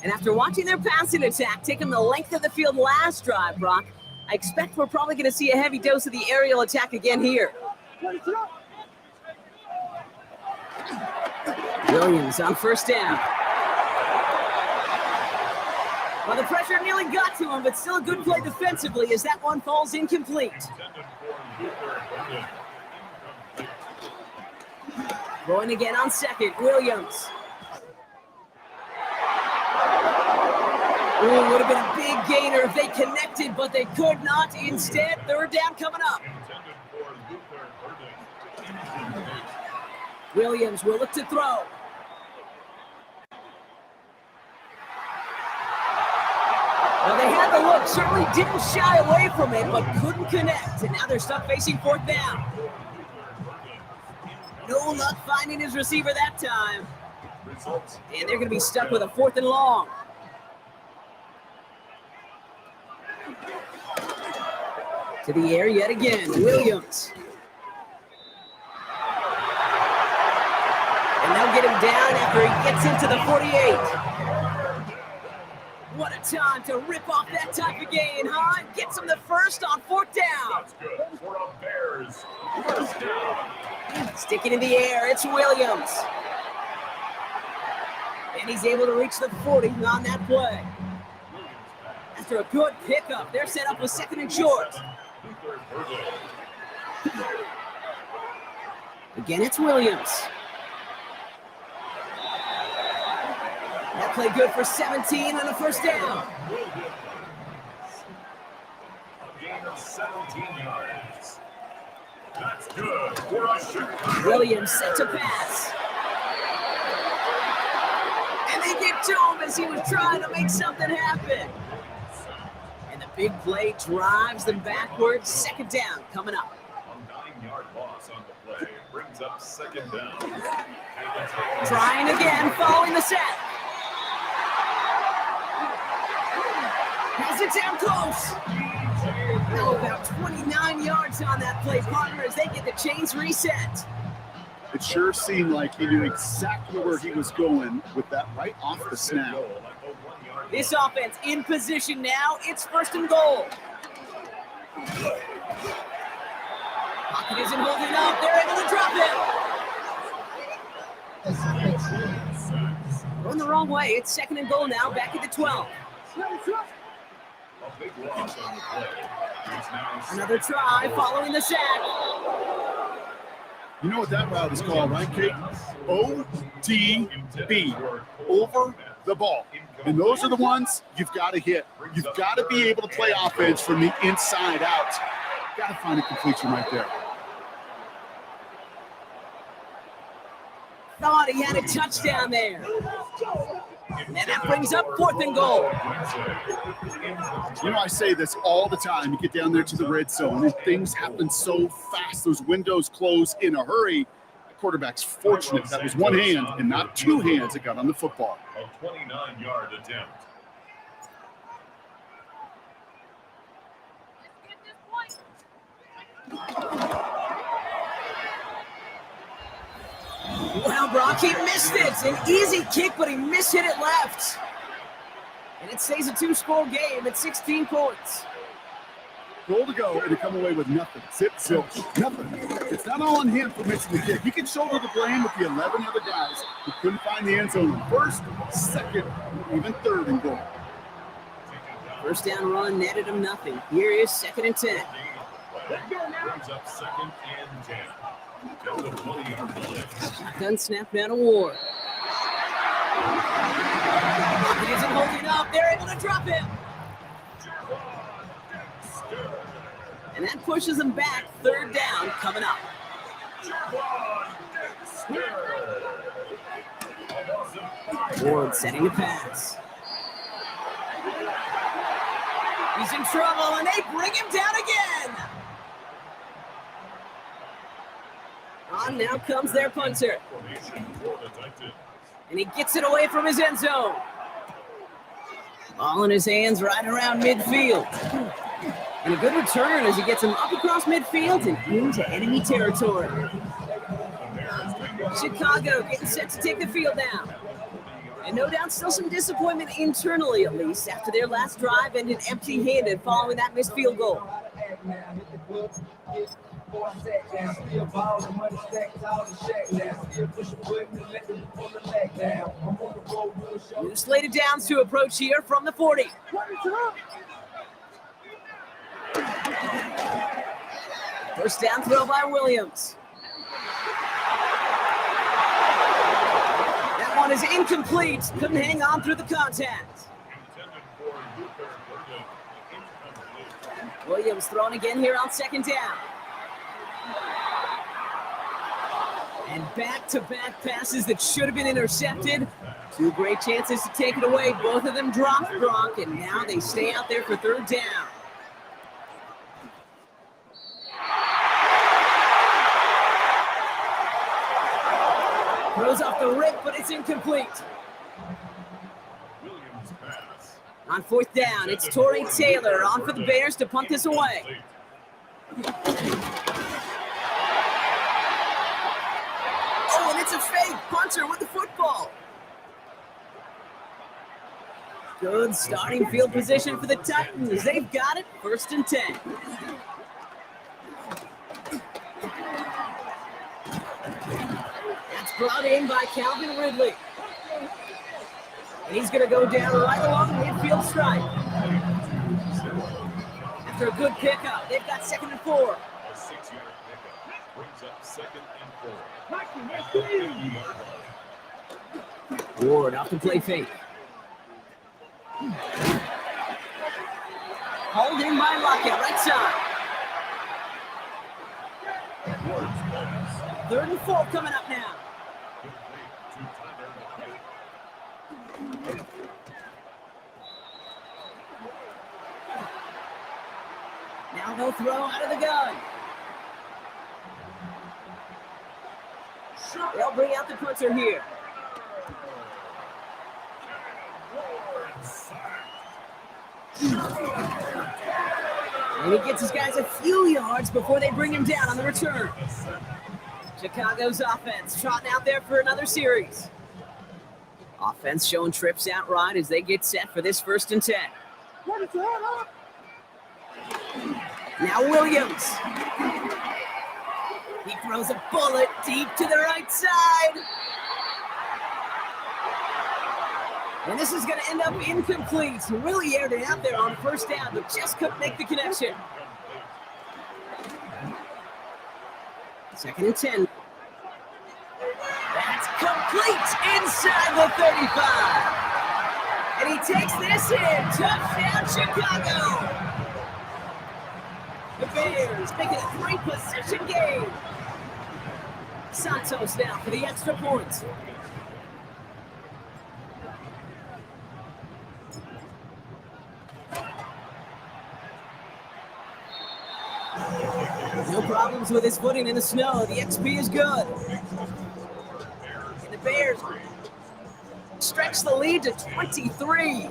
And after watching their passing attack take them the length of the field last drive, Brock, I expect we're probably going to see a heavy dose of the aerial attack again here. Williams on first down. Well, the pressure nearly got to him, but still a good play defensively as that one falls incomplete. Going again on second, Williams. Ooh, would have been a big gainer if they connected, but they could not. Instead, third down coming up. Williams will look to throw. Well, they had the look, certainly didn't shy away from it, but couldn't connect. And now they're stuck facing fourth down. No luck finding his receiver that time. And they're going to be stuck with a fourth and long. To the air yet again, Williams. And they'll get him down after he gets into the 48. What a time to rip off that type of gain, huh? Gets him the first on fourth down. That's good for a Bears first down. Sticking in the air, it's Williams. And he's able to reach the 40 on that play. After a good pickup, they're set up with second and short. Again, it's Williams. That play good for 17 on the first down. A gain of 17 yards. That's good for a Chicago. Williams set to pass. And they get to him as he was trying to make something happen. And the big play drives them backwards. Second down coming up. A 9-yard loss on the play brings up second down. Trying again, following the set. Has it down close. Now about 29 yards on that play, partner, as they get the chains reset. It sure seemed like he knew exactly where he was going with that right off the snap. This offense in position now. It's first and goal. Lockett isn't holding up. They're able to drop him. Going the wrong way. It's second and goal now. Back at the 12. A big loss on the play. It's now Another try following the sack. You know what that route is called, right, Kate? ODB, over the ball. And those are the ones you've got to hit. You've got to be able to play offense from the inside out. Got to find a completion right there. Thought he had a touchdown there. And that brings up fourth and goal. You know, I say this all the time. You get down there to the red zone, and things happen so fast. Those windows close in a hurry. The quarterback's fortunate that was one hand and not two hands that got on the football. a 29-yard attempt. Wow, Brock, he missed it. An easy kick, but he mishit it left. And it stays a two-score game at 16 points. Goal to go and to come away with nothing. Zilch. Nothing. It's not all on him for missing the kick. He can shoulder the blame with the 11 other guys who couldn't find the end zone on first, second, even third and goal. First down run netted him nothing. Here is 2nd and 10. Brings up 2nd and 10. Go to 20-yard line. Gun snap down to Ward. It isn't holding up. They're able to drop him. And that pushes them back. 3rd down coming up. Ward setting the pass. He's in trouble, and they bring him down again. On now comes their punter. And he gets it away from his end zone. Ball in his hands right around midfield. And a good return as he gets him up across midfield and into enemy territory. Chicago getting set to take the field now. And no doubt still some disappointment internally, at least, after their last drive ended empty-handed following that missed field goal. New slated downs to approach here from the 40. First down throw by Williams. That one is incomplete. Couldn't hang on through the contact. Williams thrown again here on 2nd down. And back-to-back passes that should have been intercepted. 2 great chances to take it away. Both of them dropped Gronk, and now they stay out there for 3rd down. Throws off the rip, but it's incomplete. On 4th down, it's Torrey Taylor on for the Bears to punt this away. Oh, and it's a fake punter with the football. Good starting field position for the Titans. They've got it, 1st and 10. That's brought in by Calvin Ridley. And he's going to go down right along the midfield stripe. After a good pickup, they've got 2nd and 4. A 6-yard pickup brings up 2nd and 4. Ward off the play fake. Hauled in by Lockett, right side. 3rd and 4 coming up now. Now they'll throw out of the gun. They'll bring out the punter here. And he gets his guys a few yards before they bring him down on the return. Chicago's offense trotting out there for another series. Offense showing trips out right as they get set for this 1st and 10. Now Williams. He throws a bullet deep to the right side. And this is going to end up incomplete. Really aired it out there on 1st down, but just couldn't make the connection. 2nd and 10. That's complete inside the 35. And he takes this in. Touchdown, Chicago. The Bears making a 3-possession game. Santos now for the extra point. No problems with his footing in the snow. The XP is good. And the Bears stretch the lead to 23.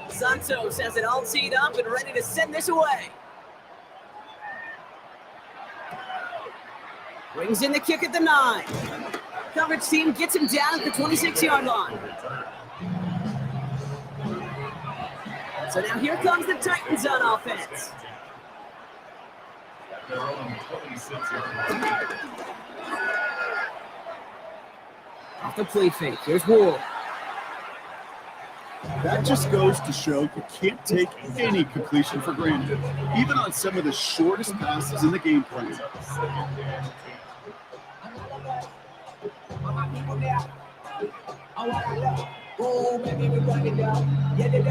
Santos has it all teed up and ready to send this away. Brings in the kick at the 9. Coverage team gets him down at the 26-yard line. So now here comes the Titans on offense. At their own 26-yard line. Off the play fake. Here's Ward. That just goes to show you can't take any completion for granted, even on some of the shortest passes in the game plan. My people there. I want to love. Oh, baby, we run it down. Yeah, they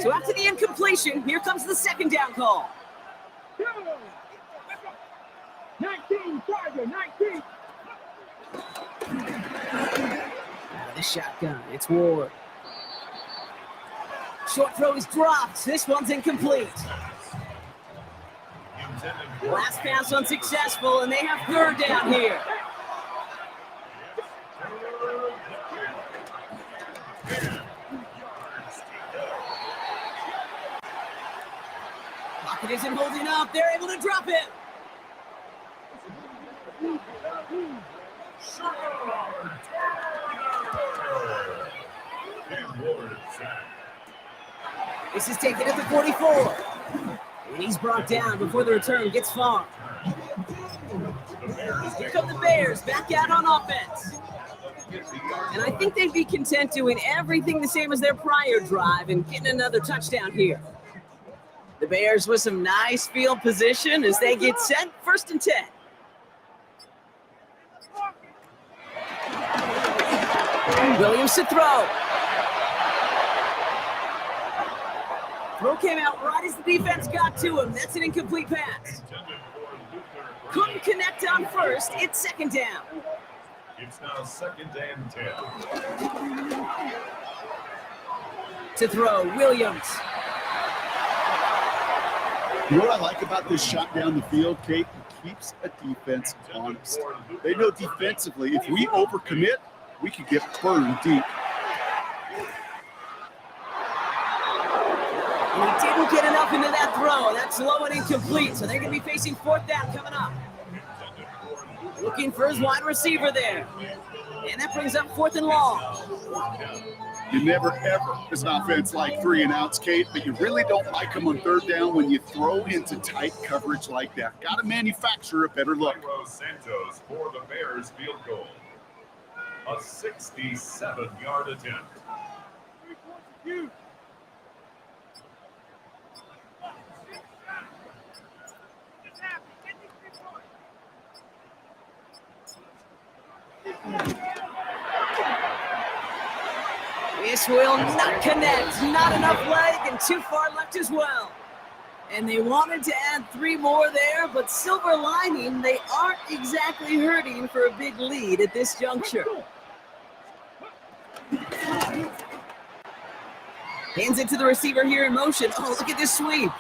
So after the incompletion, here comes the second down call. 19, Charger, 19. Out of the shotgun, it's Ward. Short throw is dropped. This one's incomplete. Last pass unsuccessful, and they have third down here. Pocket isn't holding up. They're able to drop it. This is taken at the 44. And he's brought down before the return gets far. Here come the Bears back out on offense. And I think they'd be content doing everything the same as their prior drive and getting another touchdown here. The Bears with some nice field position as they get set, 1st and 10. Williams to throw. Throw came out right as the defense got to him. That's an incomplete pass. Couldn't connect on first. It's second down. It's now 2nd and 10. To throw, Williams. You know what I like about this shot down the field, Kate? It keeps a defense honest. They know defensively, if we overcommit, we could get burned deep. And he didn't get enough into that throw. That's low and incomplete, so they're going to be facing 4th down coming up. Looking for his wide receiver there. And that brings up 4th and long. You never, ever, as an offense, like 3 and outs, Kate, but you really don't like them on 3rd down when you throw into tight coverage like that. Got to manufacture a better look. Santos for the Bears field goal. A 67-yard attempt. This will not connect. Not enough leg and too far left as well. And they wanted to add 3 more there, but silver lining, they aren't exactly hurting for a big lead at this juncture. Hands it to the receiver here in motion. Oh, look at this sweep.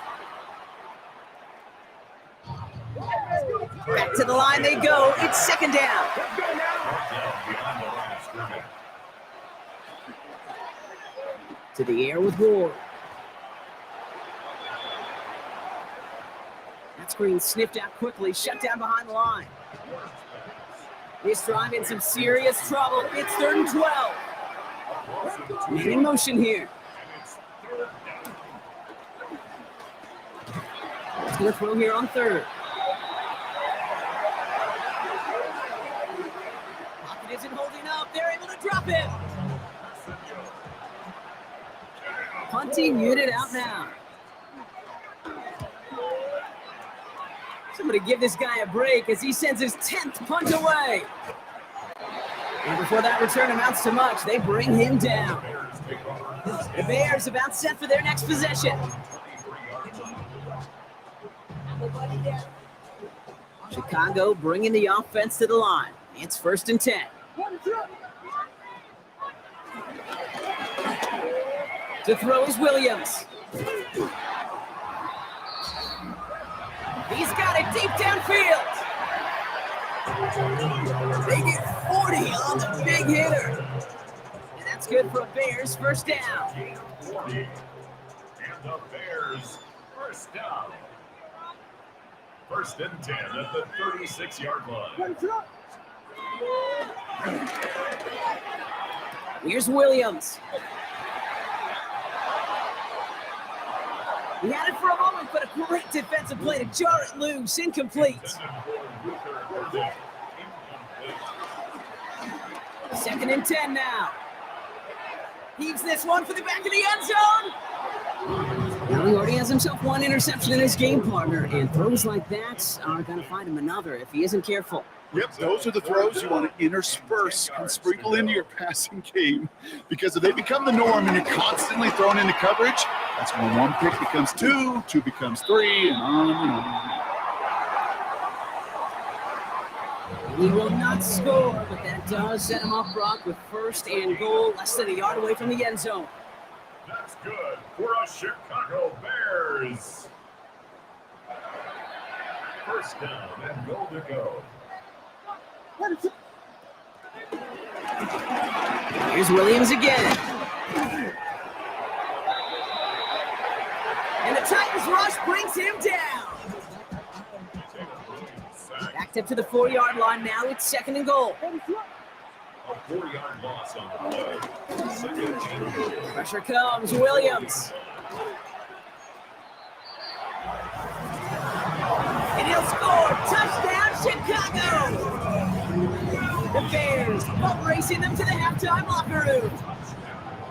Back to the line they go. It's 2nd down. To the air with Ward. That screen sniffed out quickly, shut down behind the line. This drive in some serious trouble. It's 3rd and 12. Man in motion here. He's going to throw here on 3rd. Pocket isn't holding up. They're able to drop it. Punting unit out now. Somebody give this guy a break as he sends his 10th punt away. And before that return amounts to much, they bring him down. The Bears about set for their next possession. Chicago bringing the offense to the line. It's 1st and 10. To throw is Williams. He's got it deep downfield. They get 40 on the big hitter. And that's good for a Bears 1st down. 40. And the Bears 1st down. 1st and 10 at the 36-yard line. Here's Williams. He had it for a moment, but a great defensive play to jar it loose. Incomplete. Second and 10 now. Heaves this one for the back of the end zone. Well, he already has himself one interception in his game, partner, and throws like that are going to find him another if he isn't careful. Yep, those are the throws you want to intersperse and sprinkle into your passing game, because if they become the norm and you're constantly thrown into coverage, that's when one pick becomes two becomes three, and on and on. He will not score, but that does set him up, Brock, with first and goal, less than a yard away from the end zone. That's good for our Chicago Bears. First down and goal to go. Here's Williams again. And the Titans rush brings him down. Backed up to the 4-yard line now. It's second and goal. A 4-yard loss on the play. Second and goal. Pressure comes. Williams. And he'll score. Touchdown, Chicago. The Bears boat racing them to the halftime locker room.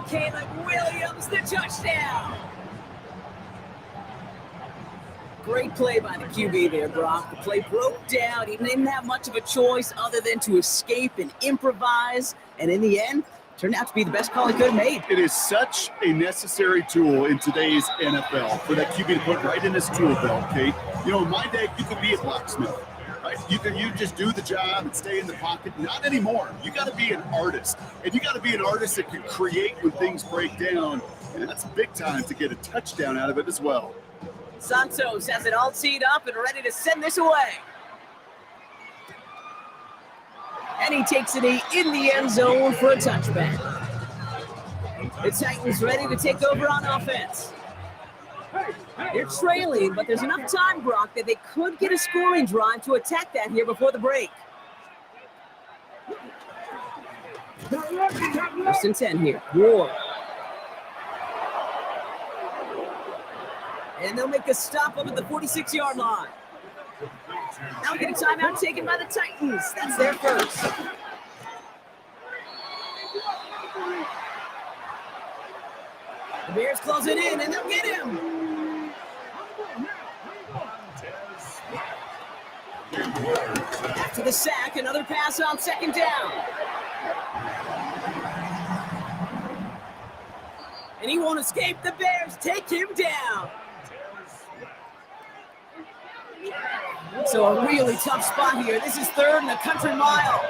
Caleb Williams, the touchdown. Great play by the QB there, Brock. The play broke down. He didn't have much of a choice other than to escape and improvise. And in the end, turned out to be the best call he could have made. It is such a necessary tool in today's NFL for that QB to put right in his tool belt, Kate. You know, in my day, you could be a blacksmith. Right? You just do the job and stay in the pocket. Not anymore. You got to be an artist, and you got to be an artist that can create when things break down. And that's big time to get a touchdown out of it as well. Santos has it all teed up and ready to send this away. And he takes it in the end zone for a touchback. The Titans ready to take over on offense. They're trailing, but there's enough time, Brock, that they could get a scoring drive to attack that here before the break. First and 10 here. Ward. And they'll make a stop up at the 46-yard line. Now we get a timeout taken by the Titans. That's their first. The Bears close it in, and they'll get him. After the sack, another pass on second down. And he won't escape. The Bears take him down. So a really tough spot here. This is third and a country mile.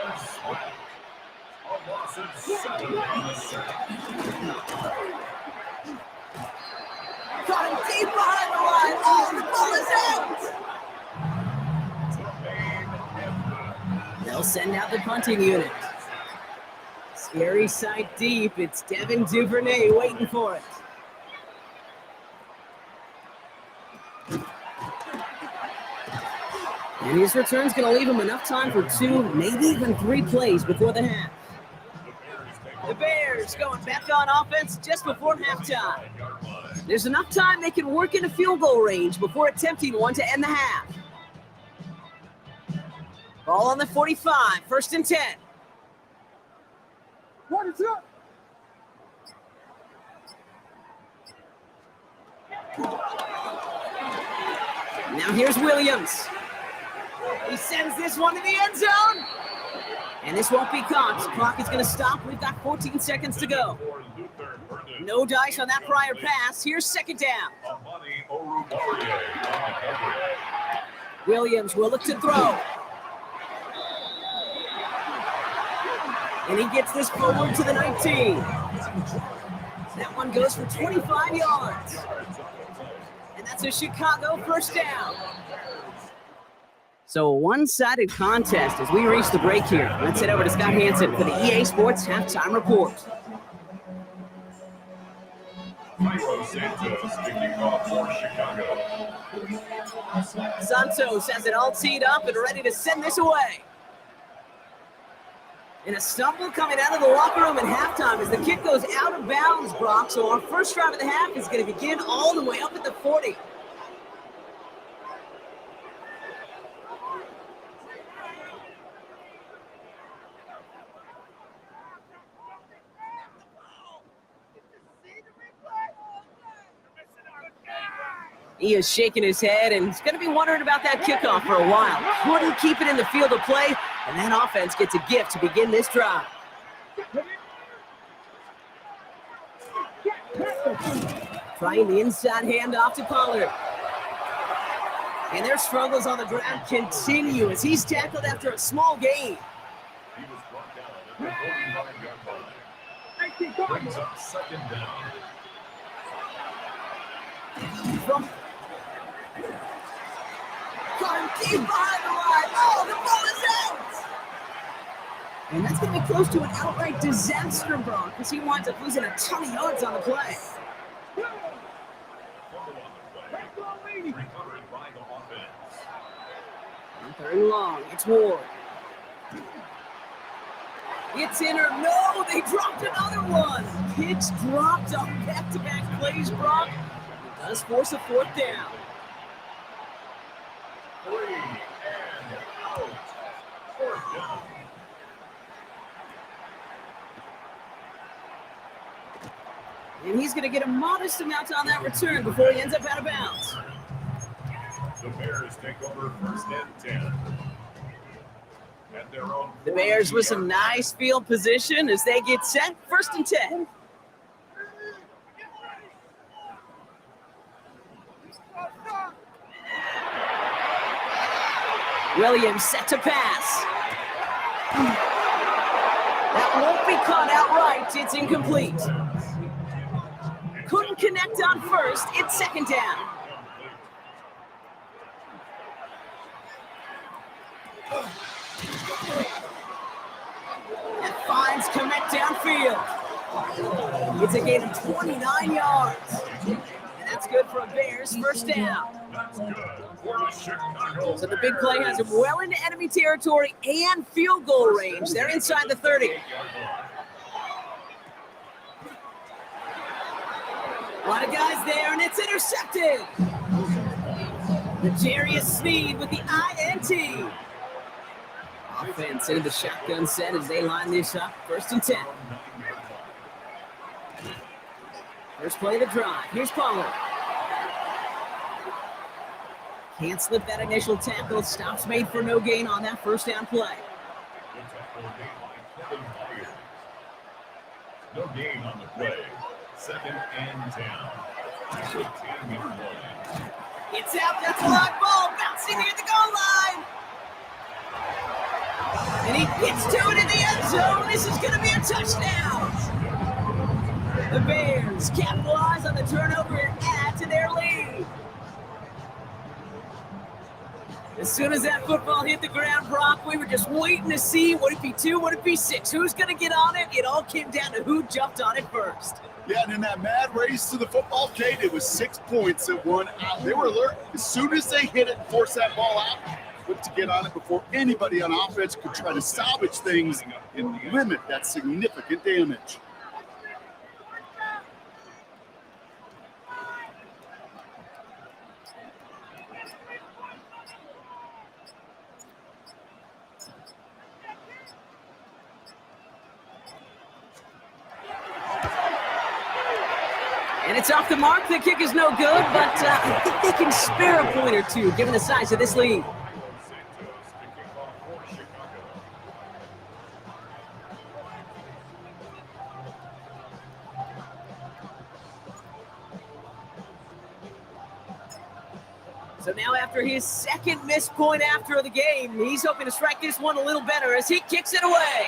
Caught him deep behind the line. Oh, the ball is out. They'll send out the punting unit. Scary sight deep. It's Devin Duvernay waiting for it. And his return's going to leave him enough time for 2, maybe even 3 plays before the half. The Bears going back on offense just before halftime. There's enough time they can work into field goal range before attempting one to end the half. Ball on the 45, first and 10. What is up? Now here's Williams. He sends this one to the end zone. And this won't be caught. The clock is going to stop. We've got 14 seconds to go. No dice on that prior pass. Here's second down. Williams will look to throw. And he gets this forward to the 19. That one goes for 25 yards. And that's a Chicago first down. So a one-sided contest as we reach the break here. Let's head over to Scott Hansen for the EA Sports Halftime Report. Santos has it all teed up and ready to send this away. And a stumble coming out of the locker room at halftime as the kick goes out of bounds, Brock. So our first drive of the half is going to begin all the way up at the 40. He is shaking his head, and he's going to be wondering about that kickoff for a while. Couldn't keep it in the field of play, and that offense gets a gift to begin this drive. Trying the inside handoff to Pollard. And their struggles on the ground continue as he's tackled after a small gain. He was brought down at the 49-yard line. Brings up second down. From deep behind the line. Oh, the ball is out! And that's going to be close to an outright disaster, Brock, because he winds up losing a ton of yards on the play. Recovered by the offense. Third and long. It's Ward. It's in or no, they dropped another one. Kicks dropped on back-to-back plays, Brock. It does force a fourth down. 3 and out. Fourth down. And he's going to get a modest amount on that return before he ends up out of bounds. The Bears take over first and 10. At their own The Bears with some nice field position as they get set. First and 10. Williams set to pass. That won't be caught outright. It's incomplete. Couldn't connect on first. It's second down. That finds Komet downfield. It's a gain of 29 yards. And that's good for a Bears first down. That's good for the Chicago So the big play has him well into enemy territory and field goal range. They're inside the 30. A lot of guys there, and it's intercepted. Najarius Sneed with the INT. Offense into the shotgun set as they line this up. First and 10. First play of the drive. Here's Pollard. Can't slip that initial tackle. Stops made for no gain on that first down play. No gain on the play. Second and 10. It's out. That's a live ball. Bouncing near the goal line. And he gets to it in the end zone. This is going to be a touchdown. The Bears capitalize on the turnover and add to their lead. As soon as that football hit the ground, Brock, we were just waiting to see, would it be 2, would it be 6? Who's going to get on it? It all came down to who jumped on it first. Yeah, and in that mad race to the football, Kate, it was 6 points that won out. They were alert. As soon as they hit it and forced that ball out, quick to get on it before anybody on offense could try to salvage things and limit that significant damage. And it's off the mark. The kick is no good, but I think they can spare a point or two given the size of this lead. So now after his second missed point after the game, he's hoping to strike this one a little better as he kicks it away.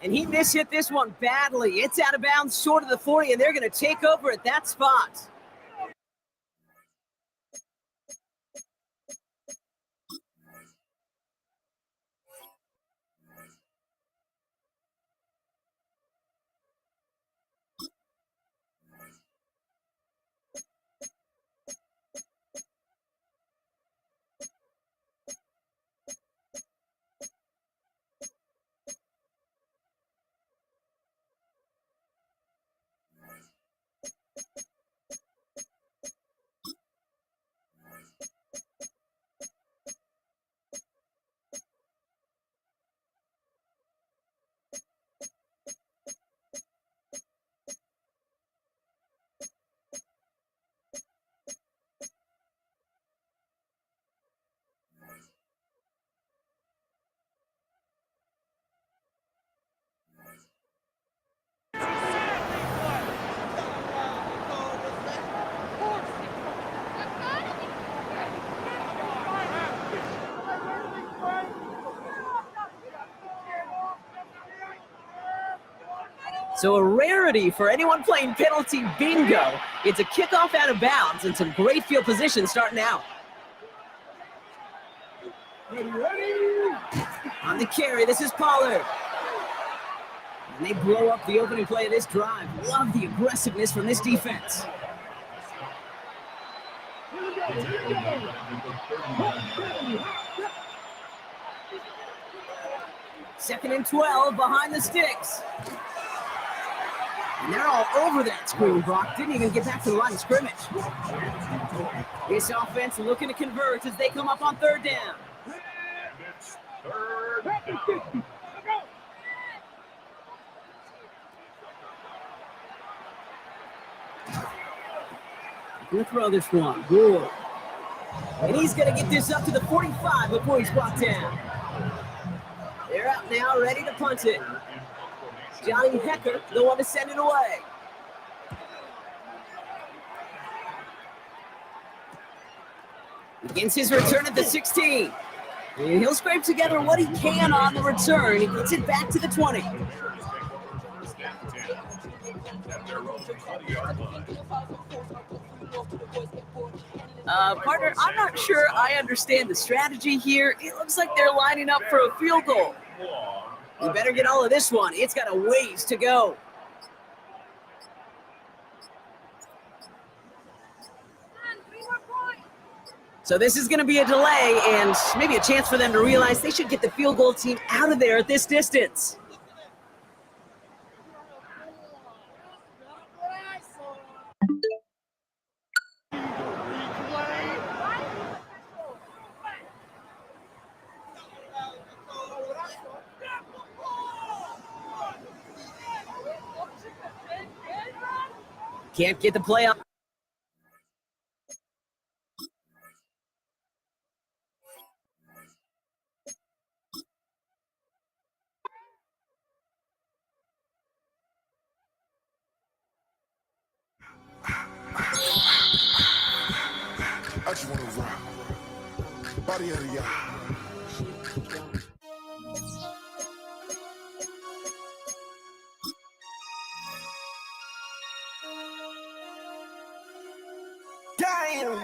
And he mishit this one badly. It's out of bounds short of the 40, and they're going to take over at that spot. So a rarity for anyone playing penalty bingo. It's a kickoff out of bounds and some great field position starting out. On the carry, this is Pollard. And they blow up the opening play of this drive. Love the aggressiveness from this defense. Second and 12 behind the sticks. And they're all over that screen, Brock. Didn't even get back to the line of scrimmage. This offense looking to convert as they come up on third down. It's third down. Gonna throw this one. Good. And he's gonna get this up to the 45 before he's brought down. They're out now, ready to punt it. Johnny Hecker, the one to send it away. Begins his return at the 16. And he'll scrape together what he can on the return. He gets it back to the 20. Partner, I'm not sure I understand the strategy here. It looks like they're lining up for a field goal. You better get all of this one. It's got a ways to go. So this is going to be a delay and maybe a chance for them to realize they should get the field goal team out of there at this distance. Can't get the play up. I just wanna rock. Body out of y'all. Damn.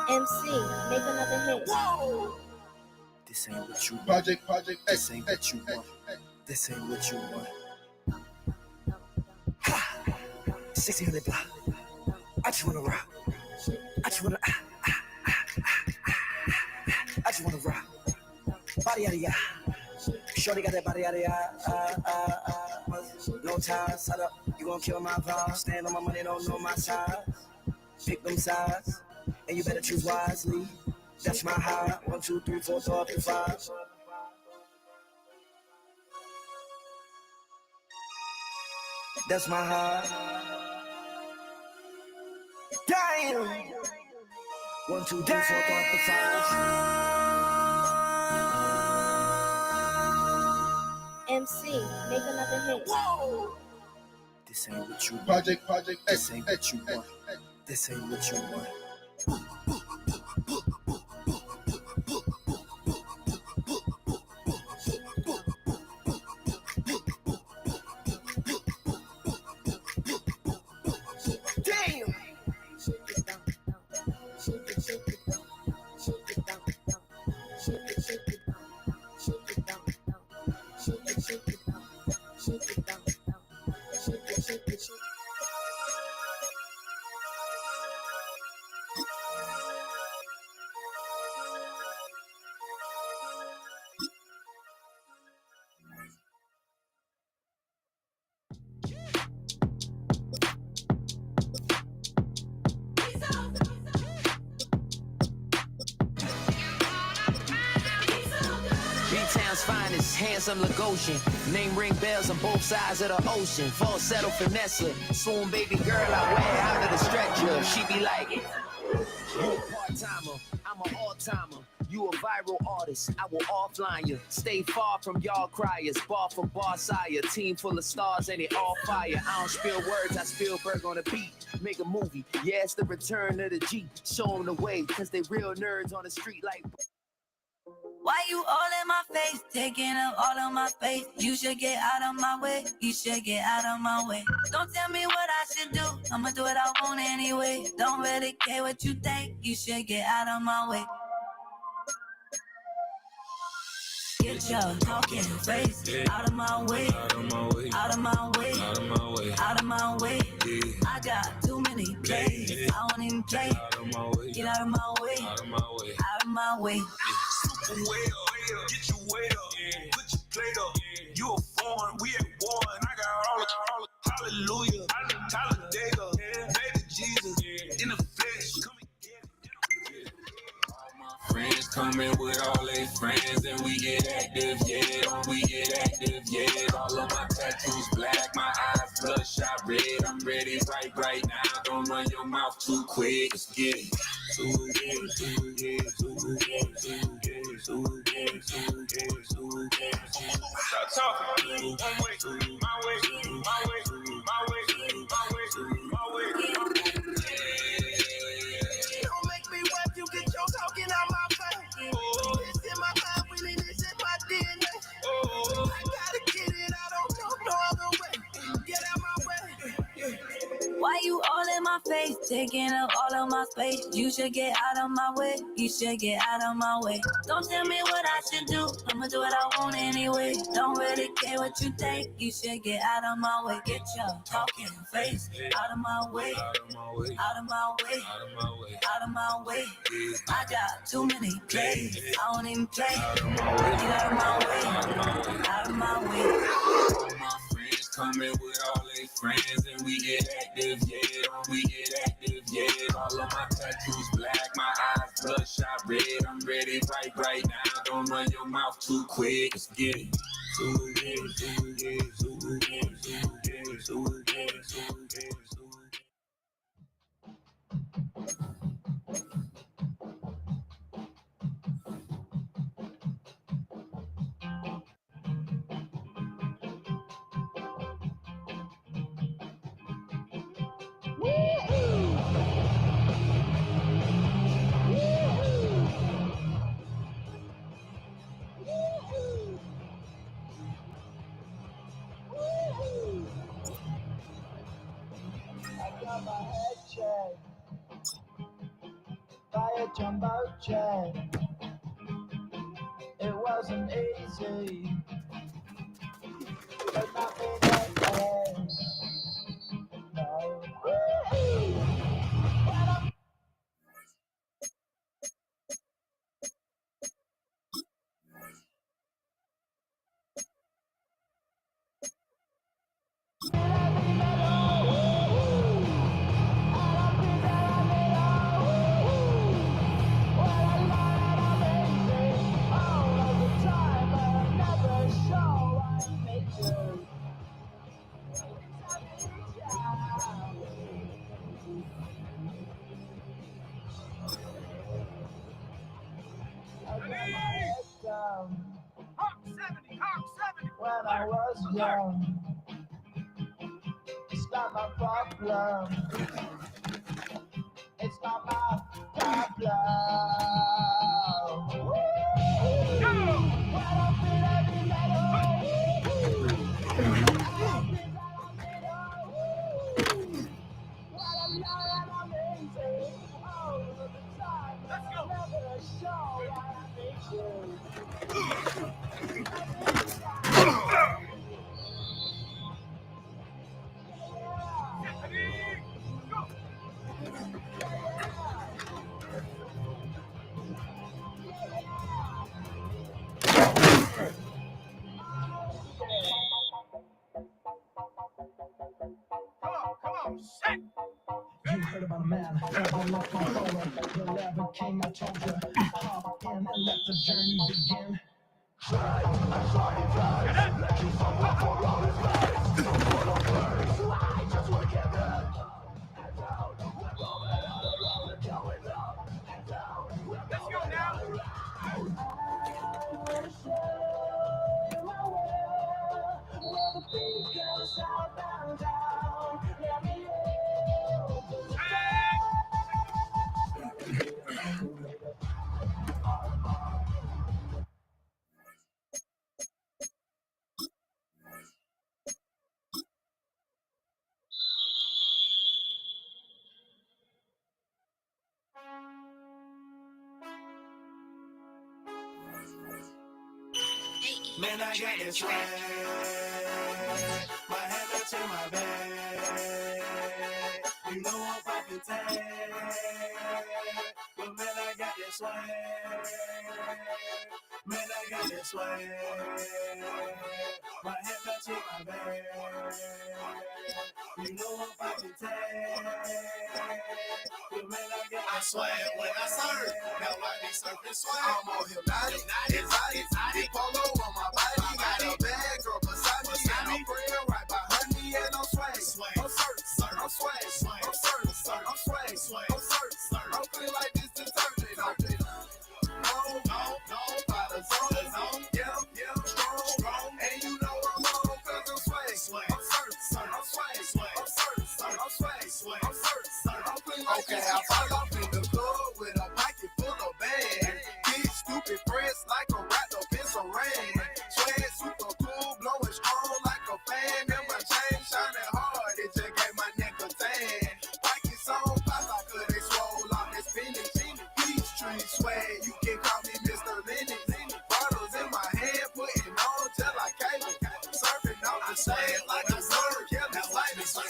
MC, make another hit. Whoa. This ain't what you want. Project This ain't what you want. This ain't what you want. Ha! 1600 block. I just wanna rock. I just wanna I just wanna rock. Body out of ya. Shorty got that body out of ya. No time, set up. You gon' kill my vibe. Stand on my money, don't know my size. Pick them sides, and you better choose wisely. That's my high. 1, 2, 3, 4, 5. That's my high. Damn. 1, 2, 3, 4, 5. MC, make another hit. Whoa. This ain't what you want. Project This ain't what you want. This ain't what you want. Damn. B-Town's finest, handsome Lagosian. Name ring bells on both sides of the ocean. Falsetto finesse, swoon baby girl I wear out of the stretcher. She be like, you a part-timer, I'm an all-timer. You a viral artist, I will offline you. Stay far from y'all criers, bar for bar sire. Team full of stars and it all fire. I don't spill words, I Spielberg on the beat. Make a movie, yeah, it's the return of the G. Show them the way, cause they real nerds on the street like... Why you all in my face, taking up all of my space? You should get out of my way, you should get out of my way. Don't tell me what I should do, I'ma do what I want anyway. Don't really care what you think, you should get out of my way. Get your talking face out of my way, out of my way, out of my way, out of my way, out of my way. I got too many plays, I won't even play. Out of my way, get out of my way, out of my way, out of my way. Super well, get your weight up, put your plate up. You a foreign, we at war, and I got all the hallelujah, Talladega, baby Jesus, in the flesh, come and get it. Friends coming with all their friends and we get active, yeah, we get active, yeah. All of my tattoos black, my eyes bloodshot red. I'm ready right now. Don't run your mouth too quick. Let's get it. Stop talking. One way, my way, my way, my way, my way, my way. Don't make me wipe you, get your talking out my face. This in my mind, really, this is my DNA. I gotta get it, I don't know no other way. Get out my way. Why you all in my face, taking up all of my space? You should get out of my way, you should get out of my way. Don't tell me what I should do, I'ma do what I want anyway. Don't really care what you think, you should get out of my way. Get your talking face out of my way, out of my way, out of my way, out of my way, out of my way. I got too many plays, I won't even play. Get out of my way, out of my way. My friends coming with all their friends and we get active, yeah, we get active, yeah. All of my tattoos black, my eyes bloodshot red. I'm ready right now. Don't run your mouth too quick. Let's get it. I got my head checked by a jumbo jet. It wasn't easy, but nothing else. No. When I was young, it's not my problem. It's not my problem. You heard about a man, I'm not my phone. The 11 king, I told you. Hop in and let the journey begin. Try, let you suffer for all his life. Don't follow first, I just wanna get there. Head down, we're going on the road and going down. Head down, we're going on the road. I wanna show you my world, where the beat goes out and down. Let me Man, I got this swag. My head that's in my bag. You know I'm poppin' tag. But man, I got this swag. Man, I got this swag. My head that's in my bag. You know I'm poppin' tag. But man, I swear when I serve, now I be surfing swag. I'm on hypnotic, exotic, polo on my body. Got a bad girl beside me, and I'm praying right behind me, and I'm swag. I'm swag, I'm swag, I'm swag, I'm feeling like this determined. No, by the zone, yeah, strong, and you know I'm on 'cause I'm swag. I'm swag, I'm feeling like okay, I fall off in the club with a pocket full of bags. Big stupid friends like a rat up in some rain. Swag super cool, blowing strong like a fan. And my chain shining hard, it just gave my neck a tan. Pockets on pop, I could they swole off this spinach. Peach tree swag, you can call me Mr. Lennox. Bottles in my hand, putting on just like cable. Surfing off the sand like a surf, yeah, that's like the swag.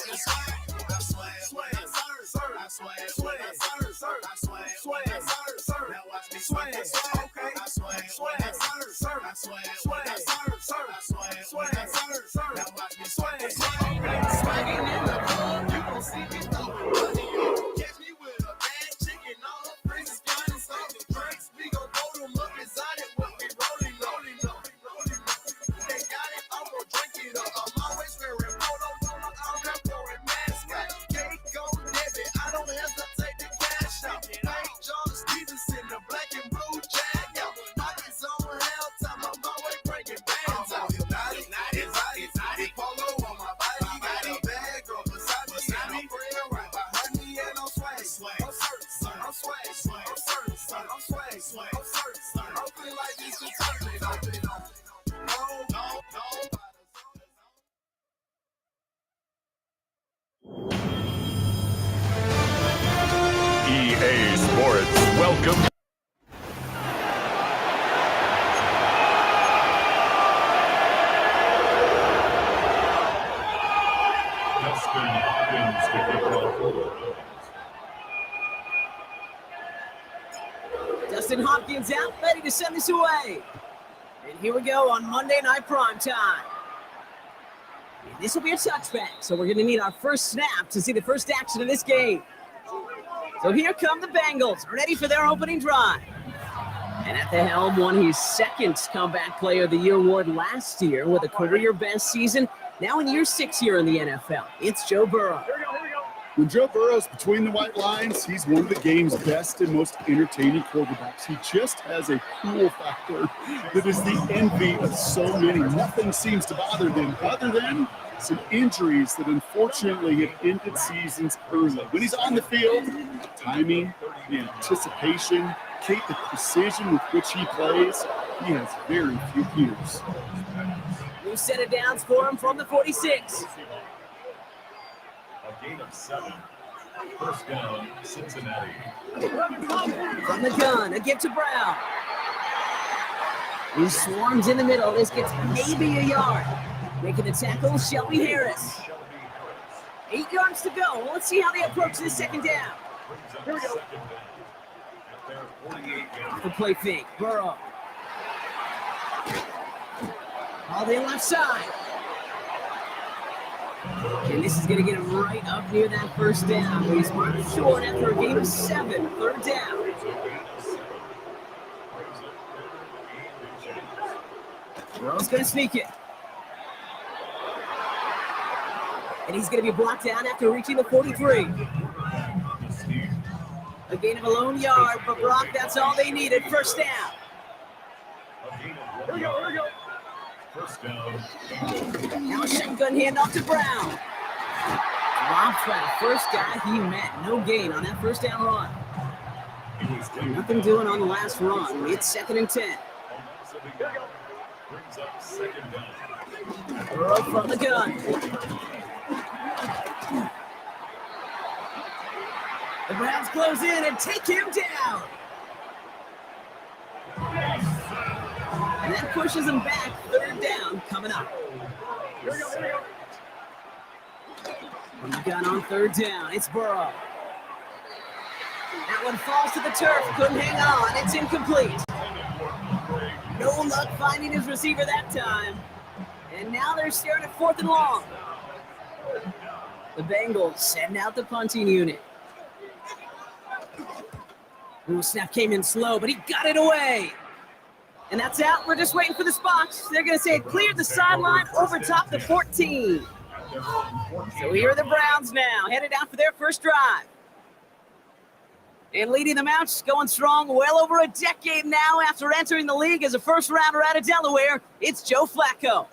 Swagging in the club, you gon' see me throwing money. Catch me with a bad chicken on her Princess Gun and some drinks. We gon' throw them up exotic when we rolling. They got it, I'm gon' drink it up. I'm always wearing polo, I'm that foreign mascot. Cake go debit, I don't hesitate to cash out. Thank John Stevenson, the black and blue jag out. Pockets on hell time, I'm always breaking bands out. Exotic, polo on my body. Got a bad girl beside me, and I'm praying right behind me, and I'm swag. I'm swag. I'm feeling like this is happening. No. EA Sports, welcome. Dustin Hopkins to kick off. Dustin Hopkins out, ready to send this away. And here we go on Monday Night Primetime. And this will be a touchback, so we're going to need our first snap to see the first action of this game. So here come the Bengals, ready for their opening drive. And at the helm won his second Comeback Player of the Year award last year with a career-best season, now in year 6 here in the NFL. It's Joe Burrow. When Joe Burrow's between the white lines, he's one of the game's best and most entertaining quarterbacks. He just has a cool factor that is the envy of so many. Nothing seems to bother them other than some injuries that unfortunately have ended seasons early. When he's on the field, timing, the anticipation, the precision with which he plays, he has very few peers. New set of downs for him from the 46. A gain of 7. First down, Cincinnati. From the gun, a give to Brown. He swarms in the middle. This gets maybe a yard. Making the tackle, Shelby Harris. 8 yards to go. Let's see how they approach this second down. Here we go. The play fake, Burrow. All the left side. And this is going to get him right up near that first down. He's marked short after a gain of 7. Third down. Burrow's going to sneak it. And he's going to be blocked down after reaching the 43. A gain of a lone yard, but Brock, that's all they needed. First down. Here we go. First down. Now a shotgun handoff to Brown. Dropped by the first guy he met. No gain on that first down run. Nothing doing on the last run. It's 2nd and 10. Brings up second down. Burrow from the gun. The Browns close in and take him down. And that pushes him back 30 down coming up. From the gun on third down, it's Burrow. That one falls to the turf, couldn't hang on, it's incomplete. No luck finding his receiver that time. And now they're staring at 4th and long. The Bengals send out the punting unit. Ooh, snap came in slow, but he got it away. And that's out. We're just waiting for the spots. They're going to say it cleared the sideline over top the 14. So here are the Browns now, headed out for their first drive. And leading them out, going strong, well over a decade now after entering the league as a first-rounder out of Delaware, it's Joe Flacco.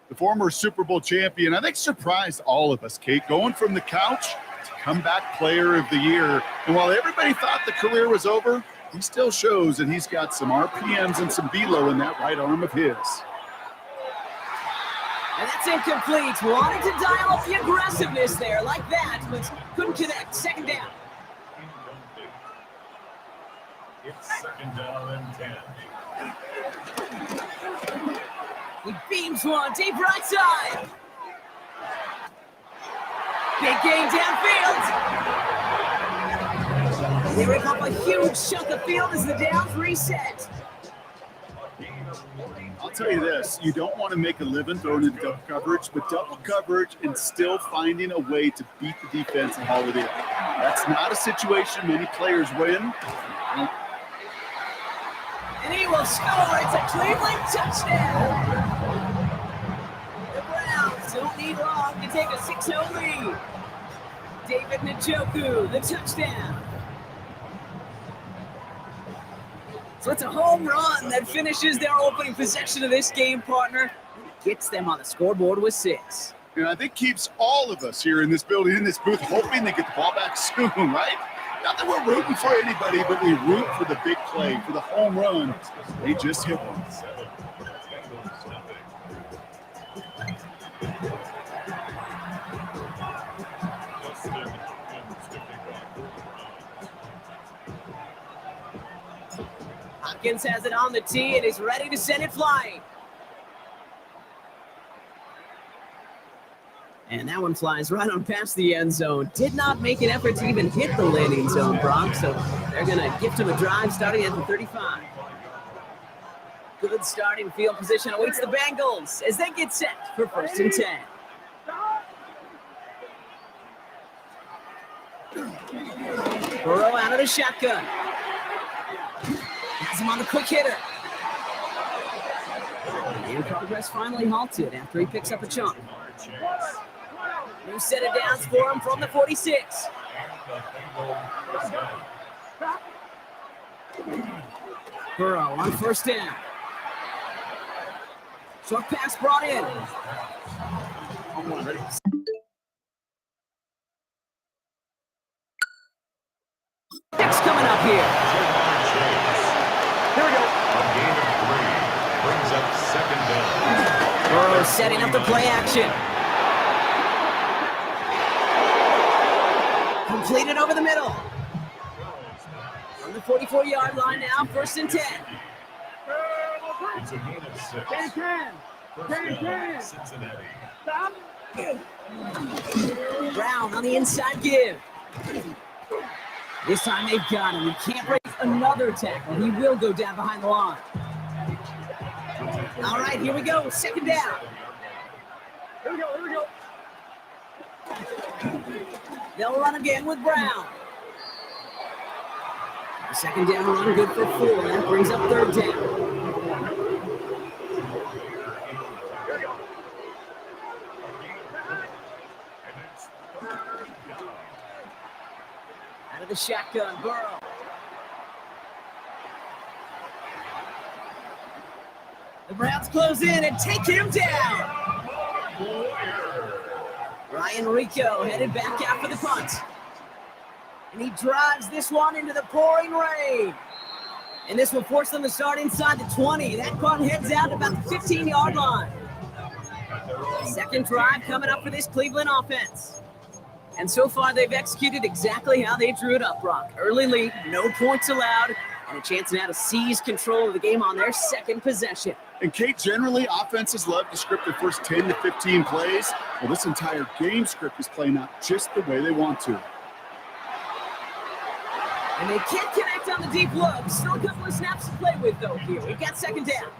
The former Super Bowl champion, I think, surprised all of us, Kate, going from the couch to comeback player of the year. And while everybody thought the career was over, he still shows that he's got some RPMs and some velo in that right arm of his. And that's incomplete. Wanted to dial up the aggressiveness there like that, but couldn't connect. Second down. It's 2nd down and 10. He beams one deep right side. Big gain downfield. They rip up a huge chunk of field as the downs reset. I'll tell you this, you don't want to make a living throwing in double coverage, but double coverage and still finding a way to beat the defense and haul it in. That's not a situation many players win. And he will score. It's a Cleveland touchdown. The Browns don't need long to take a 6-0 lead. David Njoku, the touchdown. So it's a home run that finishes their opening possession of this game, partner. Gets them on the scoreboard with 6. And I think keeps all of us here in this building, in this booth, hoping they get the ball back soon, right? Not that we're rooting for anybody, but we root for the big play, for the home run. They just hit one. Hopkins has it on the tee and is ready to send it flying. And that one flies right on past the end zone. Did not make an effort to even hit the landing zone, Brock. So they're going to gift him a drive starting at the 35. Good starting field position awaits the Bengals as they get set for 1st and 10. Burrow out of the shotgun. Has him on the quick hitter. And progress finally halted after he picks up a chunk. New set of downs for him from the 46. Burrow on 1st down. Short pass brought in. Picks coming up here. Here we go. A gain of 3 brings up 2nd down. Burrow setting up the play action. Completed over the middle. On the 44-yard line now, 1st and 10. It's a gain of 6. 10-10. 10-10. Cincinnati. Stop. Brown on the inside give. This time they've got him. He can't break another tackle. He will go down behind the line. All right, here we go. 2nd down. Here we go. Here we go. They'll run again with Brown. The 2nd down run good for 4. That brings up 3rd down. Out of the shotgun, Burrow. The Browns close in and take him down. Ryan Rico headed back out for the punt. And he drives this one into the pouring rain. And this will force them to start inside the 20. That punt heads out about the 15-yard line. 2nd drive coming up for this Cleveland offense. And so far, they've executed exactly how they drew it up, Brock. Early lead, no points allowed, and a chance now to seize control of the game on their 2nd possession. And Kate, generally, offenses love to script their first 10 to 15 plays. Well, this entire game script is playing out just the way they want to. And they can't connect on the deep look. Still a couple of snaps to play with, though, here. We've got second down.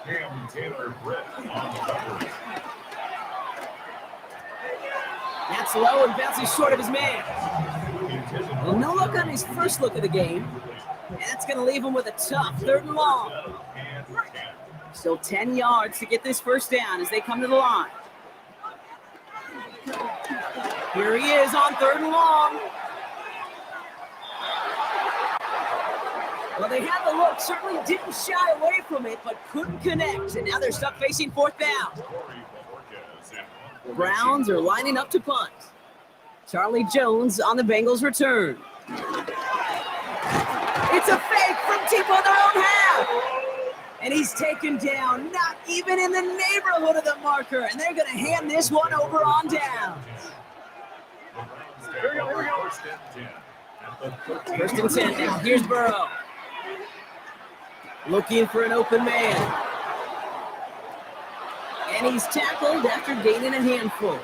Cam Taylor Britt on the coverage. That's low and bounces short of his man. Well, no look on his first look of the game. And that's going to leave him with a tough 3rd and long. Still 10 yards to get this first down as they come to the line. Here he is on 3rd and long. Well, they had the look, certainly didn't shy away from it, but couldn't connect. And now they're stuck facing 4th down. The Browns are lining up to punt. Charlie Jones on the Bengals return. It's a fake from deep on their own half. And he's taken down, not even in the neighborhood of the marker. And they're going to hand this one over on downs. Here we go. First and 10 now. Here's Burrow. Looking for an open man. And he's tackled after gaining a handful.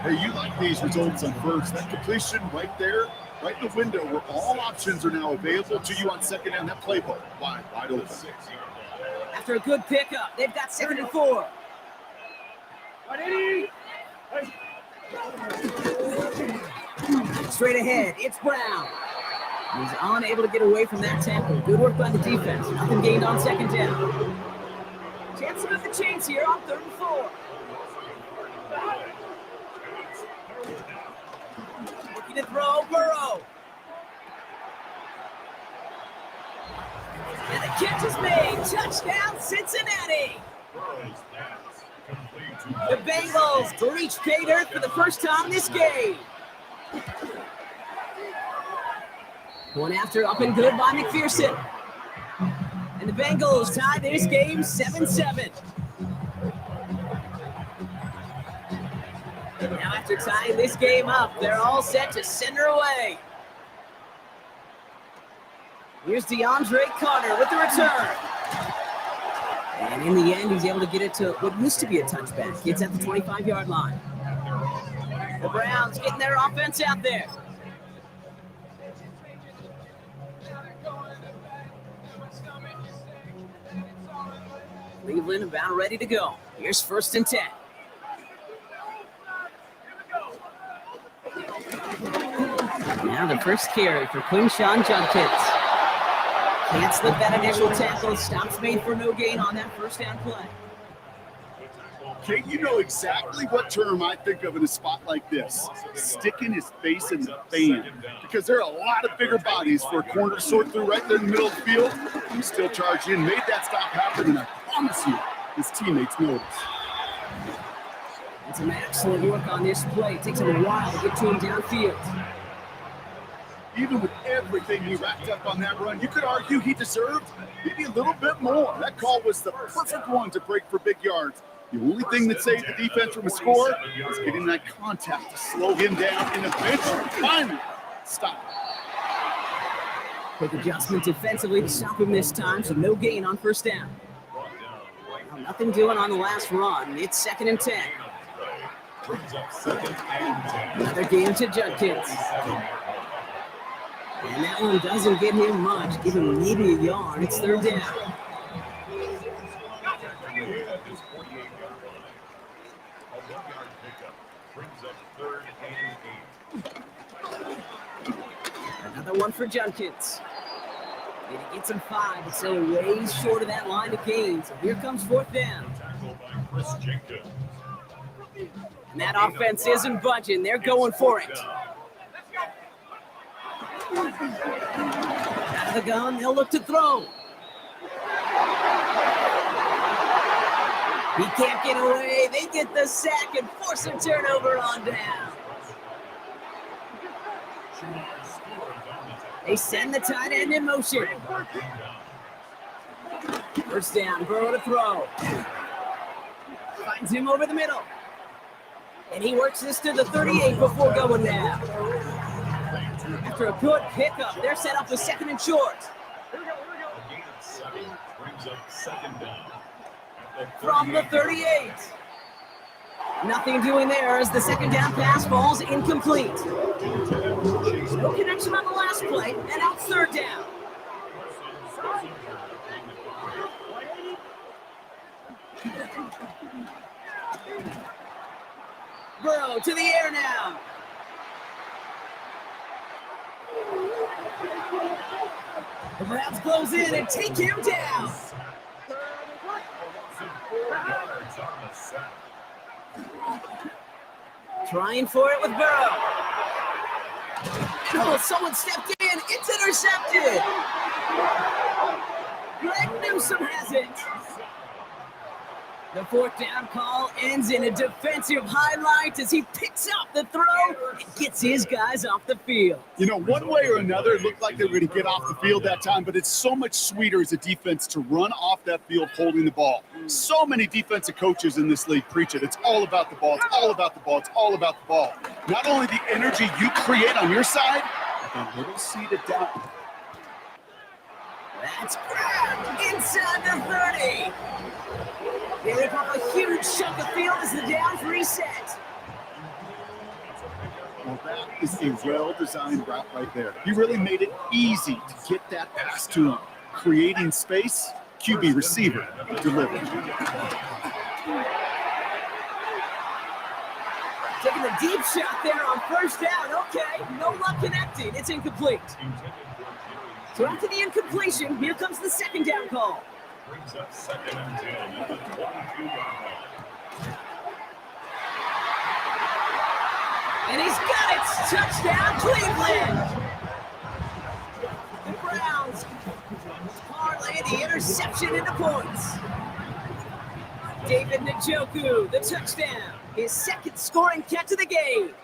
Hey, you like these results on first. That completion right there, right in the window where all options are now available to you on second down. That playbook wide open. After a good pickup, they've got 2nd and 4. Straight ahead, it's Brown. He's unable to get away from that tackle. Good work by the defense. Nothing gained on second down. Chance to move the chains here on 3rd and 4. Looking to throw, Burrow. And the catch is made. Touchdown, Cincinnati. The Bengals reach pay dirt for the first time this game. Going after up and good by McPherson. And the Bengals tie this game 7-7. Now after tying this game up, they're all set to send her away. Here's DeAndre Carter with the return. And in the end, he's able to get it to what used to be a touchback. Gets at the 25-yard line. The Browns getting their offense out there. Cleveland about ready to go. Here's 1st and 10. Now the first carry for Quinshawn Judkins. Can't slip that initial tackle. Stops made for no gain on that first down play. Kate, you know exactly what term I think of in a spot like this. Sticking his face in the fan. Because there are a lot of bigger bodies for a corner to sort through right there in the middle of the field. He still charged in, made that stop happen, and I promise you, his teammates notice. And some excellent work on this play. It takes him a while to get to him downfield. Even with everything he racked up on that run, you could argue he deserved maybe a little bit more. That call was the perfect one to break for big yards. The only thing that saved the defense from a score was getting that contact to slow him down and eventually, finally, stop. Quick adjustment defensively to stop him this time, so no gain on first down. Well, nothing doing on the last run. It's 2nd and 10. Another game to Judkins. And that one doesn't get him much, give him maybe a yard. It's 3rd down. Another one for Judkins. And he gets him 5, but still way short of that line of gain. So here comes 4th down. And that offense isn't budging. They're going for it. Out of the gun, they'll look to throw. He can't get away. They get the sack and force a turnover on down. They send the tight end in motion. First down, Burrow to throw. Finds him over the middle. And he works this to the 38 before going down. After a good pickup, they're set up with 2nd and short. Brings up second down. From the 38. Nothing doing there as the second down pass falls incomplete. No connection on the last play, and out third down. Burrow to the air now. The Browns close in and take him down. Trying for it with Burrow. Oh, someone stepped in. It's intercepted. Greg Newsome has it. The fourth down call ends in a defensive highlight as he picks up the throw and gets his guys off the field. You know, one way or another, it looked like they were going to get off the field that time, but it's so much sweeter as a defense to run off that field holding the ball. So many defensive coaches in this league preach it. It's all about the ball. It's all about the ball. It's all about the ball. Not only the energy you create on your side, but the little seed it down. That's grabbed inside the 30. They rip up a huge chunk of field as the downs reset. Well, that is a well-designed route right there. He really made it easy to get that pass to him. Creating space, QB receiver delivered. Taking a deep shot there on first down. Okay, no luck connecting. It's incomplete. So after the incompletion, here comes the second down call. Brings up second and 10 at the 22-yard line. And he's got it! Touchdown, Cleveland! The Browns parlay the interception into points. David Njoku, the touchdown. His second scoring catch of the game.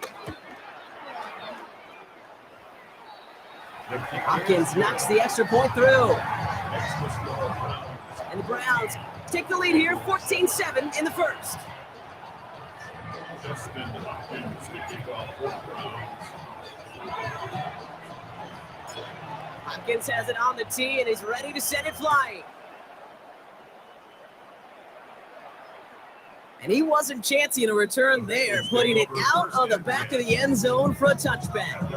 Hopkins knocks the extra point through. And the Browns take the lead here, 14-7 in the first. Hopkins has it on the tee and is ready to send it flying. And he wasn't chancing a return there, putting it out of the back of the end zone for a touchback.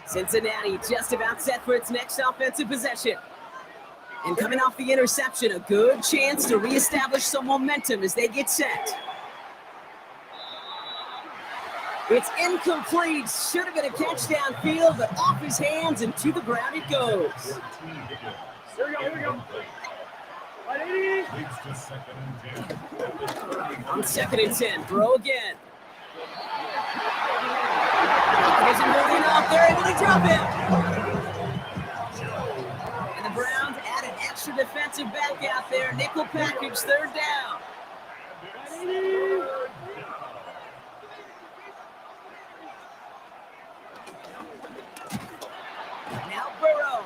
Cincinnati just about set for its next offensive possession. And coming off the interception, a good chance to reestablish some momentum as they get set. It's incomplete. Should have been a catch downfield, but off his hands and to the ground it goes. Here we go. On second and 10, throw again. Isn't moving off, they're able to drop him. And the Browns add an extra defensive back out there. Nickel package, third down. Now Burrow.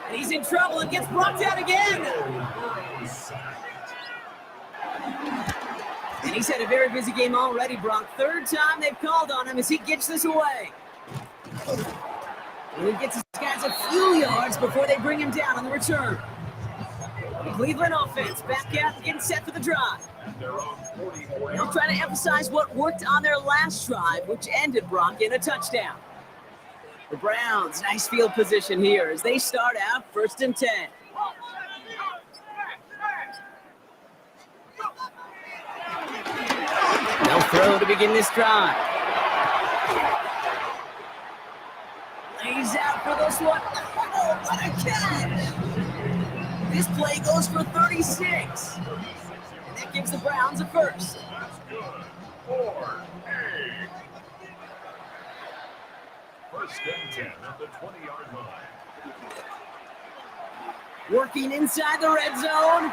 And he's in trouble and gets brought down again. And he's had a very busy game already, Brock. Third time they've called on him as he gets this away. And he gets his guys a few yards before they bring him down on the return. The Cleveland offense back out getting set for the drive. They'll try to emphasize what worked on their last drive, which ended, Brock, in a touchdown. The Browns, nice field position here as they start out first and 10. No throw to begin this drive. Lays out for this one. Oh, what a catch! This play goes for 36. And that gives the Browns a first. That's good. 4-8. First and 10 at the 20-yard line. Working inside the red zone.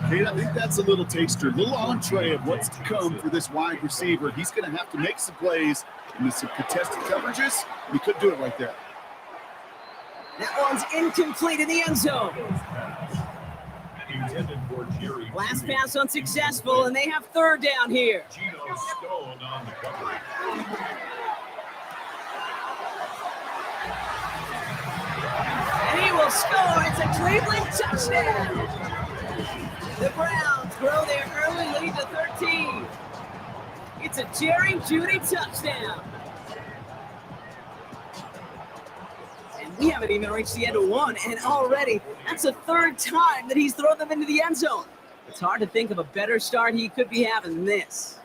Kate, I think that's a little taster, a little entree of what's to come for this wide receiver. He's going to have to make some plays and some contested coverages. He couldn't do it right there. That one's incomplete in the end zone. Intended for Jerry Last Judy. pass unsuccessful, and they have third down here. Gino Stone on the coverage. And he will score. It's a Cleveland touchdown. The Browns grow their early lead to 13. It's a Jerry Judy touchdown. And we haven't even reached the end of one, and already that's the third time that he's thrown them into the end zone. It's hard to think of a better start he could be having than this.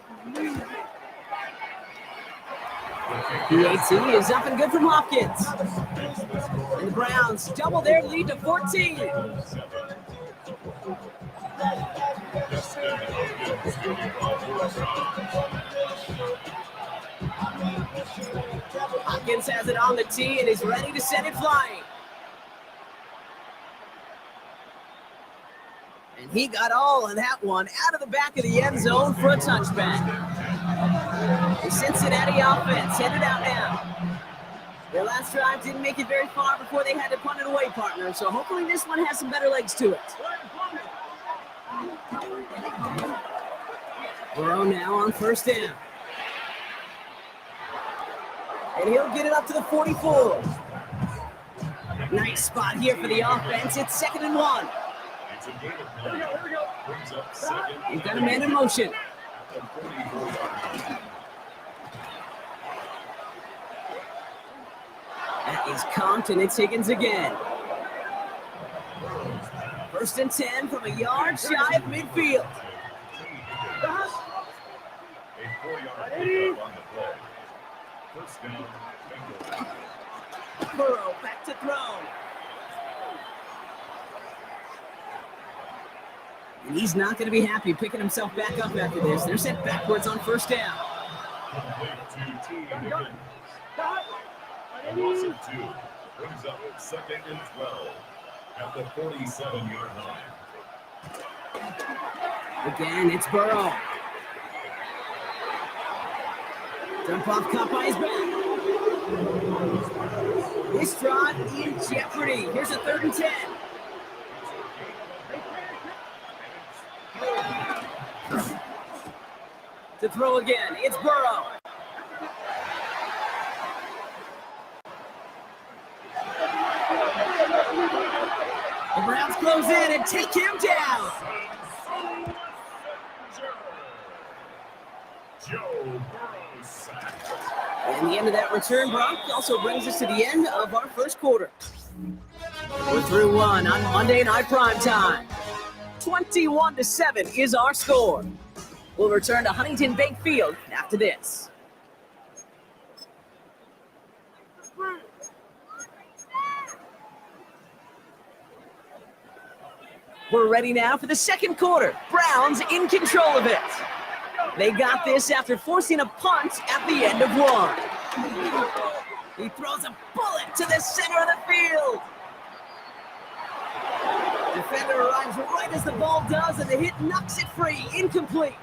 The AT is up and good from Hopkins. And the Browns double their lead to 14. Hopkins has it on the tee and is ready to send it flying. And he got all of that one out of the back of the end zone for a touchback. The Cincinnati offense headed out now. Their last drive didn't make it very far before they had to punt it away, partner. So hopefully this one has some better legs to it. Burrow now on first down. And he'll get it up to the 44. Nice spot here for the offense. It's 2nd and 1. It's a game of play. Brings up second. He's got a man in motion. The 44-yard line. That is Compton. It's Higgins again. 1st and 10 from a yard shy of midfield. A 4-yard pickup on the play. First down, Bengals. Burrow back to throw. And he's not going to be happy picking himself back up after this. They're sent backwards on first down. Complete to T. Higgins. A loss of 2. Brings up 2nd and 12 at the 47-yard line. Again, it's Burrow. Jump off cut by his back. This drive in jeopardy. Here's a 3rd and 10. To throw again, it's Burrow. The Browns close in and take him down. Joe Burrow sacked. And the end of that return, Brock, also brings us to the end of our first quarter. We're through one on Monday Night Primetime. 21-7 is our score. We'll return to Huntington Bank Field after this. We're ready now for the second quarter. Browns in control of it. They got this after forcing a punt at the end of one. He throws a bullet to the center of the field. Defender arrives right as the ball does, and the hit knocks it free. Incomplete.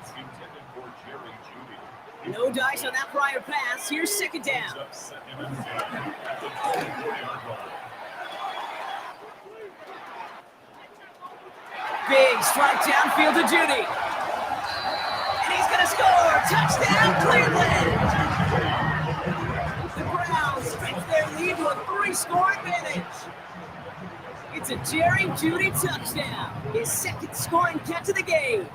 No dice on that prior pass. Here's 2nd down. Big strike downfield to Judy. And he's going to score. Touchdown, Cleveland. The Browns stretch their lead to a 3-score advantage. It's a Jerry Judy touchdown. His 2nd scoring catch of the game.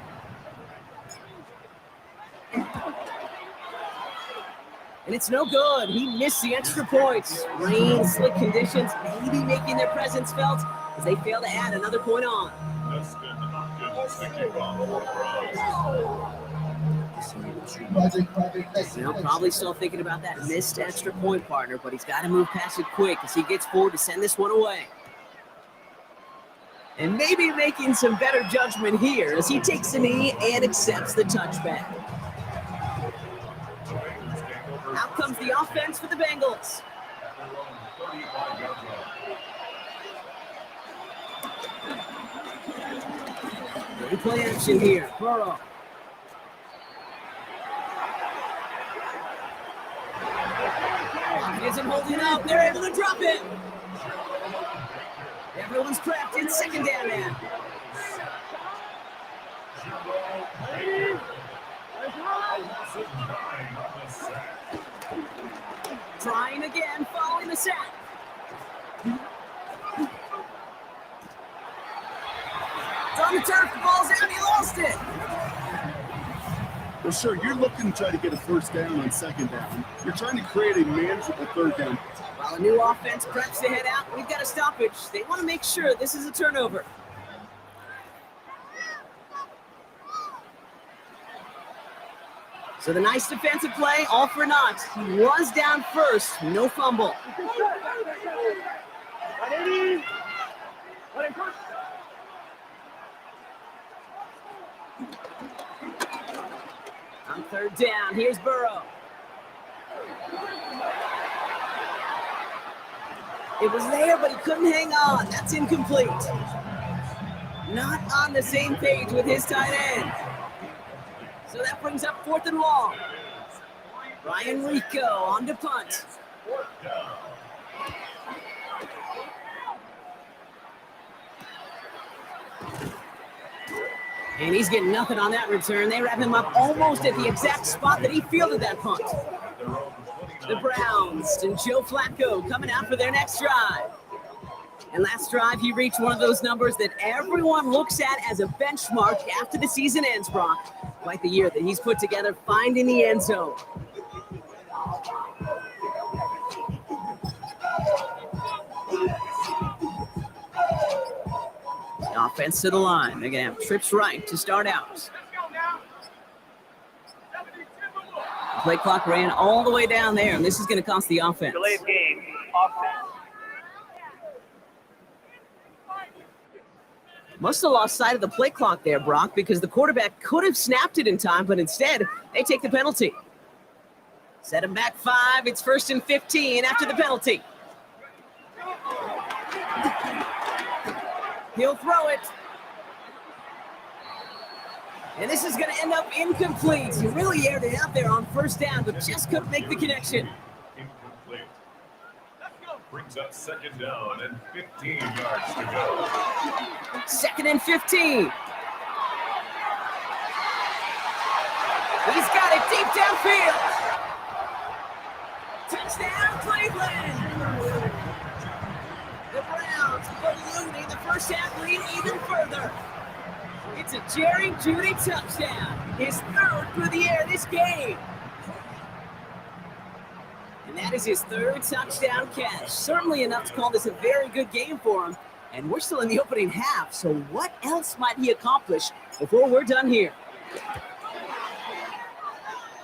And it's no good. He missed the extra points. Rain, slick conditions, maybe making their presence felt as they fail to add another point on. Probably still thinking about that missed extra point, partner, but he's got to move past it quick as he gets forward to send this one away. And maybe making some better judgment here as he takes the knee and accepts the touchback. Out comes the offense for the Bengals. Play action here. Burrow. He isn't holding up. They're able to drop it. Everyone's prepped. It's 2nd down now. Trying again, following the sack. It's on the turf, the ball's out, he lost it. Well, sure, you're looking to try to get a first down on second down. You're trying to create a manageable third down. While a new offense preps to head out, we've got a stoppage. They want to make sure this is a turnover. So the nice defensive play, all for naught. He was down first, no fumble. On third down, here's Burrow. It was there, but he couldn't hang on. That's incomplete. Not on the same page with his tight end. So that brings up 4th and long. Ryan Rico on to punt. And he's getting nothing on that return. They wrap him up almost at the exact spot that he fielded that punt. The Browns and Joe Flacco coming out for their next drive. And last drive, he reached one of those numbers that everyone looks at as a benchmark after the season ends, Brock. Quite the year that he's put together, finding the end zone. The offense to the line. They're going to have trips right to start out. The play clock ran all the way down there, and this is going to cost the offense. Delayed game, offense. Must have lost sight of the play clock there, Brock, because the quarterback could have snapped it in time, but instead, they take the penalty. Set him back 5. It's 1st and 15 after the penalty. He'll throw it. And this is going to end up incomplete. He really aired it out there on first down, but just couldn't make the connection. Incomplete. Brings up 2nd down and 15 yards to go. 2nd and 15. He's got it deep downfield. Touchdown, Cleveland. The Browns ballooning the first half lead even further. It's a Jerry Jeudy touchdown. His 3rd through the air this game. And that is his 3rd touchdown catch. Certainly enough to call this a very good game for him. And we're still in the opening half, so what else might he accomplish before we're done here?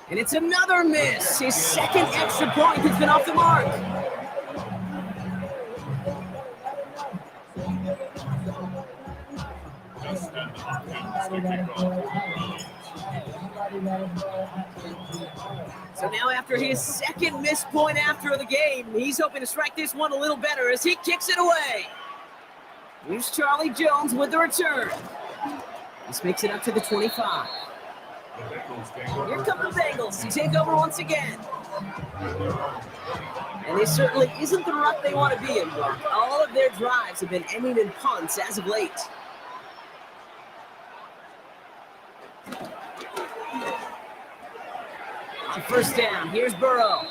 And it's another miss. His 2nd extra point has been off the mark. So now after his 2nd missed point after the game, he's hoping to strike this one a little better as he kicks it away. Here's Charlie Jones with the return. This makes it up to the 25. Here come the Bengals to take over once again. And this certainly isn't the rut they want to be in, Brock. All of their drives have been ending in punts as of late. On first down, here's Burrow.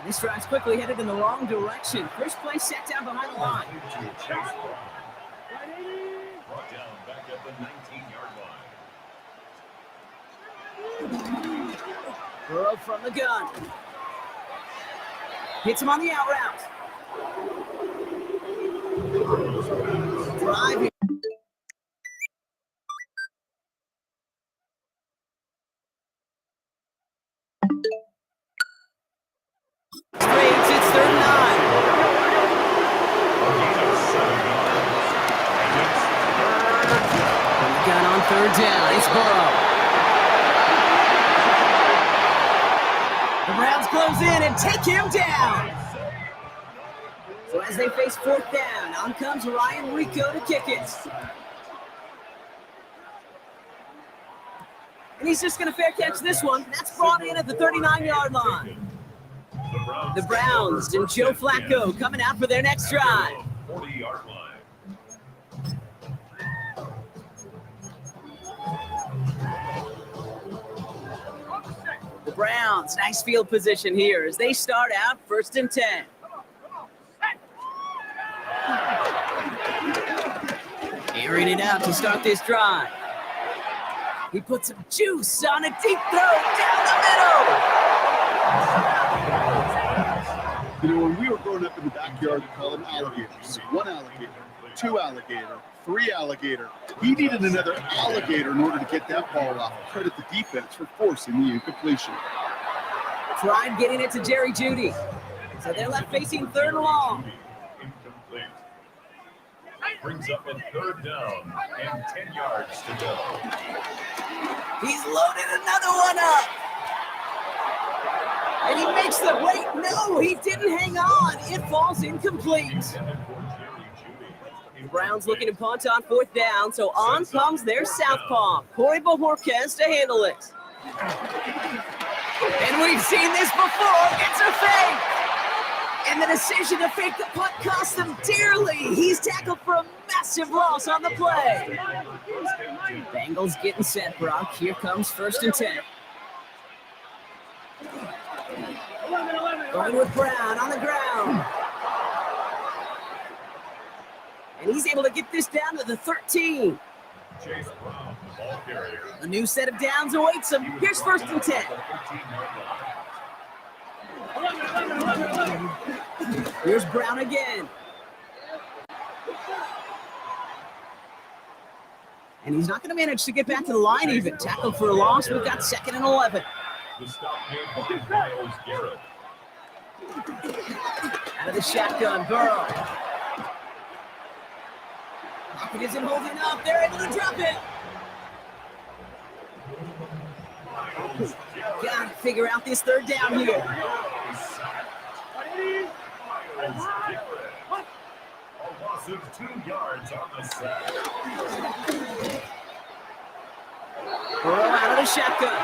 This drive's quickly headed in the wrong direction. First play set down behind the line. Brought down back at the 19-yard line. Burrow from the gun. Hits him on the out route. Driving. It's 3rd and 9. From the gun on 3rd down, it's Burrow. The Browns close in and take him down. So as they face 4th down, on comes Ryan Rico to kick it. And he's just going to fair catch this one. That's brought in at the 39-yard line. The Browns and Joe Flacco coming out for their next drive. 40-yard line. Browns, nice field position here as they start out 1st and 10. Airing it out to start this drive. He puts some juice on a deep throw down the middle. You know, when we were growing up in the backyard, we called them alligators. 1 alligator, 2 alligator, 3 alligator. He needed another alligator in order to get that ball off. Credit the defense for forcing the incompletion. Tried getting it to Jerry Jeudy. So they're left facing 3rd and long. Incomplete. Brings up a 3rd down and 10 yards to go. He's loaded another one up. And he makes the wait. No, he didn't hang on. It falls incomplete. Browns looking to punt on 4th down, so on comes their southpaw, Corey Bojorquez, to handle it. And we've seen this before. It's a fake. And the decision to fake the punt cost them dearly. He's tackled for a massive loss on the play. Bengals getting set, Brock. Here comes 1st and 10. Going with Brown on the ground. And he's able to get this down to the 13. Chase Brown, the ball carrier. A new set of downs awaits him. Here's 1st and 10. Here's Brown again. And he's not going to manage to get back to the line even. Tackled for a loss. We've got 2nd and 11. The stop made by Myles Garrett. Out of the shotgun, Burrow. It isn't holding up. They're able to drop it. Got to figure out this 3rd down here. A loss of 2 yards on the sack. Burrow out of the shotgun.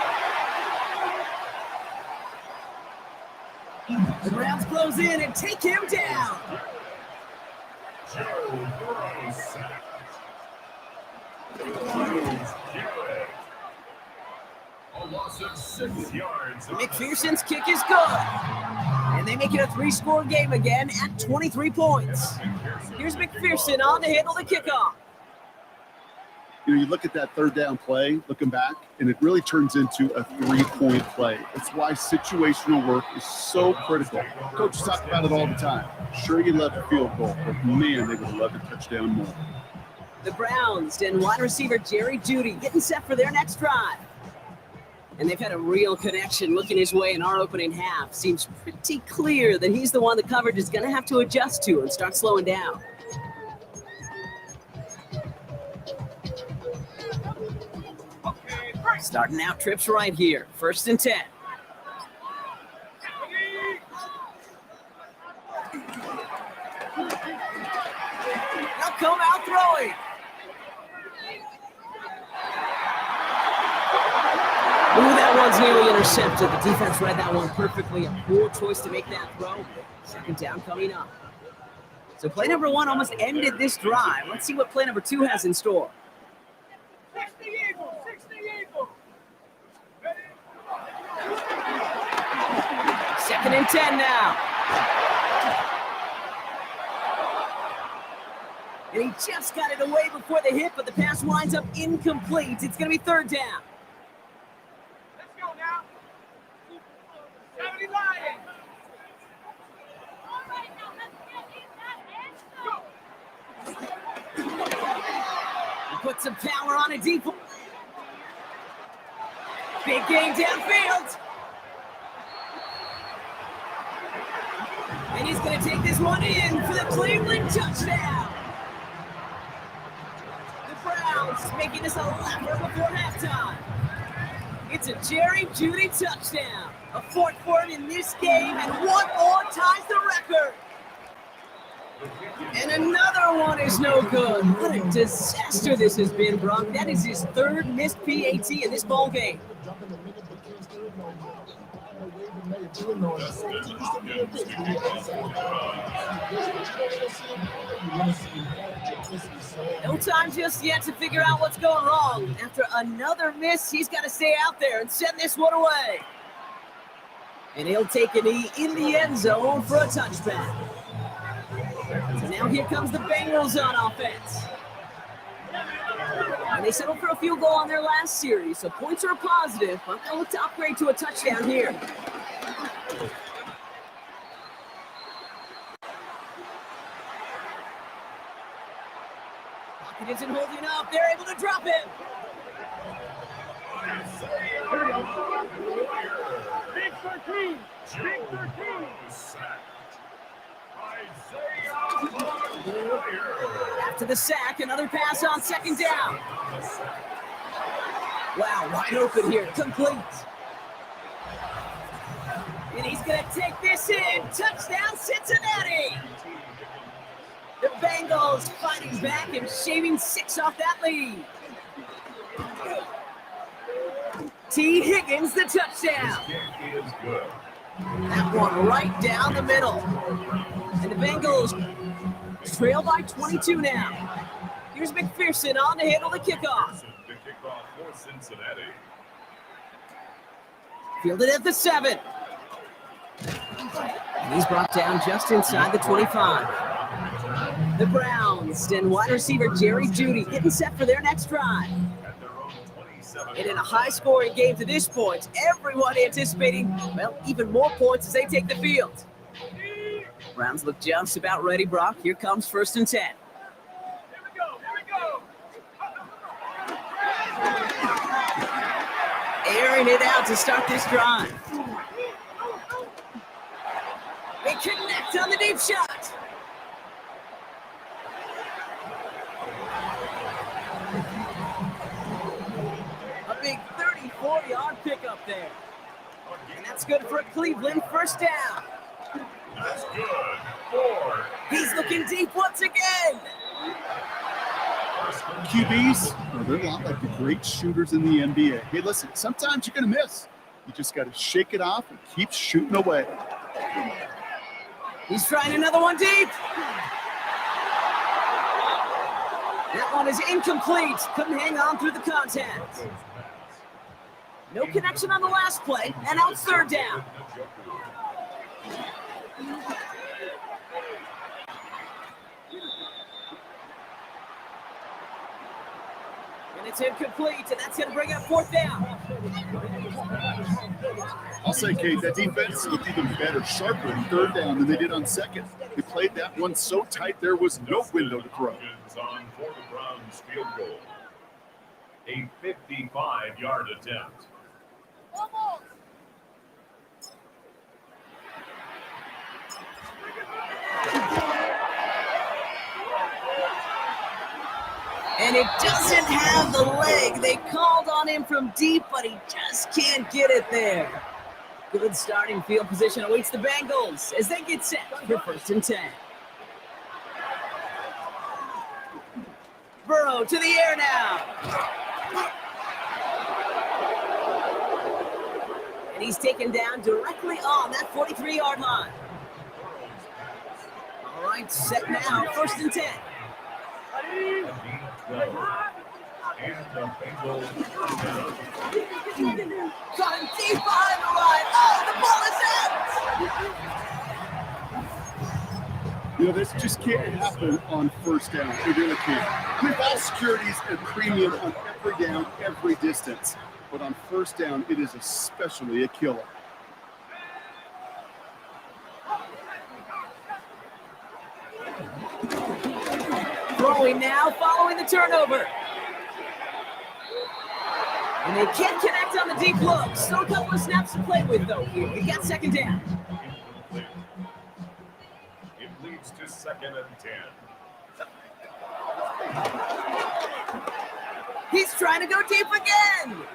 The Browns close in and take him down. Joe Burrow sacked. A loss of 6 yards. McPherson's kick is good. And they make it a 3-score game again at 23 points. Here's McPherson on to handle the kickoff. You know, you look at that 3rd down play, looking back, and it really turns into a 3-point play. That's why situational work is so critical. Coaches talk about it all the time. Sure, you love a field goal, but man, they would love a touchdown more. The Browns and wide receiver Jerry Jeudy getting set for their next drive. And they've had a real connection looking his way in our opening half. Seems pretty clear that he's the one the coverage is going to have to adjust to and start slowing down. Starting out trips right here. 1st and 10. Now come out throwing. Ooh, that one's nearly intercepted. The defense read that one perfectly. A poor choice to make that throw. 2nd down coming up. So play number 1 almost ended this drive. Let's see what play number 2 has in store. 2nd and 10 now. And he just got it away before the hit, but the pass winds up incomplete. It's going to be 3rd down. Let's go now. 70 Lions. He put some power on a deep. Big game downfield. And he's going to take this one in for the Cleveland touchdown. The Browns making this a lapper before halftime. It's a Jerry Jeudy touchdown. A 4th for him in this game, and one more ties the record. And another one is no good. What a disaster this has been, Brock. That is his 3rd missed PAT in this ball game. No time just yet to figure out what's going wrong. After another miss, he's got to stay out there and send this one away. And he'll take a knee in the end zone for a touchback. So now here comes the Bengals on offense. And they settled for a field goal on their last series, so points are positive, but they'll look to upgrade to a touchdown here. Pocket isn't holding up. They're able to drop it. Big 13. Big 13. After the sack, another pass on second down. Wow, wide open here, complete. And he's gonna take this in. Touchdown, Cincinnati. The Bengals fighting back and shaving 6 off that lead. T. Higgins, the touchdown. That one right down the middle. And the Bengals trail by 22 now. Here's McPherson on to handle the kickoff. The kickoff for Cincinnati. Fielded at the 7. And he's brought down just inside the 25. The Browns and wide receiver Jerry Jeudy getting set for their next drive. And in a high-scoring game to this point, everyone anticipating, well, even more points as they take the field. Browns look just about ready, Brock. Here comes 1st and 10. Here we go. Airing it out to start this drive. They connect on the deep shot. A big 34-yard pickup there. And that's good for Cleveland. 1st down. That's good. 4. He's looking deep once again. QBs, well, they're a lot like the great shooters in the NBA. Hey, listen, sometimes you're going to miss. You just got to shake it off and keep shooting away. He's trying another one deep. That one is incomplete. Couldn't hang on through the contact. No connection on the last play, and now it's 3rd down. And it's incomplete, and that's going to bring up 4th down. I'll say, Kate, that defense looked even better, sharper in 3rd down than they did on 2nd. They played that one so tight there was no window to throw. On for the Browns field goal. A 55-yard attempt. And it doesn't have the leg. They called on him from deep, but he just can't get it there. Good starting field position awaits the Bengals as they get set for 1st and 10. Burrow to the air now. And he's taken down directly on that 43-yard line. All right, set now, 1st and 10. And the Bengals. Got him deep behind the line. Oh, the ball is out. You know, this just can't happen on 1st down. It really can't. I mean, ball security is a premium on every down, every distance. But on 1st down, it is especially a killer. Throwing now, following the turnover. And they can't connect on the deep look. Still a couple of snaps to play with, though, here. We got 2nd down. It leads to 2nd and 10. He's trying to go deep again.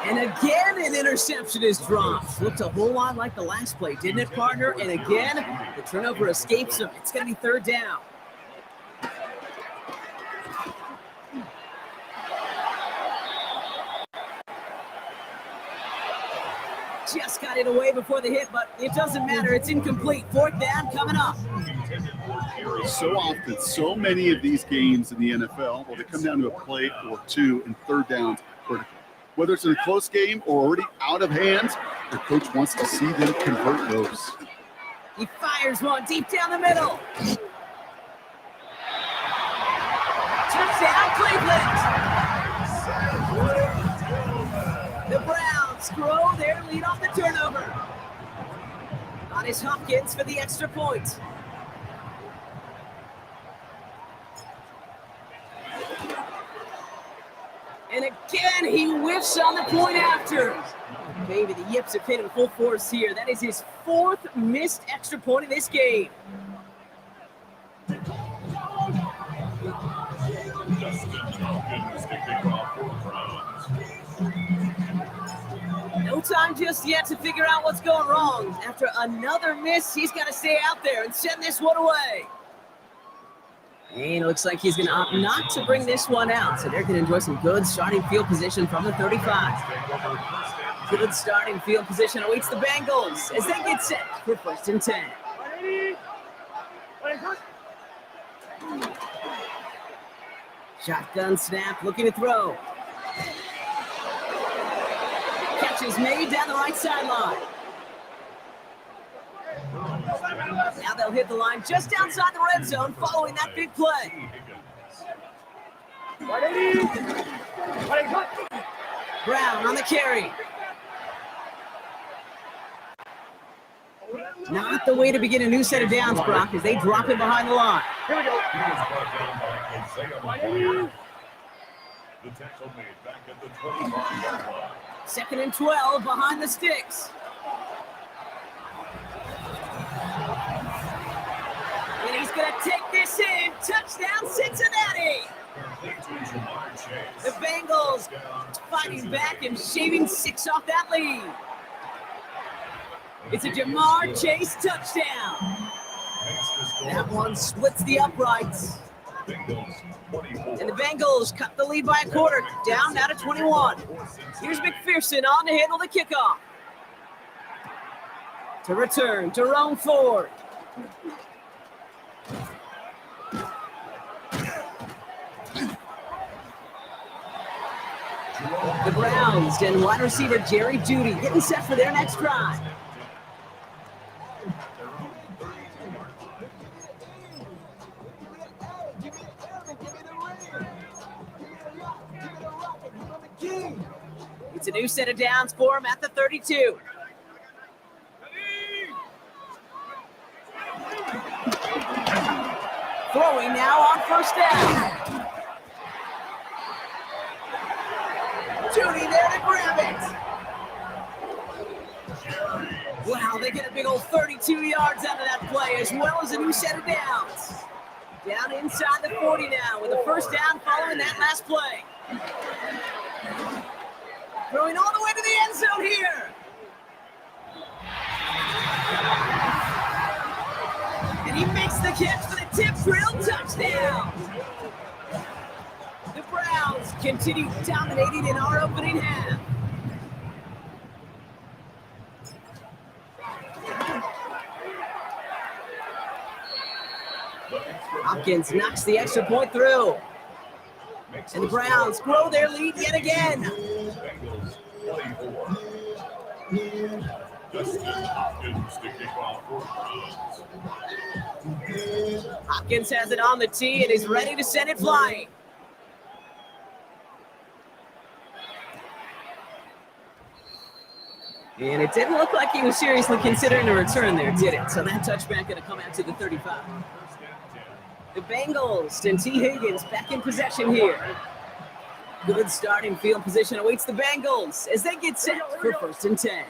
And again, an interception is dropped. Looked a whole lot like the last play, didn't it, partner? And again, the turnover escapes him. It's going to be 3rd down. Just got it away before the hit, but it doesn't matter. It's incomplete. 4th down coming up. So often, so many of these games in the NFL, well, they come down to a play or 2 and 3rd downs critical. Whether it's in a close game or already out of hands, the coach wants to see them convert those. He fires one deep down the middle. Touchdown, Cleveland! The Browns grow their lead off the turnover. On is Hopkins for the extra point. And again, he whiffs on the point after. Maybe the Yips have hit him full force here. That is his 4th missed extra point in this game. No time just yet to figure out what's going wrong. After another miss, he's got to stay out there and send this one away. And it looks like he's going to opt not to bring this one out. So they're going to enjoy some good starting field position from the 35. Good starting field position awaits the Bengals as they get set for 1st and 10. Shotgun snap, looking to throw. Catch is made down the right sideline. Now they'll hit the line just outside the red zone following that big play. Brown on the carry. Not the way to begin a new set of downs, Brock, as they drop it behind the line. Here we go. The tackle made back at the 25-yard line. 2nd and 12 behind the sticks. And he's going to take this in. Touchdown, Cincinnati. The Bengals fighting back and shaving 6 off that lead. It's a Jamar Chase touchdown. That one splits the uprights. And the Bengals cut the lead by a quarter, down now to 21. Here's McPherson on to handle the kickoff. To return, Jerome Ford. The Browns and wide receiver Jerry Jeudy getting set for their next drive. It's a new set of downs for him at the 32. Throwing now on 1st down. Jeudy there to grab it. Wow, they get a big old 32 yards out of that play, as well as a new set of downs. Down inside the 40 now, with a 1st down following that last play. Throwing all the way to the end zone here. And he makes the catch for the tip drill touchdown. The Browns continue dominating in our opening half. Hopkins knocks the extra point through. And the Browns grow their lead yet again. Bengals 24. Justin Hopkins to kick off for Browns. Hopkins has it on the tee and is ready to send it flying. And it didn't look like he was seriously considering a return there, did it? So that touchback going to come out to the 35. The Bengals and T. Higgins back in possession here. Good starting field position awaits the Bengals as they get set for 1st and 10.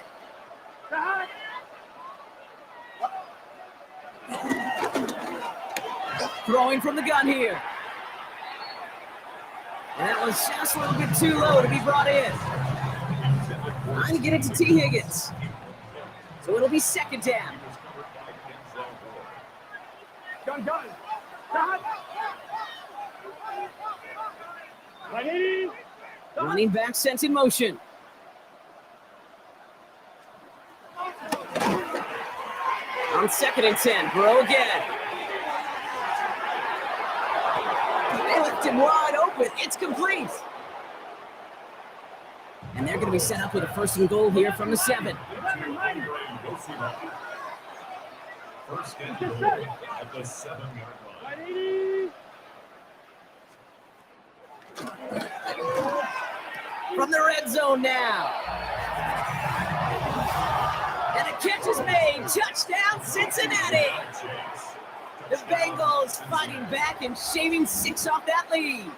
Throwing from the gun here. And that was just a little bit too low to be brought in. Trying to get it to T. Higgins. So it'll be 2nd down. Gun. Running back sent in motion. On 2nd and 10, Burrow again. They left him wide open. It's complete. And they're going to be set up with a 1st and goal here from the 7. First and goal at the 7-yard line. From the red zone now. And a catch is made. Touchdown, Cincinnati. The Bengals fighting back and shaving 6 off that lead.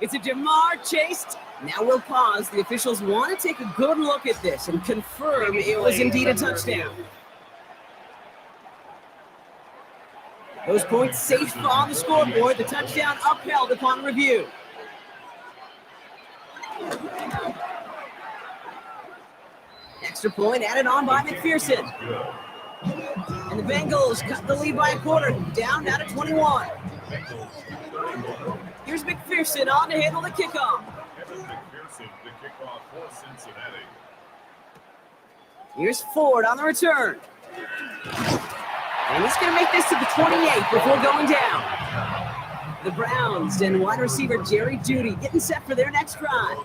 It's a Jamar Chase. Now we'll pause. The officials want to take a good look at this and confirm it was indeed a touchdown. Those points safe on the scoreboard. The touchdown upheld upon review. Extra point added on by McPherson. And the Bengals cut the lead by a quarter, down now to 21. Here's McPherson on to handle the kickoff. Here's Ford on the return. And he's going to make this to the 28 before going down. The Browns and wide receiver Jerry Jeudy getting set for their next drive.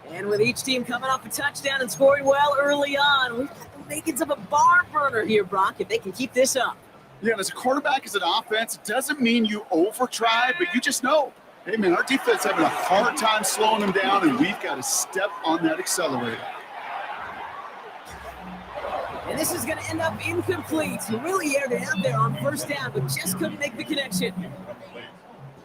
And with each team coming off a touchdown and scoring well early on, we've got the makings of a barn burner here, Brock, if they can keep this up. Yeah, as a quarterback, as an offense, it doesn't mean you over-try, but you just know, hey, man, our defense having a hard time slowing them down, and we've got to step on that accelerator. And this is going to end up incomplete. He really aired it out there on 1st down, but just couldn't make the connection.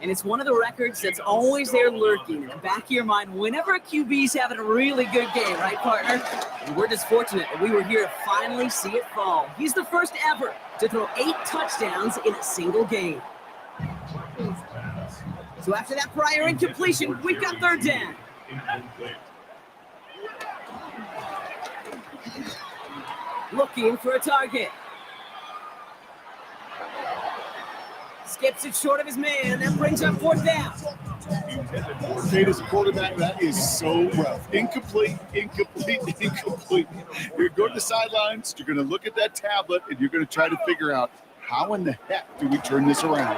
And it's one of the records that's always there lurking in the back of your mind whenever a QB's having a really good game, right, partner? And we're just fortunate that we were here to finally see it fall. He's the first ever to throw 8 touchdowns in a single game. So after that prior incompletion, we've got 3rd down. Looking for a target. Skips it short of his man. That brings up 4th down. Kate, as a quarterback, that is so rough. Incomplete, incomplete, incomplete. You're going to go to the sidelines, you're going to look at that tablet, and you're going to try to figure out how in the heck do we turn this around?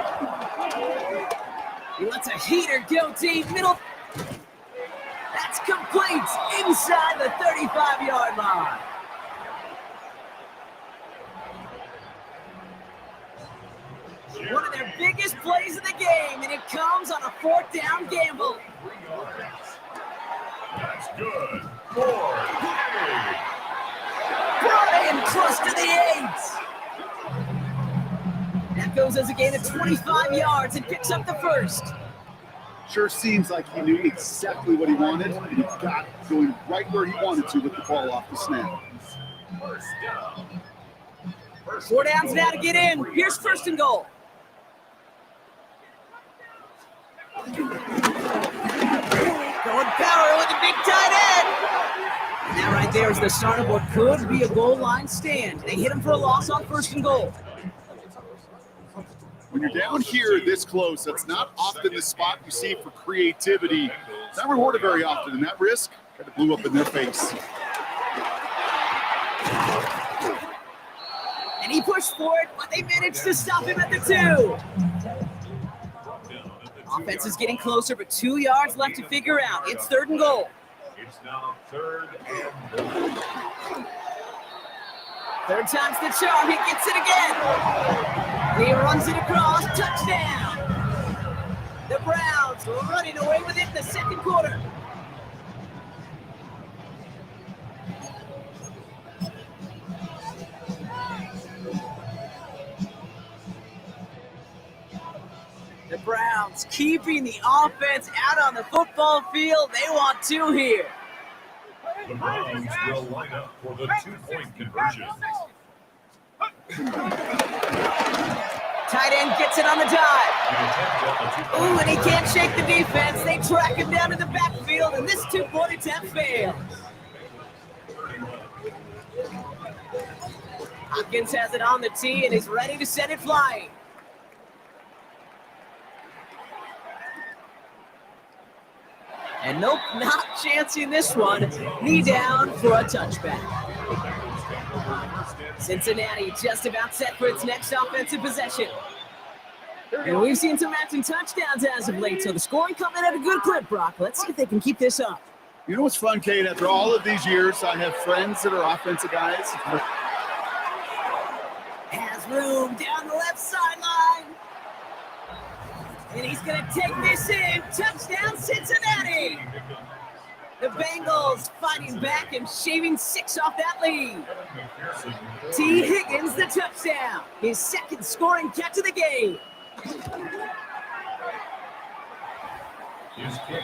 He lets a heater go deep. Middle. That's complete inside the 35-yard line. One of their biggest plays of the game, and it comes on a 4th down gamble. That's good. 4 play. Brian close to the 8. That goes as a gain of 25 yards and picks up the 1st. Sure seems like he knew exactly what he wanted, and he got going right where he wanted to with the ball off the snap. 4 downs now to get in. Here's 1st and goal. Going power with the big tight end. And that right there is the start of what could be a goal line stand. They hit him for a loss on 1st and goal. When you're down here this close, that's not often the spot you see for creativity. It's not rewarded very often, and that risk kind of blew up in their face. And he pushed for it, but they managed to stop him at the 2. Offense is getting closer, but 2 yards left to figure out. It's 3rd and goal. It's now 3rd and goal. 3rd time's the charm. He gets it again. He runs it across. Touchdown. The Browns running away with it in the 2nd quarter. The Browns keeping the offense out on the football field. They want 2 here. The Browns will line up for the 2-point conversion. Tight end gets it on the dive. Ooh, and he can't shake the defense. They track him down to the backfield, and this 2-point attempt fails. Hopkins has it on the tee and is ready to send it flying. And nope, not chancing this one. Knee down for a touchback. Cincinnati just about set for its next offensive possession. And we've seen some matching touchdowns as of late, so the scoring coming at a good clip, Brock. Let's see if they can keep this up. You know what's fun, Kate? After all of these years, I have friends that are offensive guys. Has room down the left sideline. And he's going to take this in. Touchdown, Cincinnati. The Bengals fighting back and shaving 6 off that lead. T. Higgins, the touchdown. His second scoring catch of the game.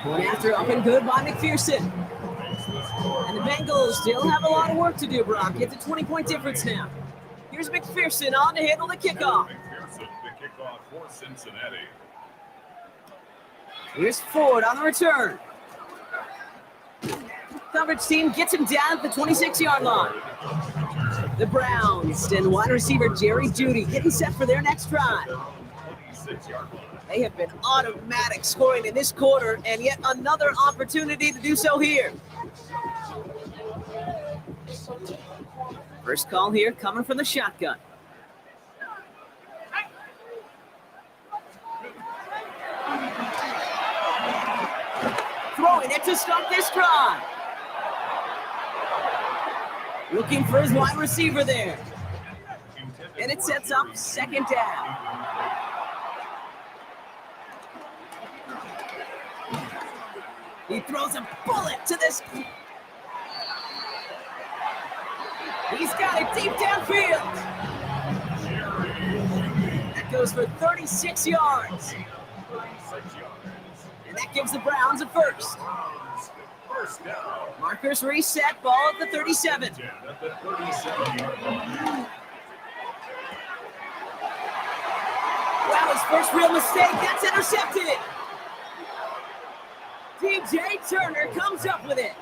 One after up and good by McPherson. And the Bengals still have a lot of work to do, Brock. It's a 20-point difference now. Here's McPherson on to handle the kickoff. McPherson, the kickoff for Cincinnati. Here's Ford on the return. Coverage team gets him down at the 26-yard line. The Browns and wide receiver Jerry Jeudy getting set for their next drive. They have been automatic scoring in this quarter, and yet another opportunity to do so here. First call here coming from the shotgun. Throwing it to start this drive. Looking for his wide receiver there. And it sets up second down. He throws a bullet to this. He's got it deep downfield. That goes for 36 yards. And that gives the Browns a first. Markers reset, ball at the 37. Wow, his first real mistake, that's intercepted. DJ Turner comes up with it.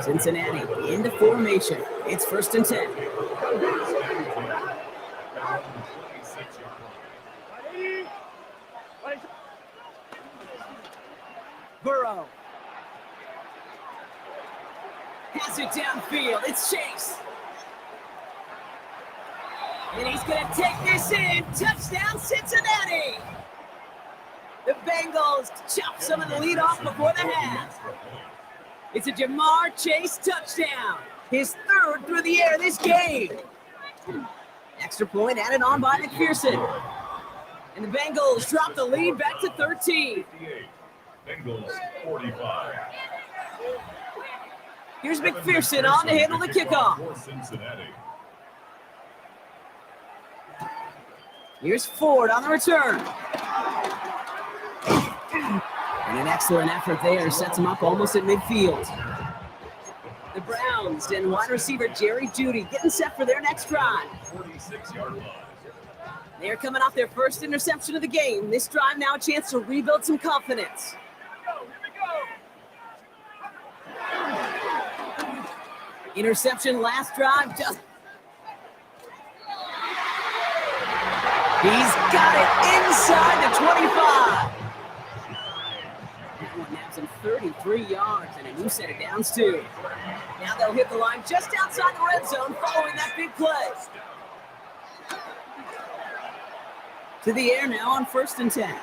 Cincinnati into formation. It's 1st and 10. Burrow has it downfield. It's Chase. And he's going to take this in. Touchdown, Cincinnati. The Bengals chop some of the lead off before the half. It's a Jamar Chase touchdown. His 3rd through the air this game. Extra point added on by McPherson. And the Bengals drop the lead back to 13. Bengals 45. Here's McPherson on to handle the kickoff. Here's Ford on the return. And an excellent effort there sets him up almost at midfield. The Browns and wide receiver Jerry Jeudy getting set for their next drive. 46-yard line. They're coming off their first interception of the game. This drive now a chance to rebuild some confidence. Interception last drive. Just he's got it inside the 25. That one naps him 33 yards and a new set of downs too. Now they'll hit the line just outside the red zone following that big play. To the air now on 1st and 10.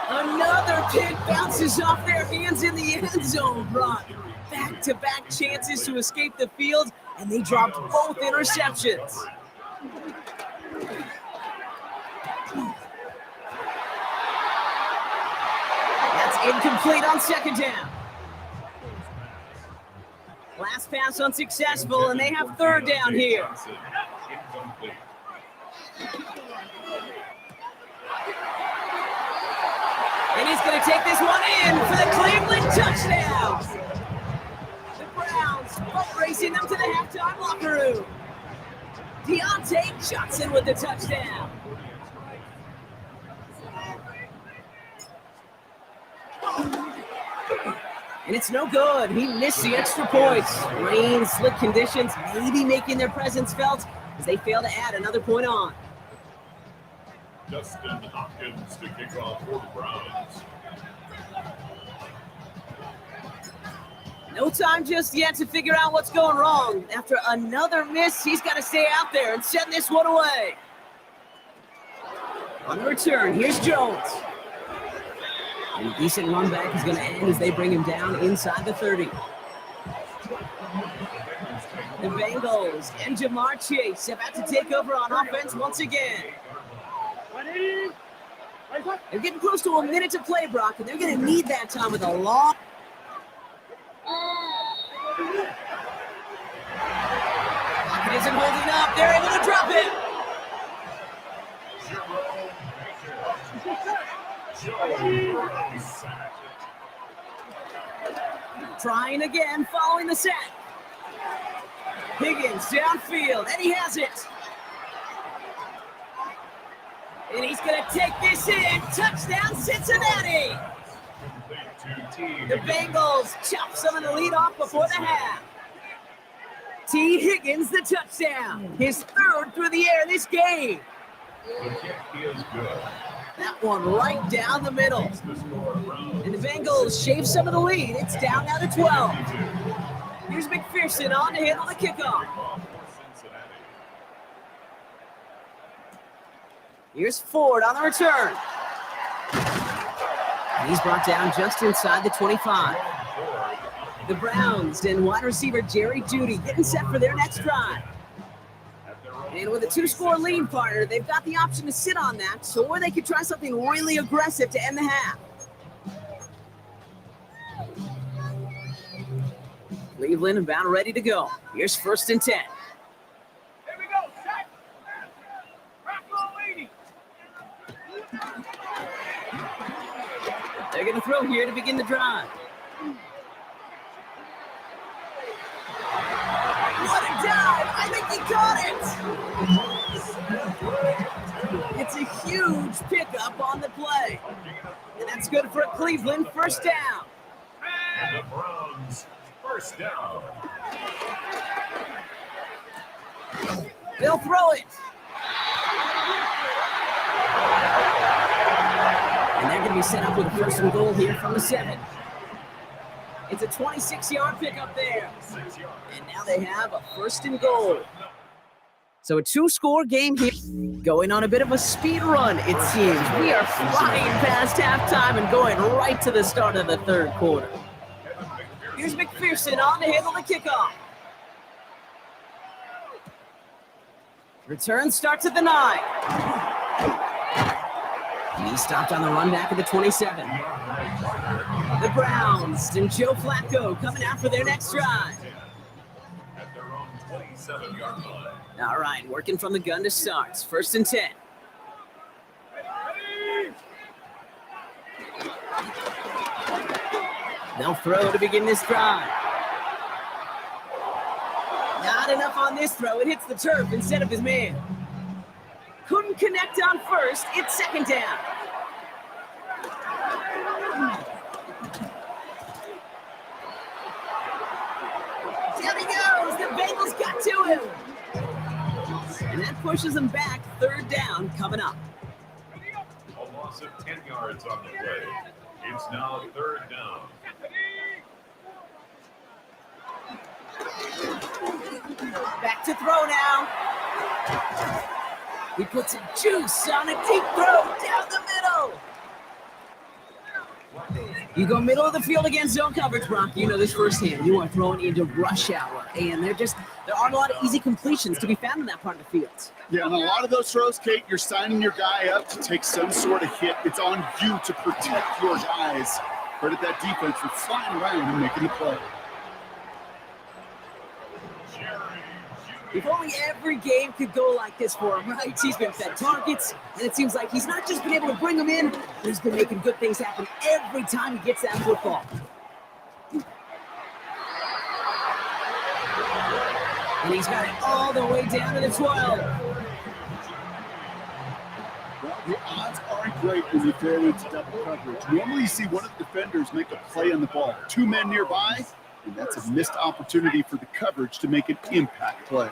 Another kick bounces off their hands in the end zone, Brock. Back-to-back chances to escape the field, and they dropped both interceptions. That's incomplete on 2nd down. Last pass unsuccessful, and they have 3rd down here. And he's going to take this one in for the Cleveland touchdown. The Browns boat racing them to the halftime locker room. Deontay Johnson with the touchdown. And it's no good. He missed the extra points. Rain, slick conditions, maybe making their presence felt as they fail to add another point on. Justin Hopkins to kick off for the Browns. No time just yet to figure out what's going wrong. After another miss, he's got to stay out there and send this one away. On the return, here's Jones. And a decent run back is going to end as they bring him down inside the 30. The Bengals and Jamar Chase about to take over on offense once again. They're getting close to a minute to play, Brock, and they're going to need that time with a long... Pocket isn't holding up. They're able to drop it. Trying again, following the set. Higgins downfield, and he has it. And he's going to take this in. Touchdown, Cincinnati. The Bengals chop some of the lead off before the half. T. Higgins, the touchdown. His third through the air this game. The kick is good. That one right down the middle. And the Bengals shave some of the lead. It's down now to 12. Here's McPherson on to handle the kickoff. Here's Ford on the return. And he's brought down just inside the 25. The Browns and wide receiver Jerry Jeudy getting set for their next drive. And with a 2-score lead, partner, they've got the option to sit on that, or they could try something really aggressive to end the half. Cleveland about ready to go. Here's 1st and 10. Here we go, set. Rock roll 80. They're going to throw here to begin the drive. What a dive! I think he caught it! It's a huge pickup on the play. And that's good for Cleveland. 1st down. And the Browns, 1st down. They'll throw it. And they're going to be set up with a 1st and goal here from the 7. It's a 26-yard pickup there. And now they have a 1st and goal. So a 2-score game here. Going on a bit of a speed run, it seems. We are flying past halftime and going right to the start of the 3rd quarter. Here's McPherson on to handle the kickoff. Return starts at the 9. And he stopped on the run back at the 27. The Browns and Joe Flacco coming out for their next drive. At their own 27-yard line. All right, working from the gun to start. 1st and 10. They'll throw to begin this drive. Not enough on this throw. It hits the turf instead of his man. Couldn't connect on 1st. It's 2nd down. There he goes. The Bengals got to him. And that pushes them back. 3rd down coming up. A loss of 10 yards on the play. It's now 3rd down. Back to throw now. He puts some juice on a deep throw down the middle. You go middle of the field against zone coverage, Brock. You know this firsthand. You are throwing into rush hour, and there aren't a lot of easy completions to be found in that part of the field. Yeah, and a lot of those throws, Kate, you're signing your guy up to take some sort of hit. It's on you to protect your guys. Credit that defense for flying around and making the play. If only every game could go like this for him, right? He's been fed targets, and it seems like he's not just been able to bring them in, but he's been making good things happen every time he gets that football. And he's got it all the way down to the 12. Well, the odds aren't great when you throw into double coverage. Normally you see one of the defenders make a play on the ball. 2 men nearby, and that's a missed opportunity for the coverage to make an impact play.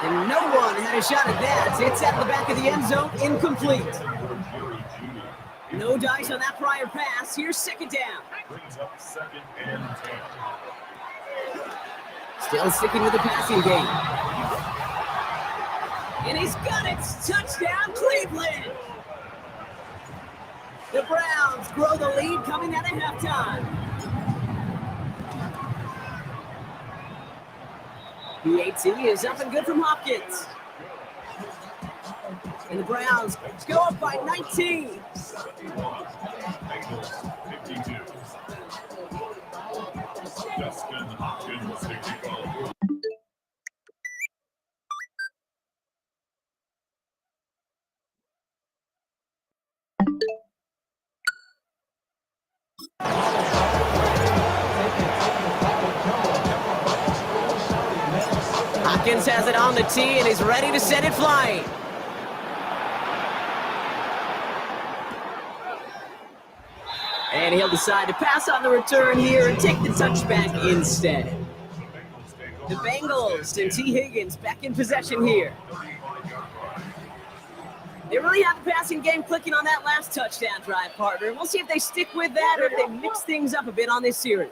And no one had a shot at that. It's at the back of the end zone, incomplete. No dice on that prior pass. Here's second down. Brings up 2nd and 10. Still sticking with the passing game. And he's got it. Touchdown, Cleveland. The Browns grow the lead coming out of halftime. The AT is up and good from Hopkins. And the Browns go up by 19. 71. Bengals 52. Justin Hopkins 65. Hopkins has it on the tee and is ready to send it flying. And he'll decide to pass on the return here and take the touchback instead. The Bengals and T. Higgins back in possession here. They really have the passing game clicking on that last touchdown drive, partner. We'll see if they stick with that or if they mix things up a bit on this series.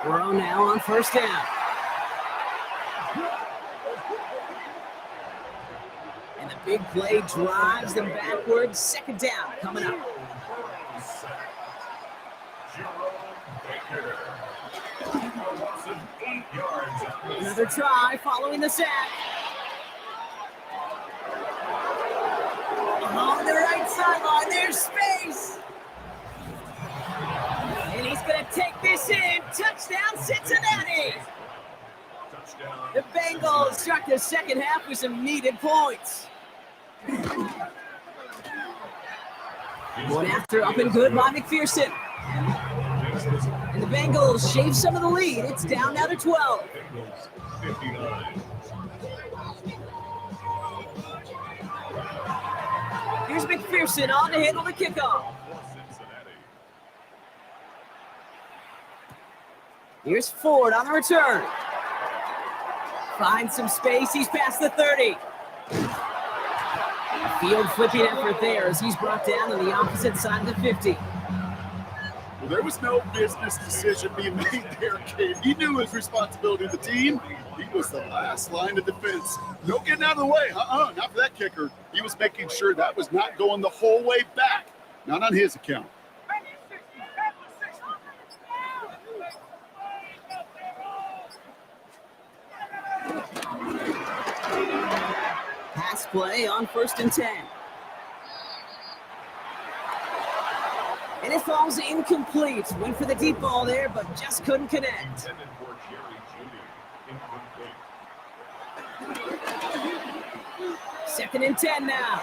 Burrow now on first down. And the big play drives them backwards. Second down coming up. Another try following the sack. On the right sideline, there's space. And he's going to take this in. Touchdown, Cincinnati. The Bengals start the second half with some needed points. One after up and good by McPherson. And the Bengals shave some of the lead. It's down now to 12. 59. Here's McPherson on to handle the kickoff. Here's Ford on the return. Finds some space. He's past the 30. Field flipping effort there as he's brought down on the opposite side of the 50. Well, there was no business decision being made there, kid. He knew his responsibility to the team. He was the last line of defense. No getting out of the way. Not for that kicker. He was making sure that was not going the whole way back. Not on his account. Pass play on 1st and 10. And it falls incomplete. Went for the deep ball there, but just couldn't connect. Second and 10 now.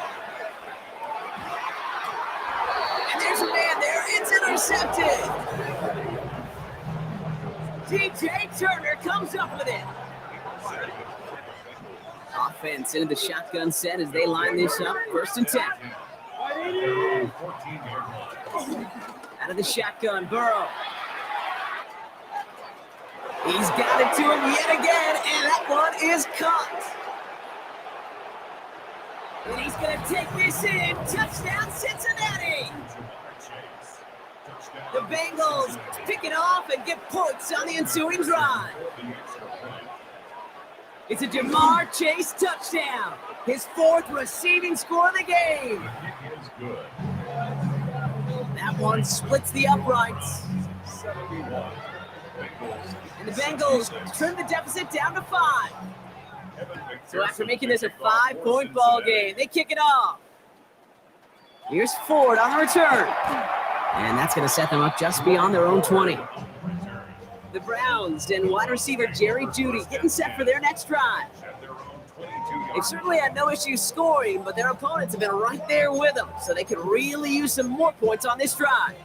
And there's a man there. It's intercepted. DJ Turner comes up with it. Offense into the shotgun set as they line this up. 1st and 10. Out of the shotgun, Burrow. He's got it to him yet again, and that one is caught. And he's going to take this in. Touchdown, Cincinnati. The Bengals pick it off and get points on the ensuing drive. It's a Jamar Chase touchdown. His 4th receiving score of the game. That one splits the uprights. And the Bengals trim the deficit down to 5. So after making this a 5-point ball game, they kick it off. Here's Ford on the return. And that's going to set them up just beyond their own 20. The Browns and wide receiver Jerry Jeudy getting set for their next drive. They've certainly had no issues scoring, but their opponents have been right there with them, so they could really use some more points on this drive.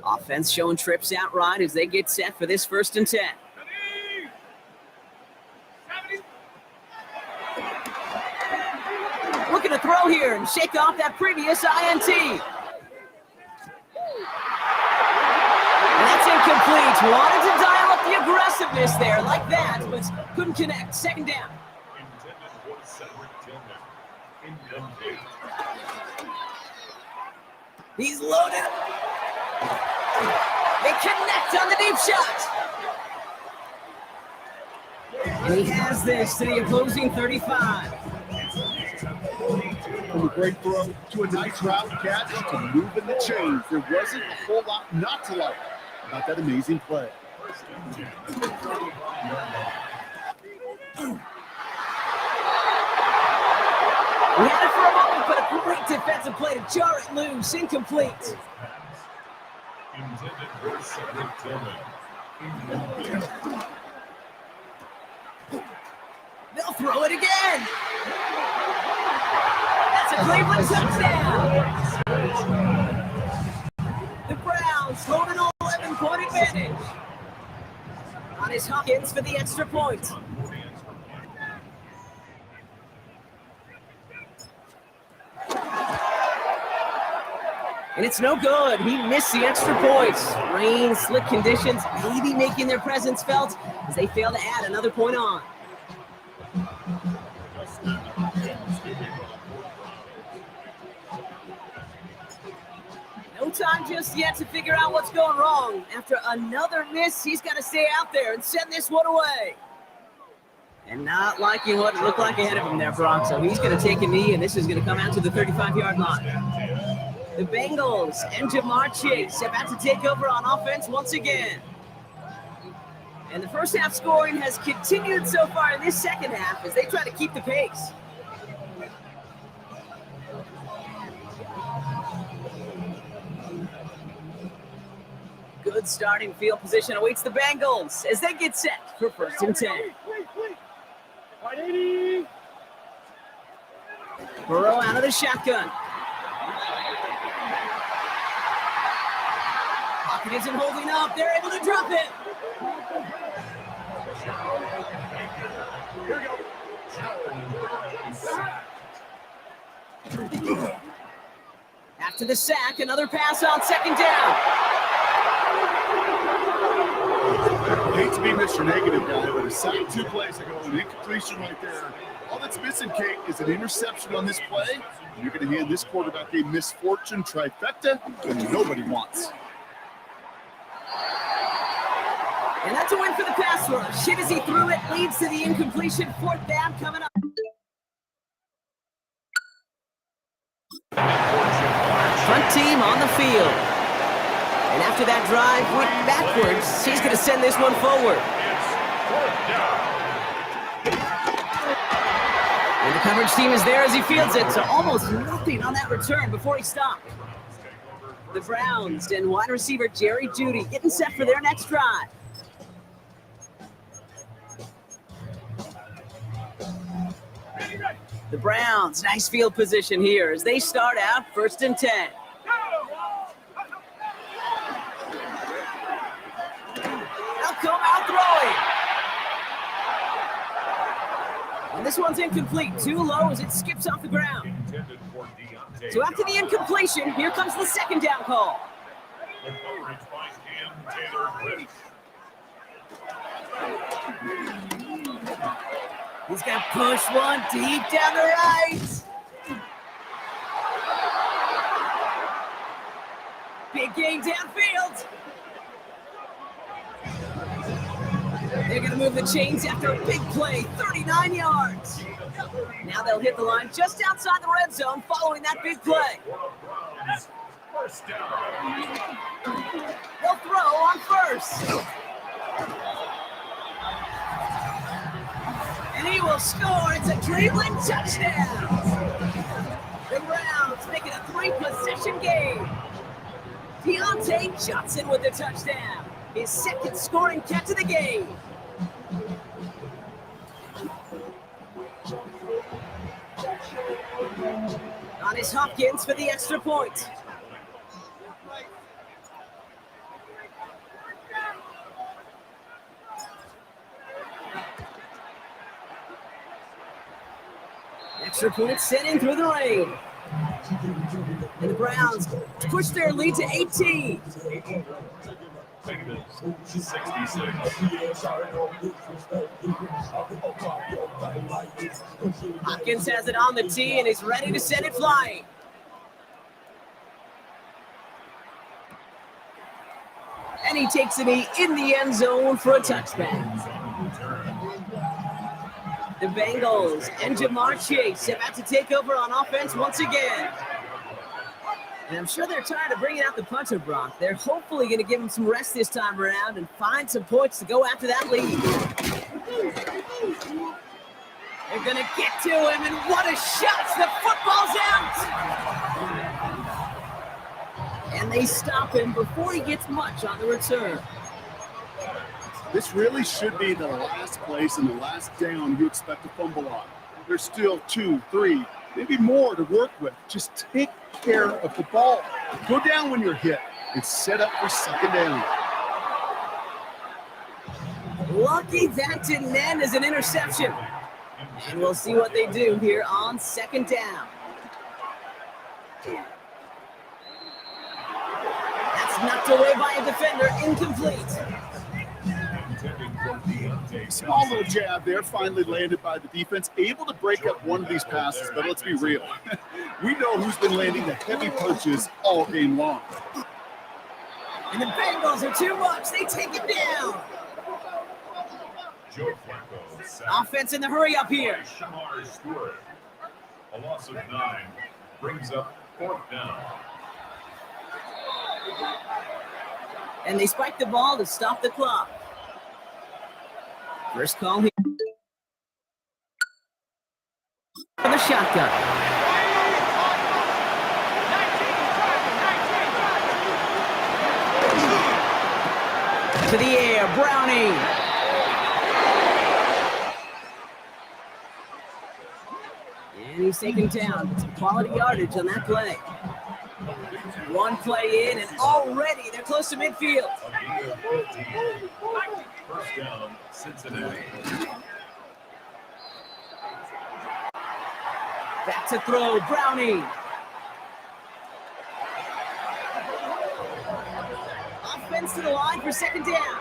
Offense showing trips out right as they get set for this 1st and 10. Looking to throw here and shake off that previous INT. And that's incomplete. Wanted to dial up the aggressive aggressiveness there like that, but couldn't connect. Second down. He's loaded. They connect on the deep shot. And he has this to the opposing 35. From a great throw to a nice route catch to moving the chains. There wasn't a whole lot not to like about that amazing play. We had it for a moment, but a great defensive play to jar it loose. Incomplete. Intended for Cedric Tillman. They'll throw it again. That's a Cleveland touchdown. The Browns hold an 11-point advantage. On his Hawkins for the extra point. And it's no good. He missed the extra points. Rain, slick conditions, maybe making their presence felt as they fail to add another point on. No time just yet to figure out what's going wrong. After another miss, he's got to stay out there and send this one away. And not liking what it looked like ahead of him there, Brock. So he's going to take a knee, and this is going to come out to the 35-yard line. The Bengals and Jamar Chase about to take over on offense once again. And the first half scoring has continued so far in this second half as they try to keep the pace. Good starting field position awaits the Bengals as they get set for 1st and 10. Burrow out of the shotgun. Pocket isn't holding up. They're able to drop it. After the sack, another pass on 2nd down. I hate to be Mr. Negative guy, but a sack 2 plays ago, an incompletion right there. All that's missing, Kate, is an interception on this play. You're going to hand this quarterback a misfortune trifecta that nobody wants. And that's a win for the pass rush. Hit as he threw it, leads to the incompletion. 4th down coming up. Front team on the field. And after that drive went backwards, he's going to send this one forward. And the coverage team is there as he fields it, so almost nothing on that return before he stopped. The Browns and wide receiver Jerry Jeudy getting set for their next drive. The Browns, nice field position here as they start out 1st and 10. They'll come out throwing. And this one's incomplete, too low as it skips off the ground. So after the incompletion, here comes the 2nd down call. He's going to push one deep down the right. Big game downfield. They're going to move the chains after a big play, 39 yards. Now they'll hit the line just outside the red zone following that big play. They'll throw on 1st. And he will score. It's a Cleveland touchdown. The Browns make it a 3-possession game. Deontay Johnson with the touchdown. His 2nd scoring catch of the game. On his Hopkins for the extra point. Extra point sent in through the rain. And the Browns push their lead to 18. Ravens 66. Hopkins has it on the tee and is ready to send it flying. And he takes a knee in the end zone for a touchback. The Bengals and Jamar Chase about to take over on offense once again. And I'm sure they're tired of bringing out the punter, Brock. They're hopefully going to give him some rest this time around and find some points to go after that lead. They're going to get to him, and what a shot! The football's out! And they stop him before he gets much on the return. This really should be the last place and the last down you expect to fumble on. There's still 2, 3, maybe more to work with. Just take care of the ball. Go down when you're hit and set up for second down. Lucky that didn't end as an interception. And we'll see what they do here on second down. That's knocked away by a defender, incomplete. Small little jab there, finally landed by the defense, able to break up one of these passes, but let's be real. We know who's been landing the heavy punches all game long. And the Bengals are too much. They take it down. Offense in the hurry up here. A loss of 9 brings up 4th down. And they spike the ball to stop the clock. First call here for the shotgun. To the air, Browning. And he's taken down. Some quality yardage on that play. One play in, and already they're close to midfield. First down, Cincinnati. Back to throw, Browning. Offense to the line for second down.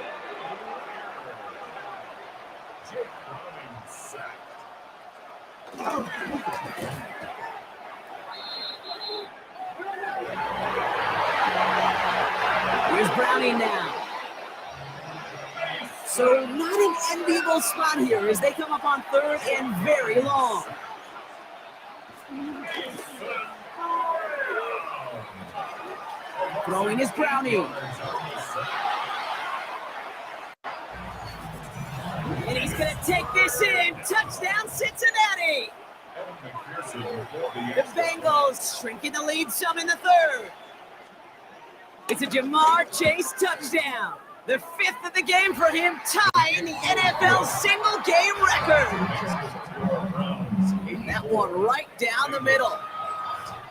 Here's Browning now. So not an enviable spot here as they come up on third and very long. Throwing is Browning. And he's going to take this in. Touchdown, Cincinnati. The Bengals shrinking the lead some in the third. It's a Jamar Chase touchdown. The 5th of the game for him, tying the NFL single-game record. That one right down the middle.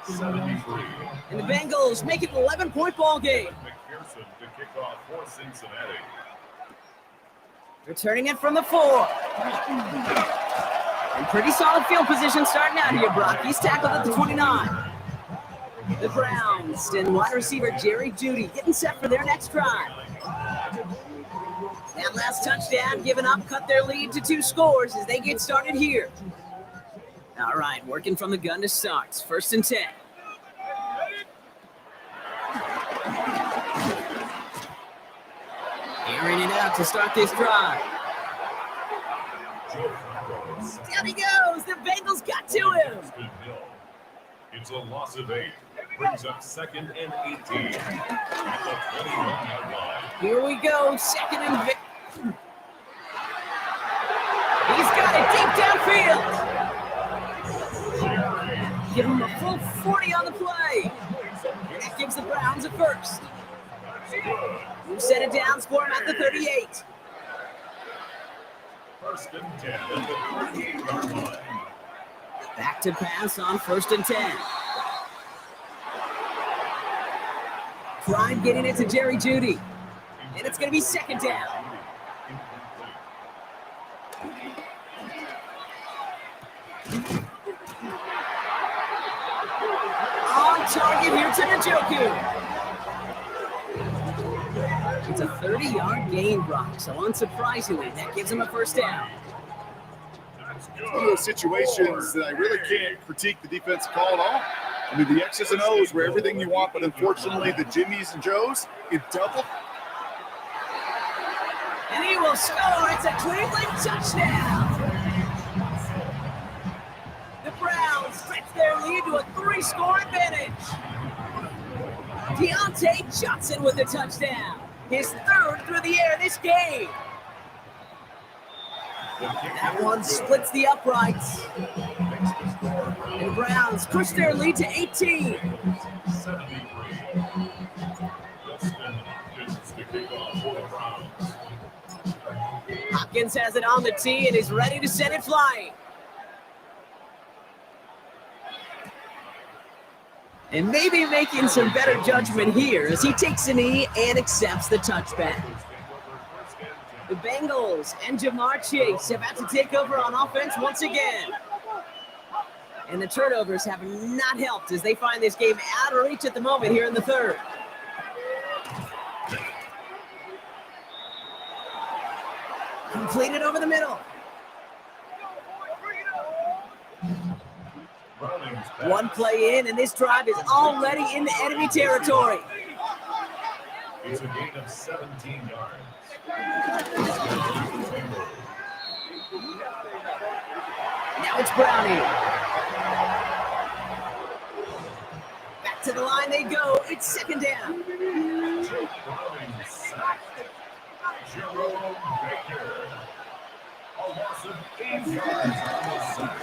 73. And the Bengals make it an 11-point ball game. McPherson to kick off for Cincinnati. Returning it from the 4. And pretty solid field position starting out here, Brock. He's tackled at the 29. The Browns and wide receiver Jerry Jeudy getting set for their next drive. That last touchdown given up cut their lead to 2 scores as they get started here. All right, working from the gun to start. 1st and 10. Airing it out to start this drive. Down he goes. The Bengals got to him. It's a loss of 8. Brings up 2nd and 18. At the 21-yard line. Here we go. 2nd and he's got it deep downfield. Give him a full 40 on the play. And that gives the Browns a first. Who set it down, score him at the 38. 1st and 10 at the 38-yard line. Back to pass on 1st and 10. Prime getting it to Jerry Jeudy. And it's going to be 2nd down. On target here to Njoku. It's a 30-yard gain, Brock, so unsurprisingly, that gives him a first down. One of those situations that I really can't critique the defense call at all. I mean, the X's and O's were everything you want, but unfortunately, the Jimmies and Joes, it doubled. And he will score. It's a Cleveland touchdown. The Browns stretch their lead to a 3-score advantage. Deontay Johnson with the touchdown. His third through the air this game. That one splits the uprights. And the Browns push their lead to 18. Hopkins has it on the tee and is ready to send it flying. And maybe making some better judgment here as he takes a knee and accepts the touchback. The Bengals and Jamar Chase about to take over on offense once again. And the turnovers have not helped as they find this game out of reach at the moment here in the third. Completed over the middle. One play in, and this drive is already into enemy territory. It's a gain of 17 yards. Now it's Brownie. Back to the line they go. It's second down. Jerome Baker. A loss of 8 yards on the sack.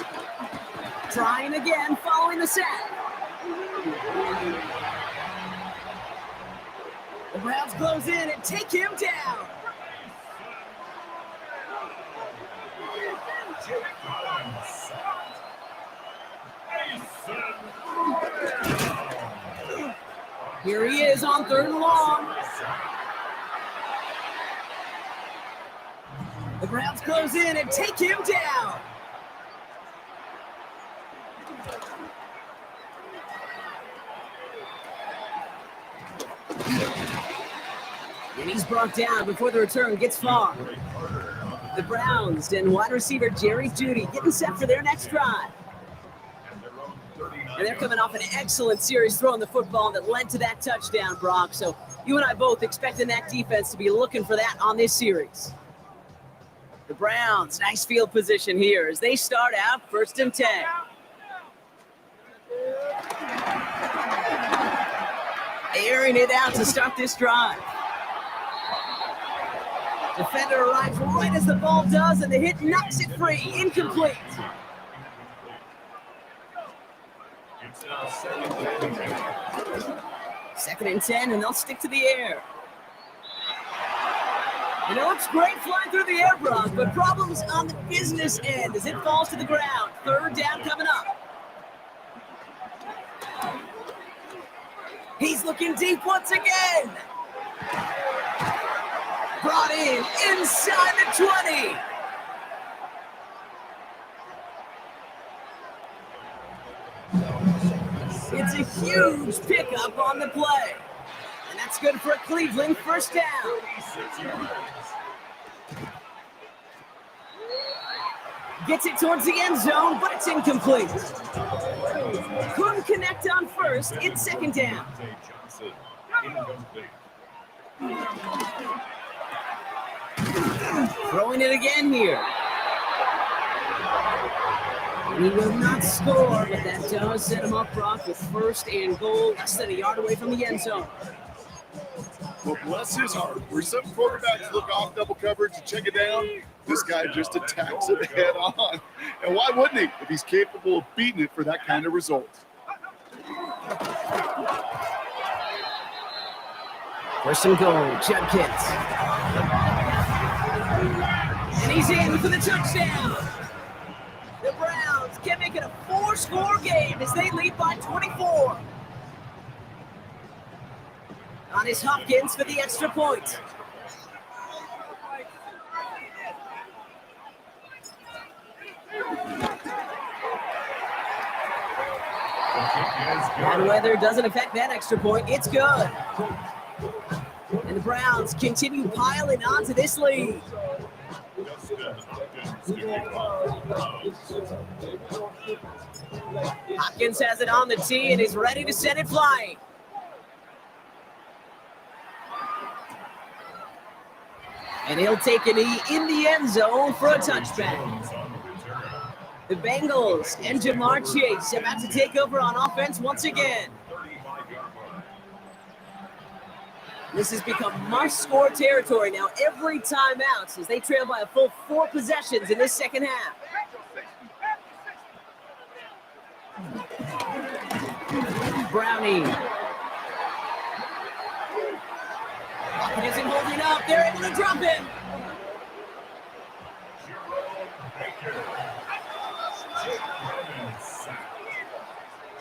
Trying again following the sack. The Browns close in and take him down. Here he is on third and long. The Browns close in and take him down. And he's brought down before the return gets far. The Browns and wide receiver Jerry Jeudy getting set for their next drive. And they're coming off an excellent series throwing the football that led to that touchdown, Brock. So you and I both expecting that defense to be looking for that on this series. The Browns, nice field position here as they start out 1st and 10. Airing it out to start this drive. Defender arrives right as the ball does, and the hit knocks it free. Incomplete. Second and 10, and they'll stick to the air. And it looks great flying through the air, Brock, but problems on the business end as it falls to the ground. Third down coming up. He's looking deep once again. Brought in inside the 20. It's a huge pickup on the play. And that's good for a Cleveland first down. Gets it towards the end zone, but it's incomplete. Couldn't connect on first. It's second down. Throwing it again here. He will not score, but that does set him up, Brock, with 1st and goal, less than a yard away from the end zone. Well, bless his heart. Where some quarterbacks look off double coverage and check it down, this guy just attacks it head on. And why wouldn't he if he's capable of beating it for that kind of result? 1st and goal, Judkins. And he's in for the touchdown. The Browns can make it a 4-score game as they lead by 24. On his Hopkins for the extra point. Bad weather doesn't affect that extra point. It's good. And the Browns continue piling onto this lead. Hopkins has it on the tee and is ready to send it flying. And he'll take a knee in the end zone for a touchback. The Bengals and Jamar Chase about to take over on offense once again. This has become must-score territory now every time out as they trail by a full 4 possessions in this second half. Brownie. Pocket isn't holding up. They're able to drop him.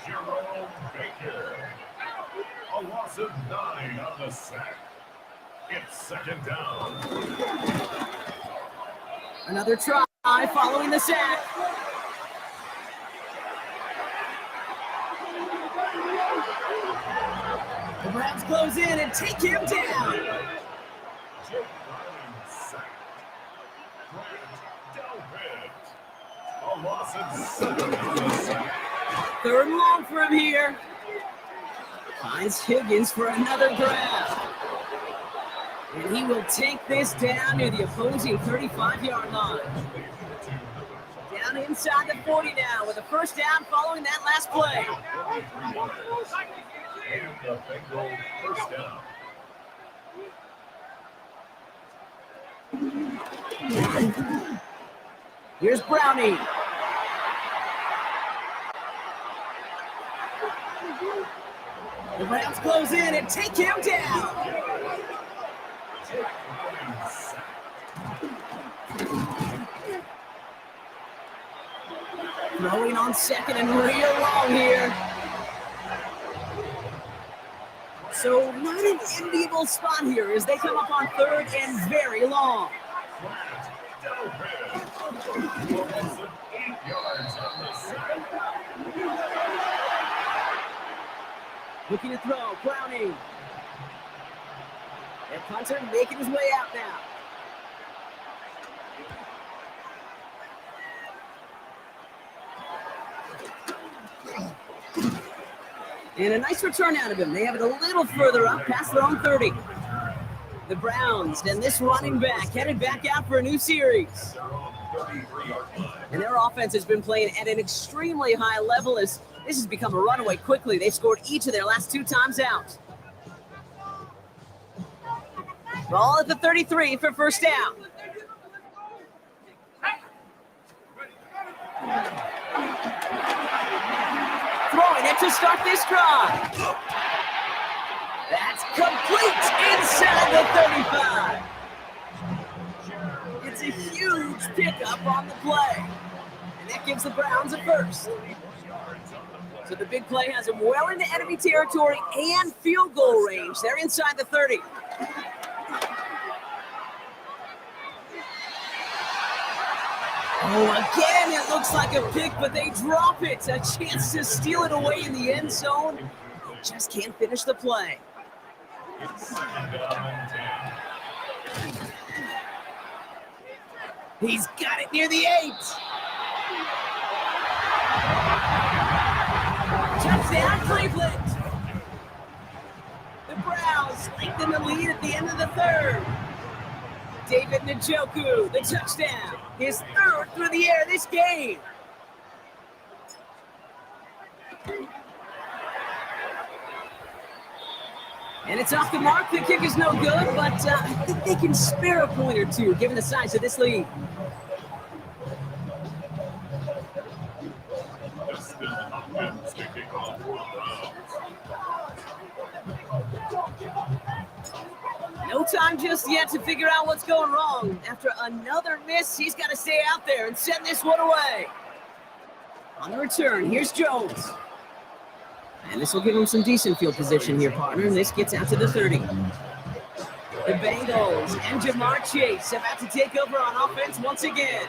Jerome Baker. A loss of 9 on the sack. It's second down. Another try following the sack. The Browns close in and take him down. A loss of 7 on the sack. 3rd and long for him here. Finds Higgins for another grab. And he will take this down near the opposing 35-yard line. Down inside the 40 now with a first down following that last play. And the Bengals first down. Here's Brownie. The Browns close in and take him down. Throwing on second and real long here. So not an enviable spot here as they come up on 3rd and very long. Looking to throw, Browning. And punter making his way out now. And a nice return out of him. They have it a little further up past their own 30. The Browns and this running back headed back out for a new series. And their offense has been playing at an extremely high level as this has become a runaway quickly. They've scored each of their last 2 times out. Ball at the 33 for first down. Throwing it to start this drive. That's complete inside the 35. It's a huge pickup on the play. And that gives the Browns a first. So the big play has them well into enemy territory and field goal range. They're inside the 30. Oh, again, it looks like a pick, but they drop it. A chance to steal it away in the end zone. Just can't finish the play. He's got it near the 8. Touchdown, Cleveland. The Browns lengthen the lead at the end of the 3rd. David Njoku, the touchdown. His 3rd through the air this game. And it's off the mark. The kick is no good, but I think they can spare a point or two given the size of this lead. No time just yet to figure out what's going wrong. After another miss, he's got to stay out there and send this one away. On the return, here's Jones. And this will give him some decent field position here, partner. And this gets out to the 30. The Bengals and Jamar Chase about to take over on offense once again.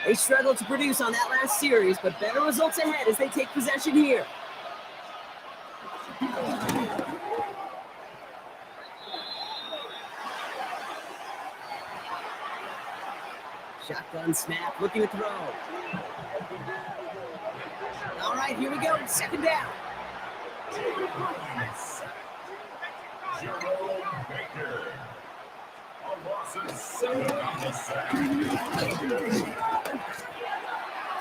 They struggled to produce on that last series, but better results ahead as they take possession here. Shotgun snap, looking to throw. All right, here we go. Second down. Jerome Baker. A loss of 7 on the sack.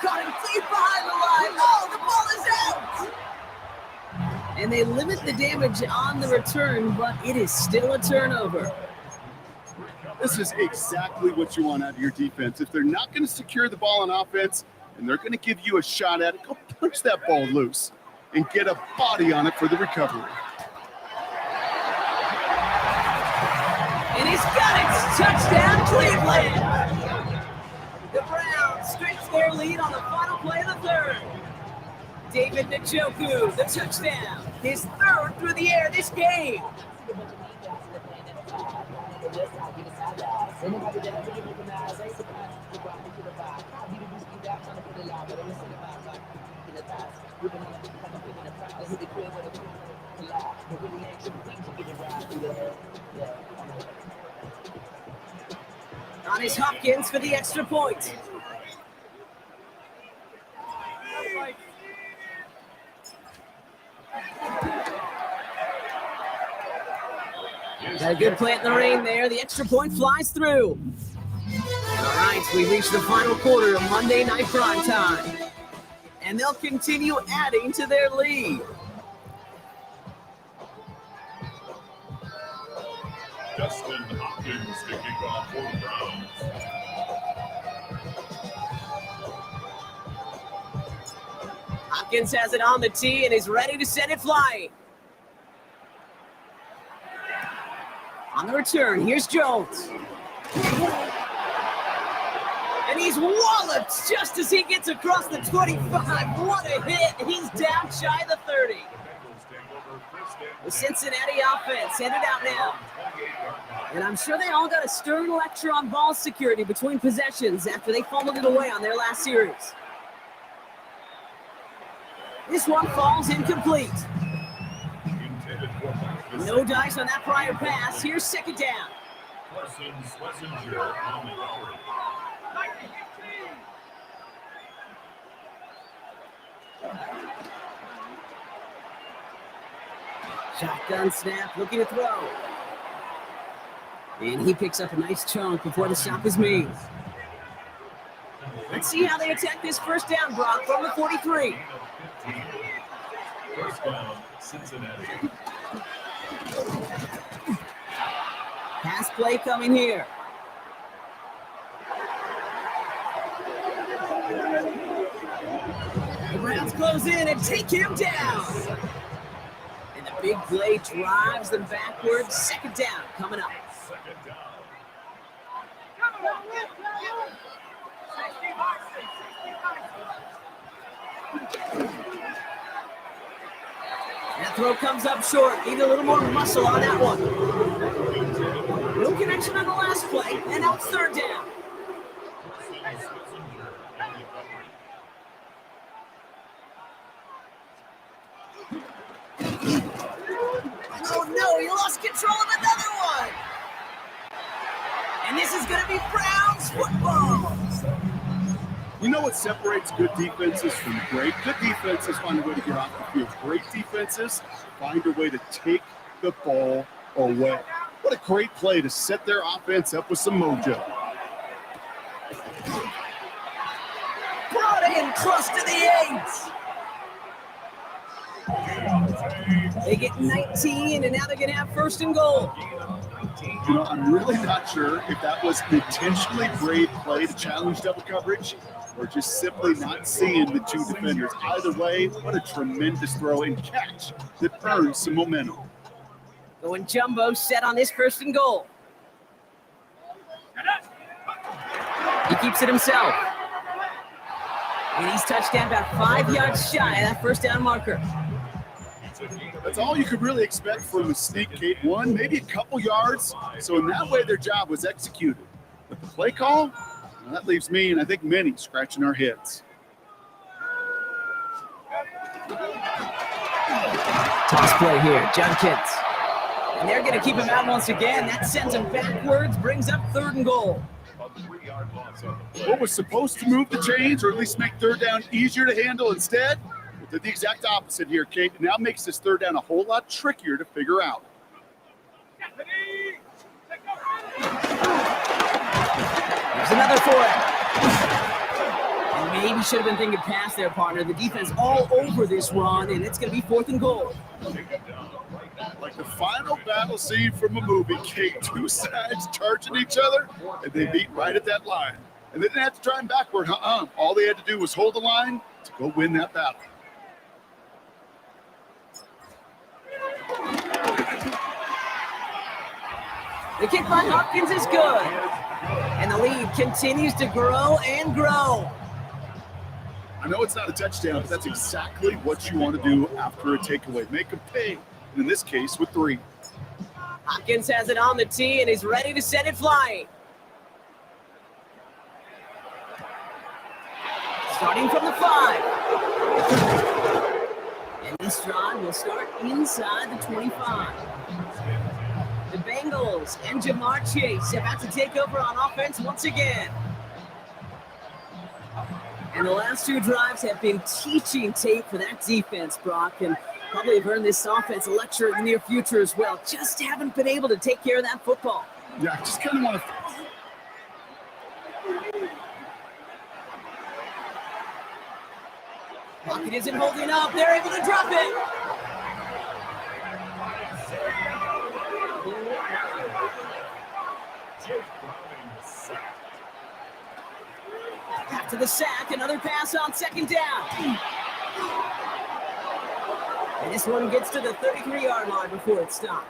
Caught him deep behind the line. Oh, the ball is out. And they limit the damage on the return, but it is still a turnover. This is exactly what you want out of your defense. If they're not going to secure the ball on offense and they're going to give you a shot at it, go punch that ball loose and get a body on it for the recovery. And he's got it. Touchdown, Cleveland. The Browns stretch their lead on the final play of the third. David Njoku, the touchdown. His third through the air this game. On his Hopkins for the extra point. Got a good plant in the rain there. The extra point flies through. All right, we reached the final quarter of Monday Night Prime Time. And they'll continue adding to their lead. Justin Hopkins to kick off for the Browns. Hopkins has it on the tee and is ready to send it flying. On the return, here's Jones. And he's walloped just as he gets across the 25. What a hit. He's down shy of the 30. The Cincinnati offense headed out now. And I'm sure they all got a stern lecture on ball security between possessions after they fumbled it away on their last series. This one falls incomplete. No dice on that prior pass. Here's second down. Shotgun snap, looking to throw. And he picks up a nice chunk before the stop is made. Let's see how they attack this first down, Brock, from the 43. First down, Cincinnati. Pass play coming here. The Browns close in and take him down. And the big play drives them backwards. Second down coming up. That throw comes up short. Need a little more muscle on that one. No connection on the last play, and now it's third down. Oh no, he lost control of another one. And this is going to be Browns football. You know what separates good defenses from great? Good defenses find a way to get off the field. Great defenses find a way to take the ball away. What a great play to set their offense up with some mojo. Brought in close to the 8. They get 19, and now they're going to have first and goal. You know, I'm really not sure if that was an intentionally brave play to challenge double coverage or just simply not seeing the two defenders. Either way, what a tremendous throw and catch that earns some momentum. Going jumbo set on this first and goal. He keeps it himself. And he's touchdown about 5 yards shy of that first down marker. That's all you could really expect from a sneak Kate. One, maybe a couple yards. So in that way, their job was executed. But the play call, well, that leaves me and I think many scratching our heads. Toss play here, Junkins. And they're going to keep him out once again. That sends him backwards, brings up third and goal. A 3-yard loss on the play. What was supposed to move the chains, or at least make third down easier to handle, instead did the exact opposite here, Kate. It now makes this third down a whole lot trickier to figure out. There's another for it. And maybe should have been thinking past their partner. The defense all over this run, and it's going to be 4th and goal. Like the final battle scene from a movie, Kate. Two sides charging each other, and they meet right at that line. And they didn't have to drive backward. All they had to do was hold the line to go win that battle. The kick by Hopkins is good. And the lead continues to grow and grow. I know it's not a touchdown, but that's exactly what you want to do after a takeaway. Make them pay, and in this case, with 3. Hopkins has it on the tee and is ready to send it flying. Starting from the 5. And this drive will start inside the 25. The Bengals and Jamar Chase about to take over on offense once again. And the last 2 drives have been teaching tape for that defense, Brock, and probably have earned this offense a lecture in the near future as well. Just haven't been able to take care of that football. Yeah, I just kind of want to... Pocket isn't holding up. They're able to drop it. After the sack, another pass on 2nd down. And this one gets to the 33-yard line before it stopped.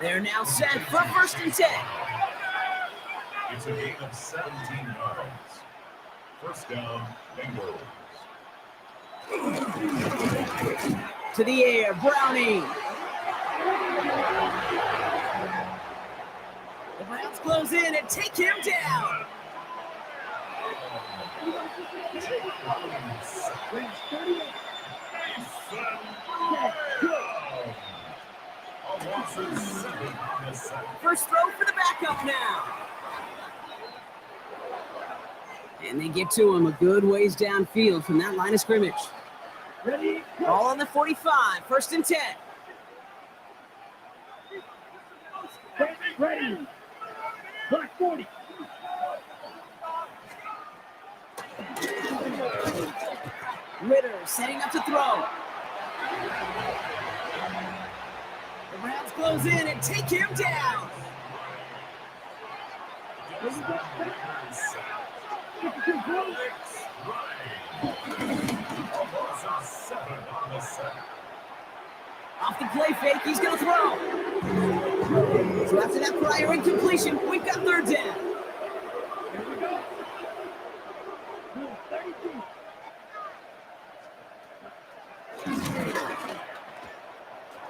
They're now set for 1st and 10. It's a gain of 17 yards. 1st down, Bengals. To the air, Browning. The Browns close in and take him down. First throw for the backup now. And they get to him a good ways downfield from that line of scrimmage. Ready? All on the 45, 1st and 10. Ready. Black 40. Ritter setting up to throw. The Browns close in and take him down. Off the play fake, he's going to throw. So after that prior incompletion, we've got 3rd down.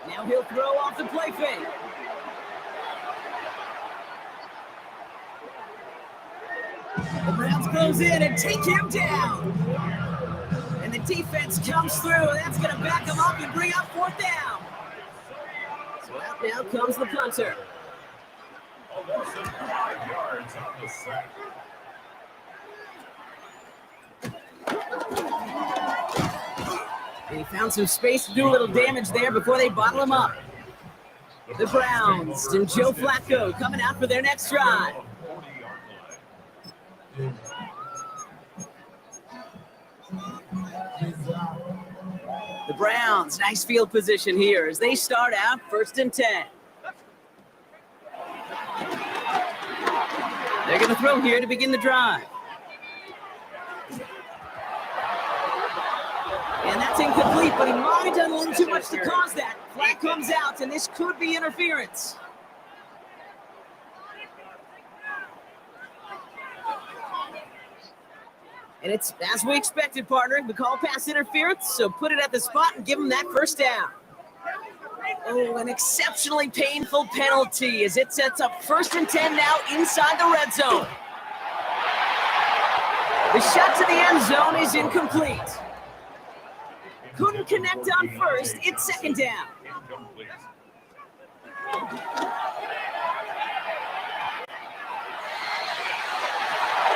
Now he'll throw off the play fake. The Browns close in and take him down. And the defense comes through, and that's going to back him up and bring up 4th down. So out now comes the punter. A loss of 5 yards on the sack. And he found some space to do a little damage there before they bottle him up. The Browns and Joe Flacco coming out for their next drive. The Browns, nice field position here as they start out 1st and 10. They're going to throw here to begin the drive. And that's incomplete, but he might have done a little too much to cause that. Flag comes out, and this could be interference. And it's as we expected, partner. We call pass interference, so put it at the spot and give him that 1st down. Oh, an exceptionally painful penalty as it sets up 1st and 10 now inside the red zone. The shot to the end zone is incomplete. Couldn't connect on 1st, it's 2nd down.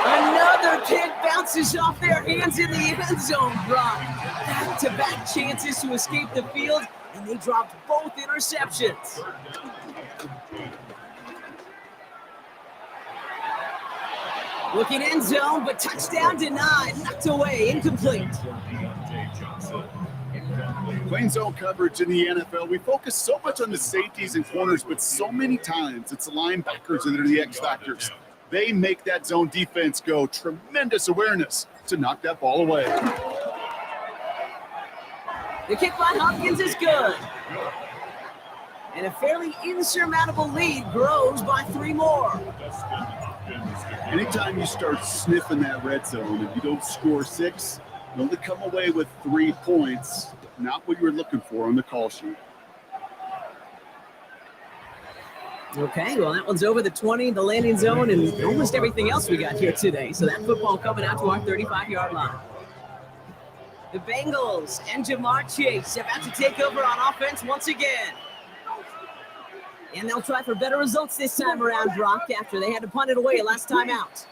Another kick bounces off their hands in the end zone, Brock. Back-to-back chances to escape the field, and they dropped both interceptions. Looking end zone, but touchdown denied, knocked away, incomplete. Playing zone coverage in the NFL, we focus so much on the safeties and corners, but so many times it's the linebackers that are the X factors. They make that zone defense go. Tremendous awareness to knock that ball away. The kick by Hopkins is good. And a fairly insurmountable lead grows by 3 more. Anytime you start sniffing that red zone and you don't score 6, you only come away with 3 points. Not what you were looking for on the call sheet. Okay, well, that one's over the 20, the landing zone, and almost everything else we got here today. So that football coming out to our 35-yard line. The Bengals and Jamar Chase about to take over on offense once again. And they'll try for better results this time around, Brock, after they had to punt it away last time out.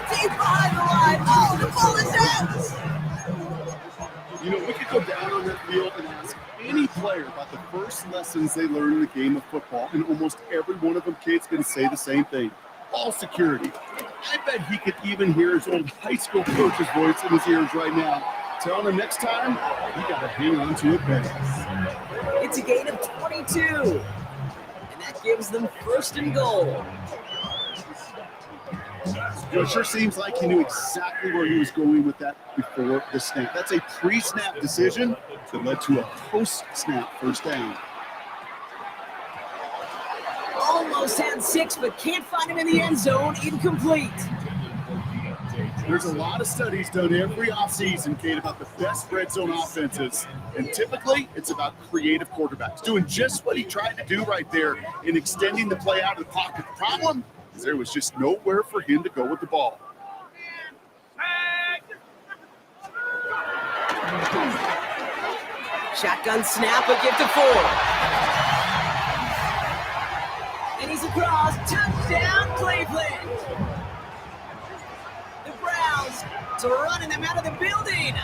Deep behind the line. Oh, the ball is out. You know, we could go down on that field and ask any player about the first lessons they learned in the game of football, and almost every one of them kids going to say the same thing. Ball security. I bet he could even hear his old high school coach's voice in his ears right now, telling him next time, you got to hang on to it better. It's a gain of 22, and that gives them 1st and goal. It sure seems like he knew exactly where he was going with that before the snap. That's a pre-snap decision that led to a post-snap first down. Almost had 6, but can't find him in the end zone. Incomplete. There's a lot of studies done every offseason, Kate, about the best red zone offenses. And typically, it's about creative quarterbacks doing just what he tried to do right there in extending the play out of the pocket. The problem is there was just nowhere for him to go with the ball. Shotgun snap, a give to 4. And he's across. Touchdown, Cleveland. The Browns are running them out of the building.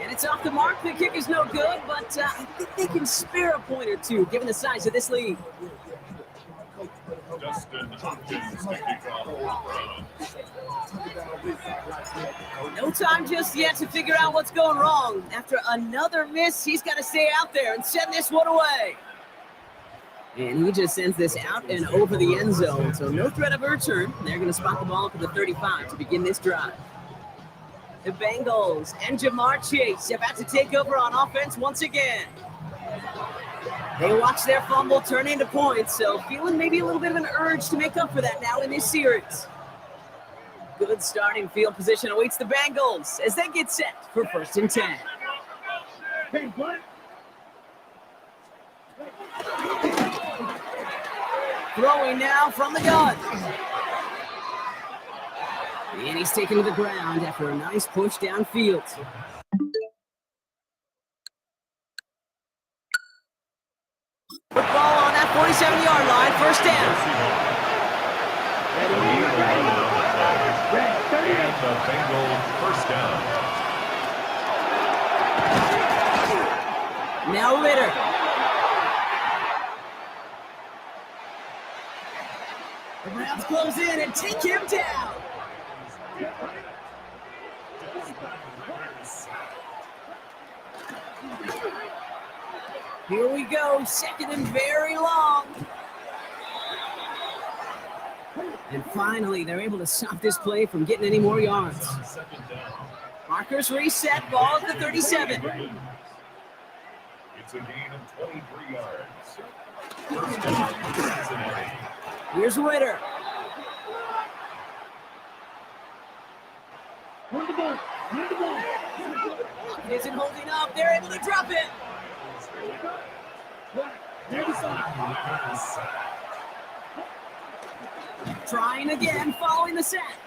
And it's off the mark. The kick is no good, but I think they can spare a point or two, given the size of this lead. No time just yet to figure out what's going wrong. After another miss, he's got to stay out there and send this one away. And he just sends this out and over the end zone, so no threat of a return. They're going to spot the ball up at the 35 to begin this drive. The Bengals and Jamar Chase about to take over on offense once again. They watch their fumble turn into points, so feeling maybe a little bit of an urge to make up for that now in this series. Good starting field position awaits the Bengals as they get set for 1st and 10. Throwing now from the gun. And he's taken to the ground after a nice push downfield. Football on that 47-yard line, 1st down. And the Bengals 1st down. Now Ritter. The Browns close in and take him down. Here we go, 2nd and very long. And finally, they're able to stop this play from getting any more yards. Markers reset, ball at the 37. It's a gain of 23 yards. 1st down, Cincinnati. Here's Ritter. Isn't holding up. They're able to drop it. trying again following the sack.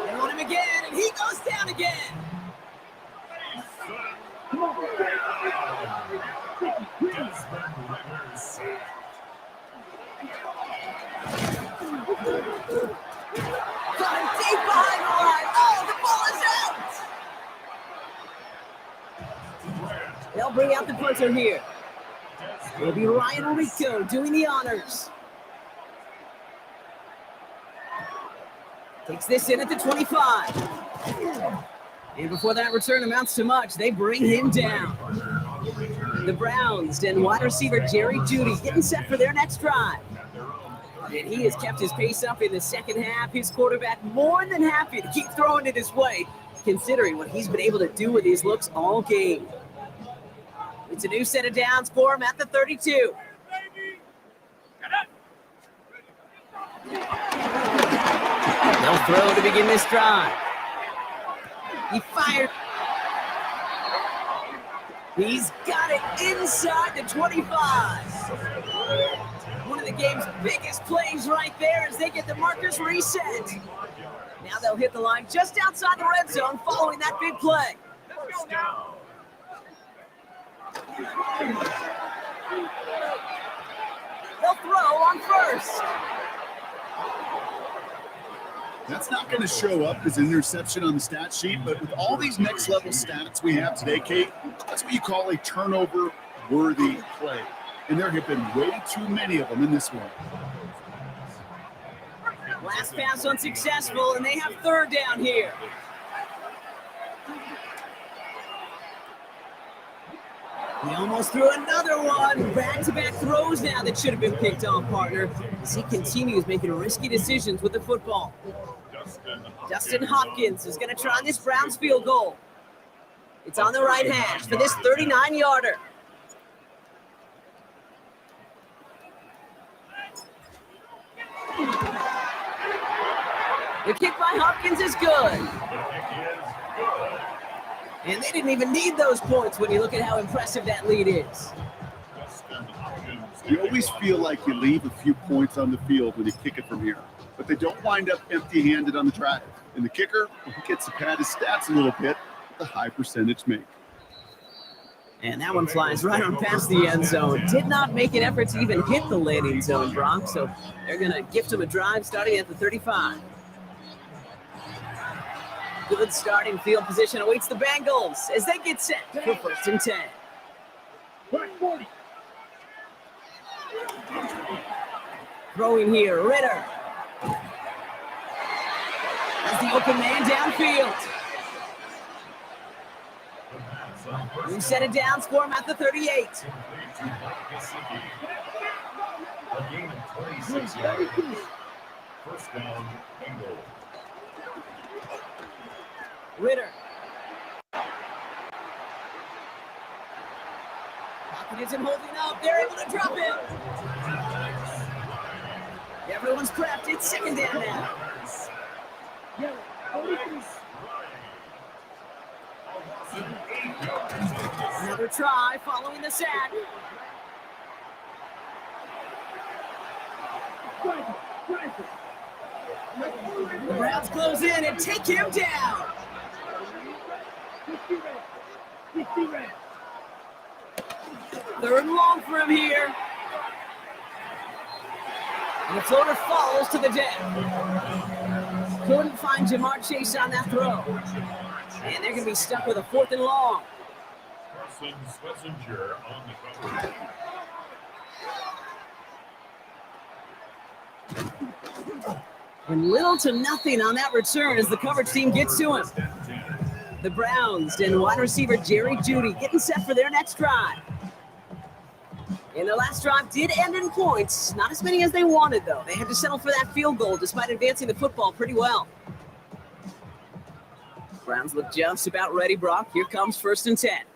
They want him again, and he goes down again. Got him deep behind the line. Oh, the ball is out. They'll bring out the punter here. It'll be Ryan Rico doing the honors. Takes this in at the 25. And before that return amounts to much, they bring him down. The Browns and wide receiver Jerry Jeudy getting set for their next drive. And he has kept his pace up in the second half. His quarterback more than happy to keep throwing it his way, considering what he's been able to do with his looks all game. It's a new set of downs for him at the 32. They'll throw to begin this drive. He fired. He's got it inside the 25. One of the game's biggest plays right there as they get the markers reset. Now they'll hit the line just outside the red zone following that big play. Let's go now. They'll throw on first. That's not going to show up as an interception on the stat sheet, but with all these next level stats we have today, Kate, that's what you call a turnover-worthy play. And there have been way too many of them in this one. Last pass unsuccessful, and they have third down here. He almost threw another one. Back-to-back throws now that should have been picked off, partner, as he continues making risky decisions with the football. Justin Hopkins is going to try this Browns field goal. It's on the right hash for this 39-yarder. The kick by Hopkins is good. And they didn't even need those points when you look at how impressive that lead is. You always feel like you leave a few points on the field when you kick it from here, but they don't wind up empty-handed on the drive. And the kicker, he gets to pad his stats a little bit with a high percentage make. And that one flies right on past the end zone. Did not make an effort to even hit the landing zone, Brock, so they're going to gift him a drive starting at the 35. Good starting field position awaits the Bengals as they get set for 1st and 10. Throwing here, Ritter. As the open man downfield. We set it down, score him at the 38. A game of 26 yards. First down, Bengals. Ritter. Pocket isn't holding up. They're able to drop him. Everyone's prepped. It's second down now. Another try following the sack. The Browns close in and take him down. Third and long for him here. And the floater falls to the deck. Couldn't find Jamar Chase on that throw. And they're going to be stuck with a 4th and long. Carson Schlesinger on the cover. And little to nothing on that return as the coverage team gets to him. The Browns and wide receiver Jerry Jeudy getting set for their next drive. And their last drive did end in points. Not as many as they wanted, though. They had to settle for that field goal despite advancing the football pretty well. Browns look just about ready, Brock. Here comes 1st and 10. Here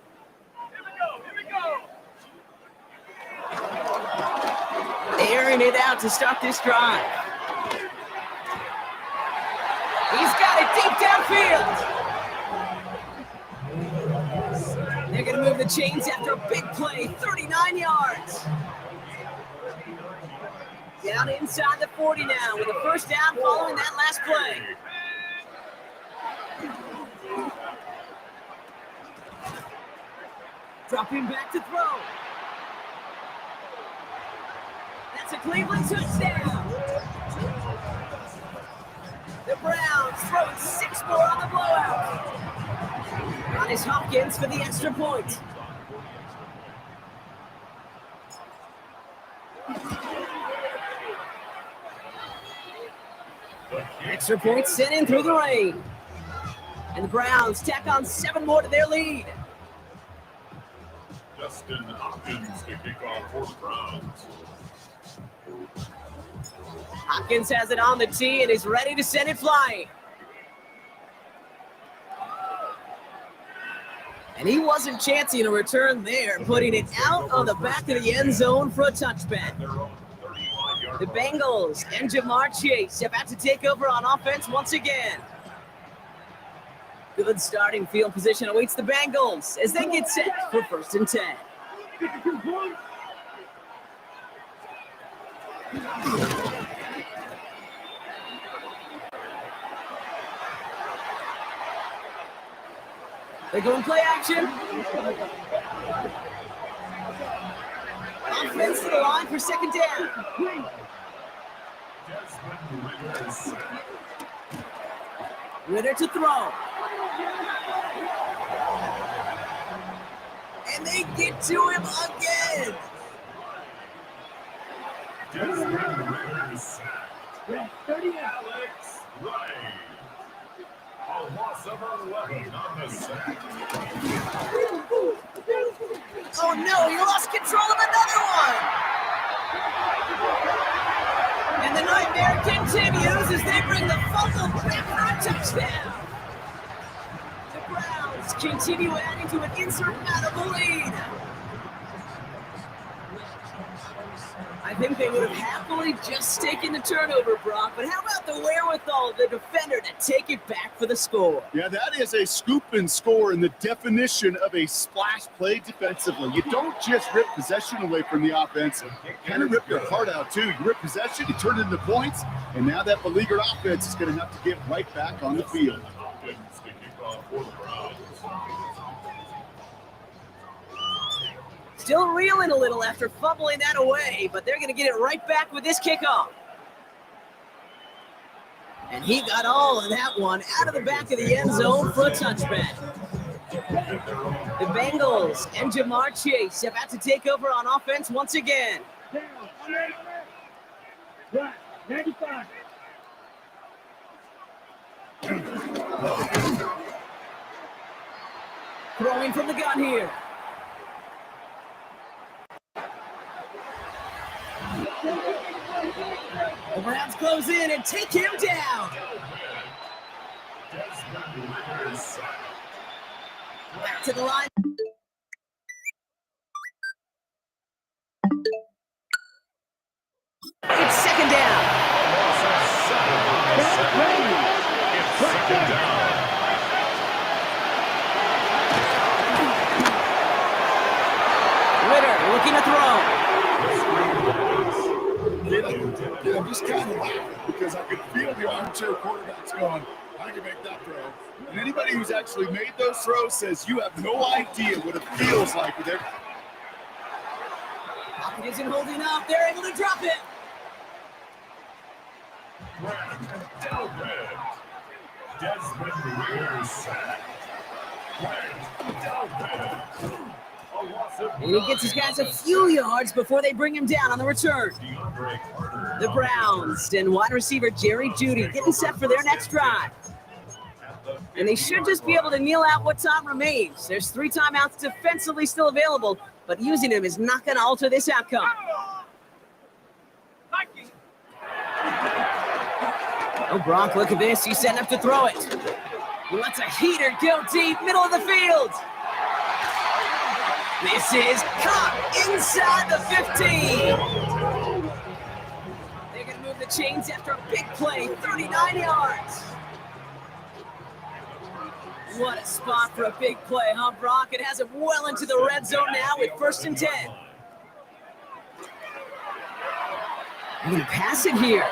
we go. Airing it out to start this drive. He's got it deep downfield. They're going to move the chains after a big play, 39 yards. Down inside the 40 now with a first down following that last play. Dropping back to throw. That's a Cleveland touchdown. The Browns throwing 6 more on the blowout. Ronnie Hopkins for the extra point. Extra point sent in through the rain. And the Browns tack on 7 more to their lead. Justin Hopkins to kick off for the Browns. Hopkins has it on the tee and is ready to send it flying. And he wasn't chancing a return there, putting it out on the back of the end zone for a touchback. The Bengals and Jamar Chase about to take over on offense once again. Good starting field position awaits the Bengals as they get set for 1st and 10. They're going play action. Offense to the line for 2nd down. Ritter to throw. And they get to him again. Alex Wright. A loss of 11 on the sack. Oh no, he lost control of another one. And the nightmare continues as they bring the fumble back for a touchdown. The Browns continue adding to an insurmountable lead. I think they would have happily just taken the turnover, Brock, but how about the wherewithal of the defender to take it back for the score? Yeah, that is a scoop and score in the definition of a splash play defensively. You don't just rip possession away from the offense, you kind of rip their heart out too. You rip possession, you turn it into points, and now that beleaguered offense is going to have to get right back on the field. Still reeling a little after fumbling that away, but they're going to get it right back with this kickoff. And he got all of that one out of the back of the end zone for a touchback. The Bengals and Jamar Chase about to take over on offense once again. Right, 95. Throwing from the gun here. The Browns close in and take him down. Back to the line. It's 2nd down. It's 2nd down. Ritter looking to throw. I'm just kind of laughing because I can feel the armchair quarterbacks going, I can make that throw. And anybody who's actually made those throws says you have no idea what it feels like with every. Pocket isn't holding up. They're able to drop it. Desmond Ridder sack. And he gets his guys a few yards before they bring him down on the return. The Browns and wide receiver Jerry Jeudy getting set for their next drive. And they should just be able to kneel out what time remains. There's 3 timeouts defensively still available, but using them is not going to alter this outcome. Oh, Brock, look at this. He's setting up to throw it. He lets a heater go deep, middle of the field. This is caught inside the 15. They're going to move the chains after a big play, 39 yards. What a spot for a big play, huh, Brock? It has him well into the red zone now with 1st and 10. I'm going to pass it here.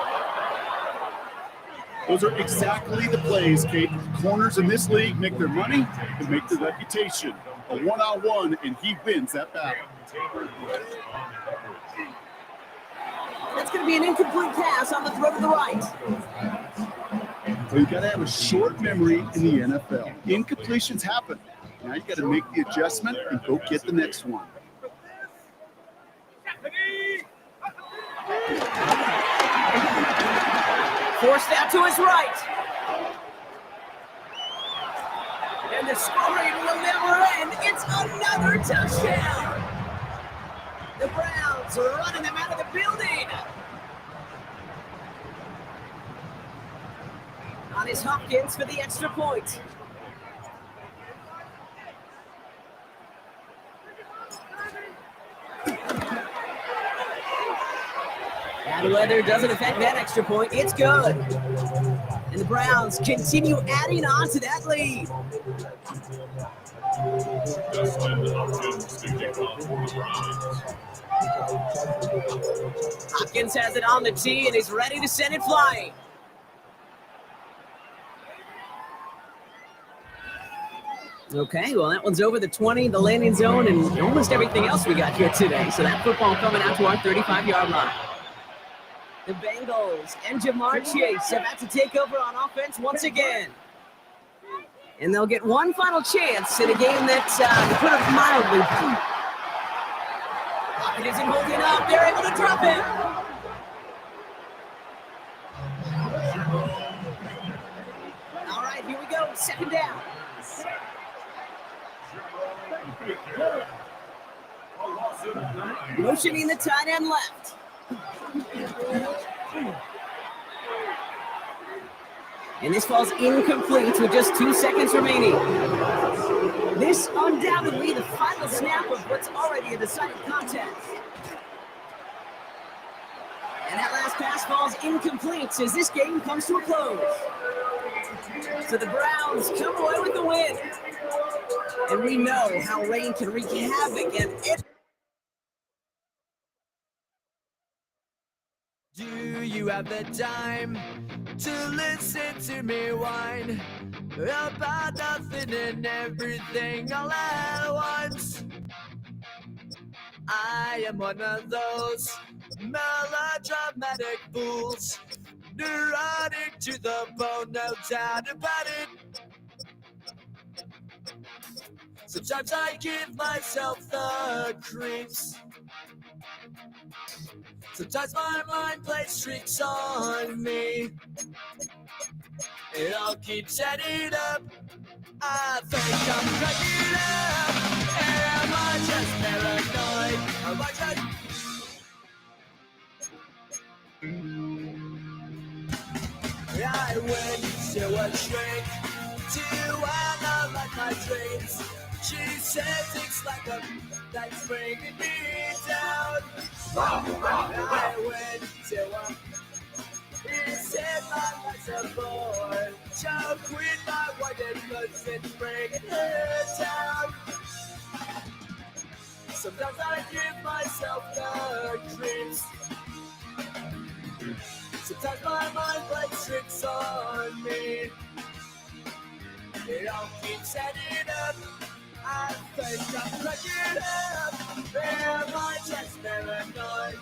Those are exactly the plays, Kate. Corners in this league make their money and make their reputation. A one-on-one, and he wins that battle. That's going to be an incomplete pass on the throw to the right. Well, you got to have a short memory in the NFL. Incompletions happen. Now you got to make the adjustment and go get the next one. Forced out to his right. And the scoring will never end. It's another touchdown. The Browns are running them out of the building. On his Hopkins for the extra point. Bad weather doesn't affect that extra point. It's good. And the Browns continue adding on to that lead. Hopkins has it on the tee and is ready to send it flying. Okay, well, that one's over the 20, the landing zone, and almost everything else we got here today. So that football coming out to our 35-yard line. The Bengals and Jamar Chase about to take over on offense once again. And they'll get one final chance in a game that, to put it mildly, Pocket isn't holding up. They're able to drop it. All right, here we go. Second down. Motioning the tight end left. And this falls incomplete with just 2 seconds remaining. This undoubtedly the final snap of what's already a decided contest. And that last pass falls incomplete as this game comes to a close. So the Browns come away with the win. And we know how rain can wreak havoc and it. Do you have the time to listen to me whine about nothing and everything all at once? I am one of those melodramatic fools, neurotic to the bone, no doubt about it. Sometimes I give myself the creeps. Sometimes my mind plays tricks on me. It all keeps adding up. I think I'm cracking up. Am I just paranoid? Am I just... I went to a shrink to analyze my dreams. She said things like a that's bringing me down. I went to a he said my life's a bore. Joke with my wife and cousin bringing her down. Sometimes I give myself the creeps. Sometimes my mind plays tricks on me. It all keeps adding up. I think I'm cracking up. Am I just paranoid?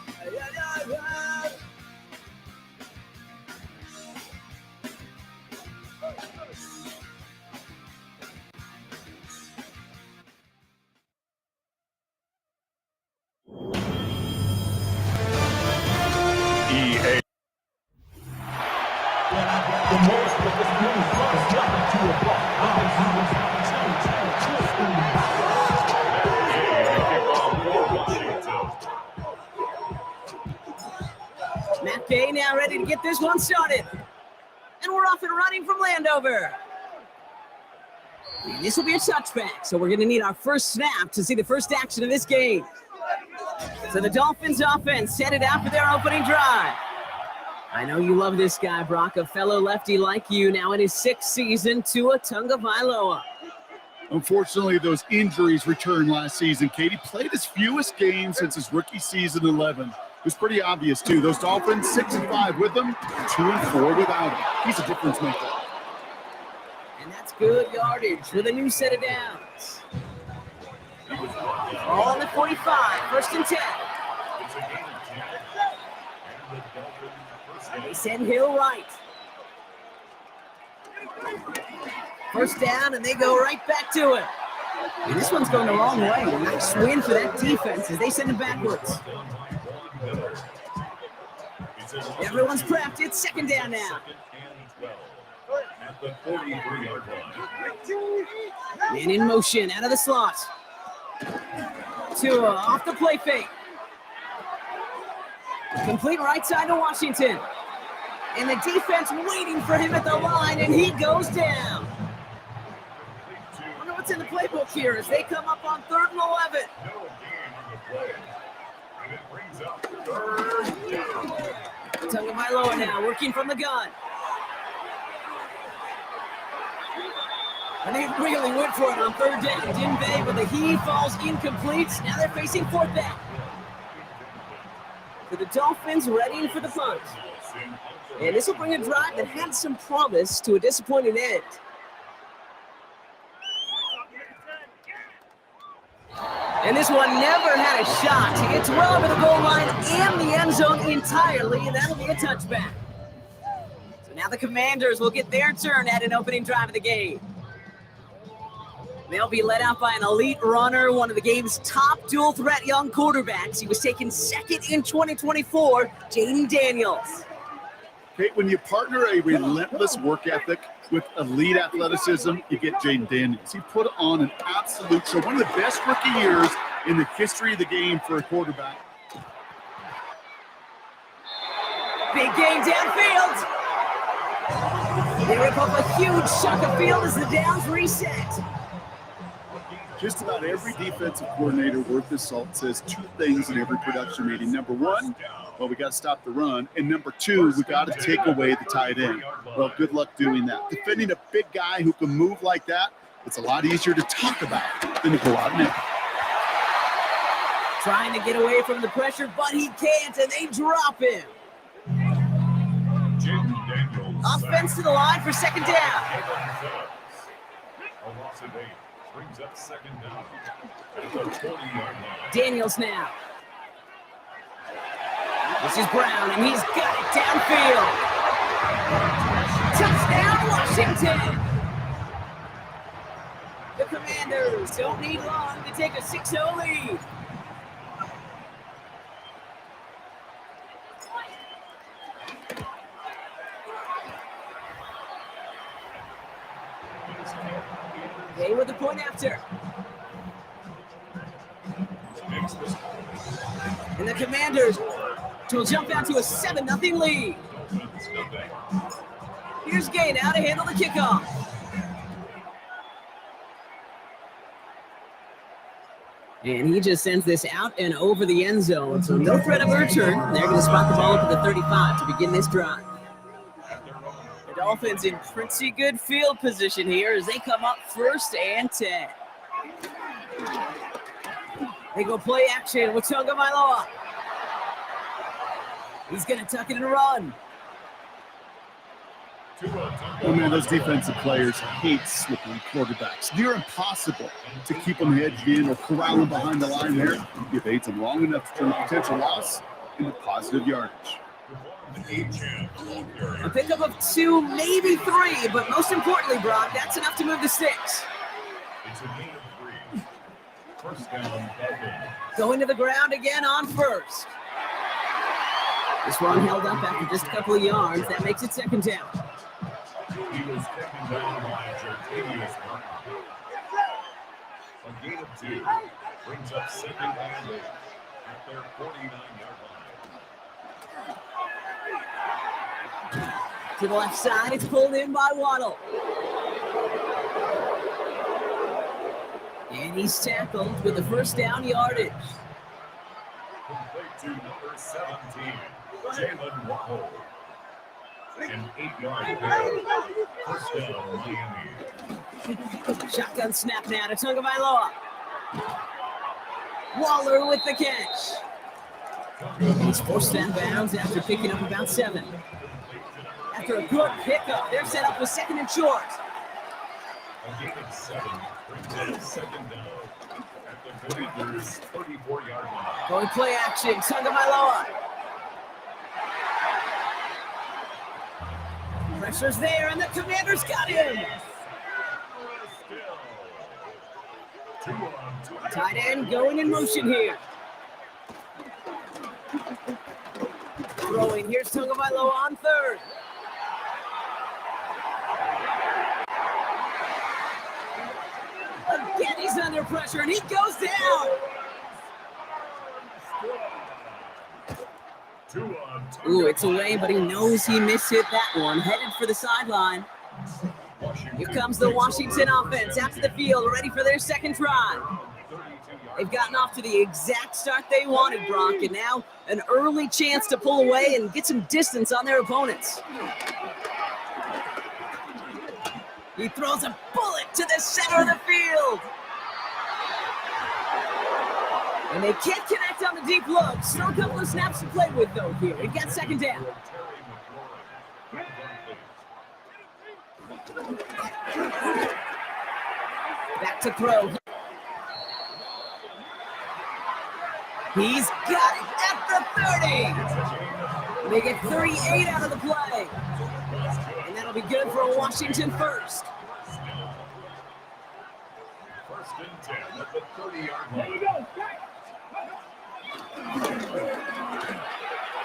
EA. The most of this news was dropping to a block. Matt Gay now ready to get this one started. And we're off and running from Landover. And this will be a touchback, so we're going to need our first snap to see the first action of this game. So the Dolphins offense headed out for their opening drive. I know you love this guy, Brock, a fellow lefty like you, now in his 6th season, Tua Tagovailoa. Unfortunately, those injuries returned last season. Katie played his fewest games since his rookie season 11. It was pretty obvious, too. Those Dolphins, 6-5 with him, 2-4 without him. He's a difference maker. And that's good yardage with a new set of downs. All on the 45, first and 10. They send Hill right. First down, and they go right back to it. And this one's going the wrong way. Nice win for that defense as they send it backwards. Everyone's prepped. It's second down now. At the 43-yard line. Man in motion out of the slot. Tua off the play fake. Complete right side to Washington. And the defense waiting for him at the line, and he goes down. I wonder what's in the playbook here as they come up on 3rd and 11. No gain on the play. And it brings up 3rd down. Tagovailoa now working from the gun. And they really went for it on 3rd down, didn't they? But the heave falls incomplete. Now they're facing 4th down. For the Dolphins, readying for the punt. And this will bring a drive that had some promise to a disappointing end. And this one never had a shot. He gets well over the goal line and the end zone entirely, and that'll be a touchback. So now the Commanders will get their turn at an opening drive of the game. They'll be led out by an elite runner, one of the game's top dual-threat young quarterbacks. He was taken second in 2024, Jaden Daniels. Okay, when you partner a relentless work ethic with elite athleticism, you get Jaden Daniels. He put on an absolute show. One of the best rookie years in the history of the game for a quarterback. Big game downfield. They rip up a huge chunk of field as the downs reset. Just about every defensive coordinator worth his salt says two things in every production meeting. Number one, well, we got to stop the run. And number two, we got to take away the tight end. Well, good luck doing that. Defending a big guy who can move like that, it's a lot easier to talk about than to go out and Trying to get away from the pressure, but he can't, and they drop him. Offense to the line for second down. A loss of 8 brings up second down at the 40-yard line. Daniels now. This is Brown, and he's got it downfield. Touchdown, Washington. The Commanders don't need long to take a 6-0 lead. They with the point after. And the Commanders will jump out to a 7-0 lead. Here's Gay now to handle the kickoff. And he just sends this out and over the end zone. So no threat of a return. They're going to spot the ball up at the 35 to begin this drive. The Dolphins in pretty good field position here as they come up 1st and 10. They go play action with Tagovailoa. He's going to tuck it and run. Oh, man, those defensive players hate slipping quarterbacks. Near impossible to keep them hedged in or corral them behind the line there. You've ate them long enough to turn potential loss into positive yardage. A pickup of 2, maybe 3, but most importantly, Brock, that's enough to move the sticks. It's a gain of 3. First down, Going to the ground again on 1st. This one held up after just a couple of yards. That makes it second down. He was taken down by Jartavius Martin. A gain of 2 brings up second and 8 at their 49-yard line. To the left side, it's pulled in by Waddle. And he's tackled with the first down yardage. Complete to number 17, Jalen Waddle. An 8-yard carry. First down, Miami. Shotgun snap now to Tagovailoa. Waller with the catch. He's forced out of bounds after picking up about 7. After a good pickup, they're set up with 2nd and short. A gain of 7 brings in 2nd down at the Commanders' 34-yard line. Going play action, Tagovailoa. Pressure's there, and the Commanders got him. Tight end going in motion here. Throwing, here's Tagovailoa on 3rd. Again, he's under pressure, and he goes down. Ooh, it's away, but he knows he mishit that one. Headed for the sideline. Here comes the Washington offense out to the field, ready for their 2nd drive. They've gotten off to the exact start they wanted, Brock, and now an early chance to pull away and get some distance on their opponents. He throws a bullet to the center of the field. And they can't connect on the deep look. Still a couple of snaps to play with, though, here. It got 2nd down. Back to throw. He's got it at the 30. They get 38 out of the play. And that'll be good for a Washington first. 1st and 10 at the 30-yard line. Here we go.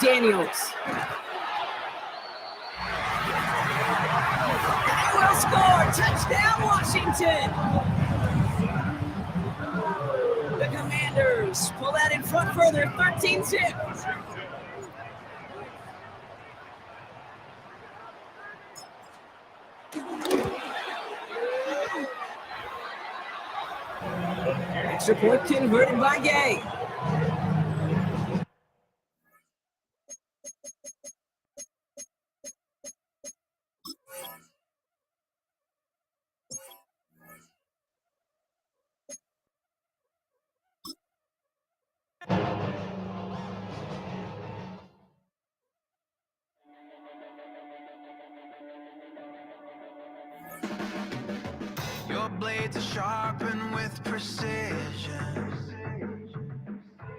Daniels. They will score. Touchdown, Washington. The Commanders pull that in front further, 13-6. Extra point converted by Gay. Your blades are sharpened with precision,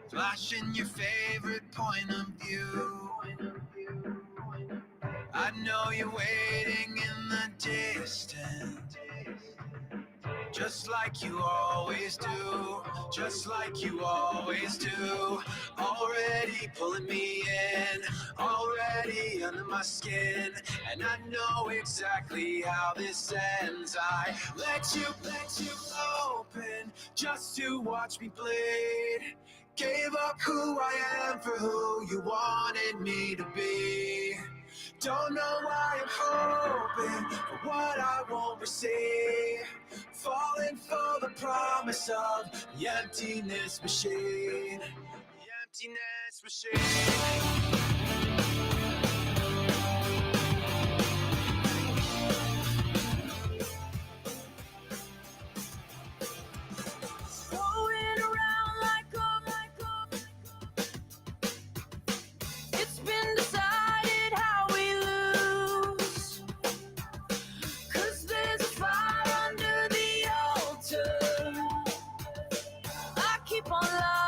flashing your favorite point of view. I know you're waiting in the distance, just like you always do, just like you always do. Already pulling me in, already under my skin, and I know exactly how this ends. I let you open just to watch me bleed. Gave up who I am for who you wanted me to be. Don't know why I'm hoping for what I won't receive. Falling for the promise of the emptiness machine. The emptiness machine. Going around like it's been decided how we lose. 'Cause there's a fire under the altar. I keep on lying.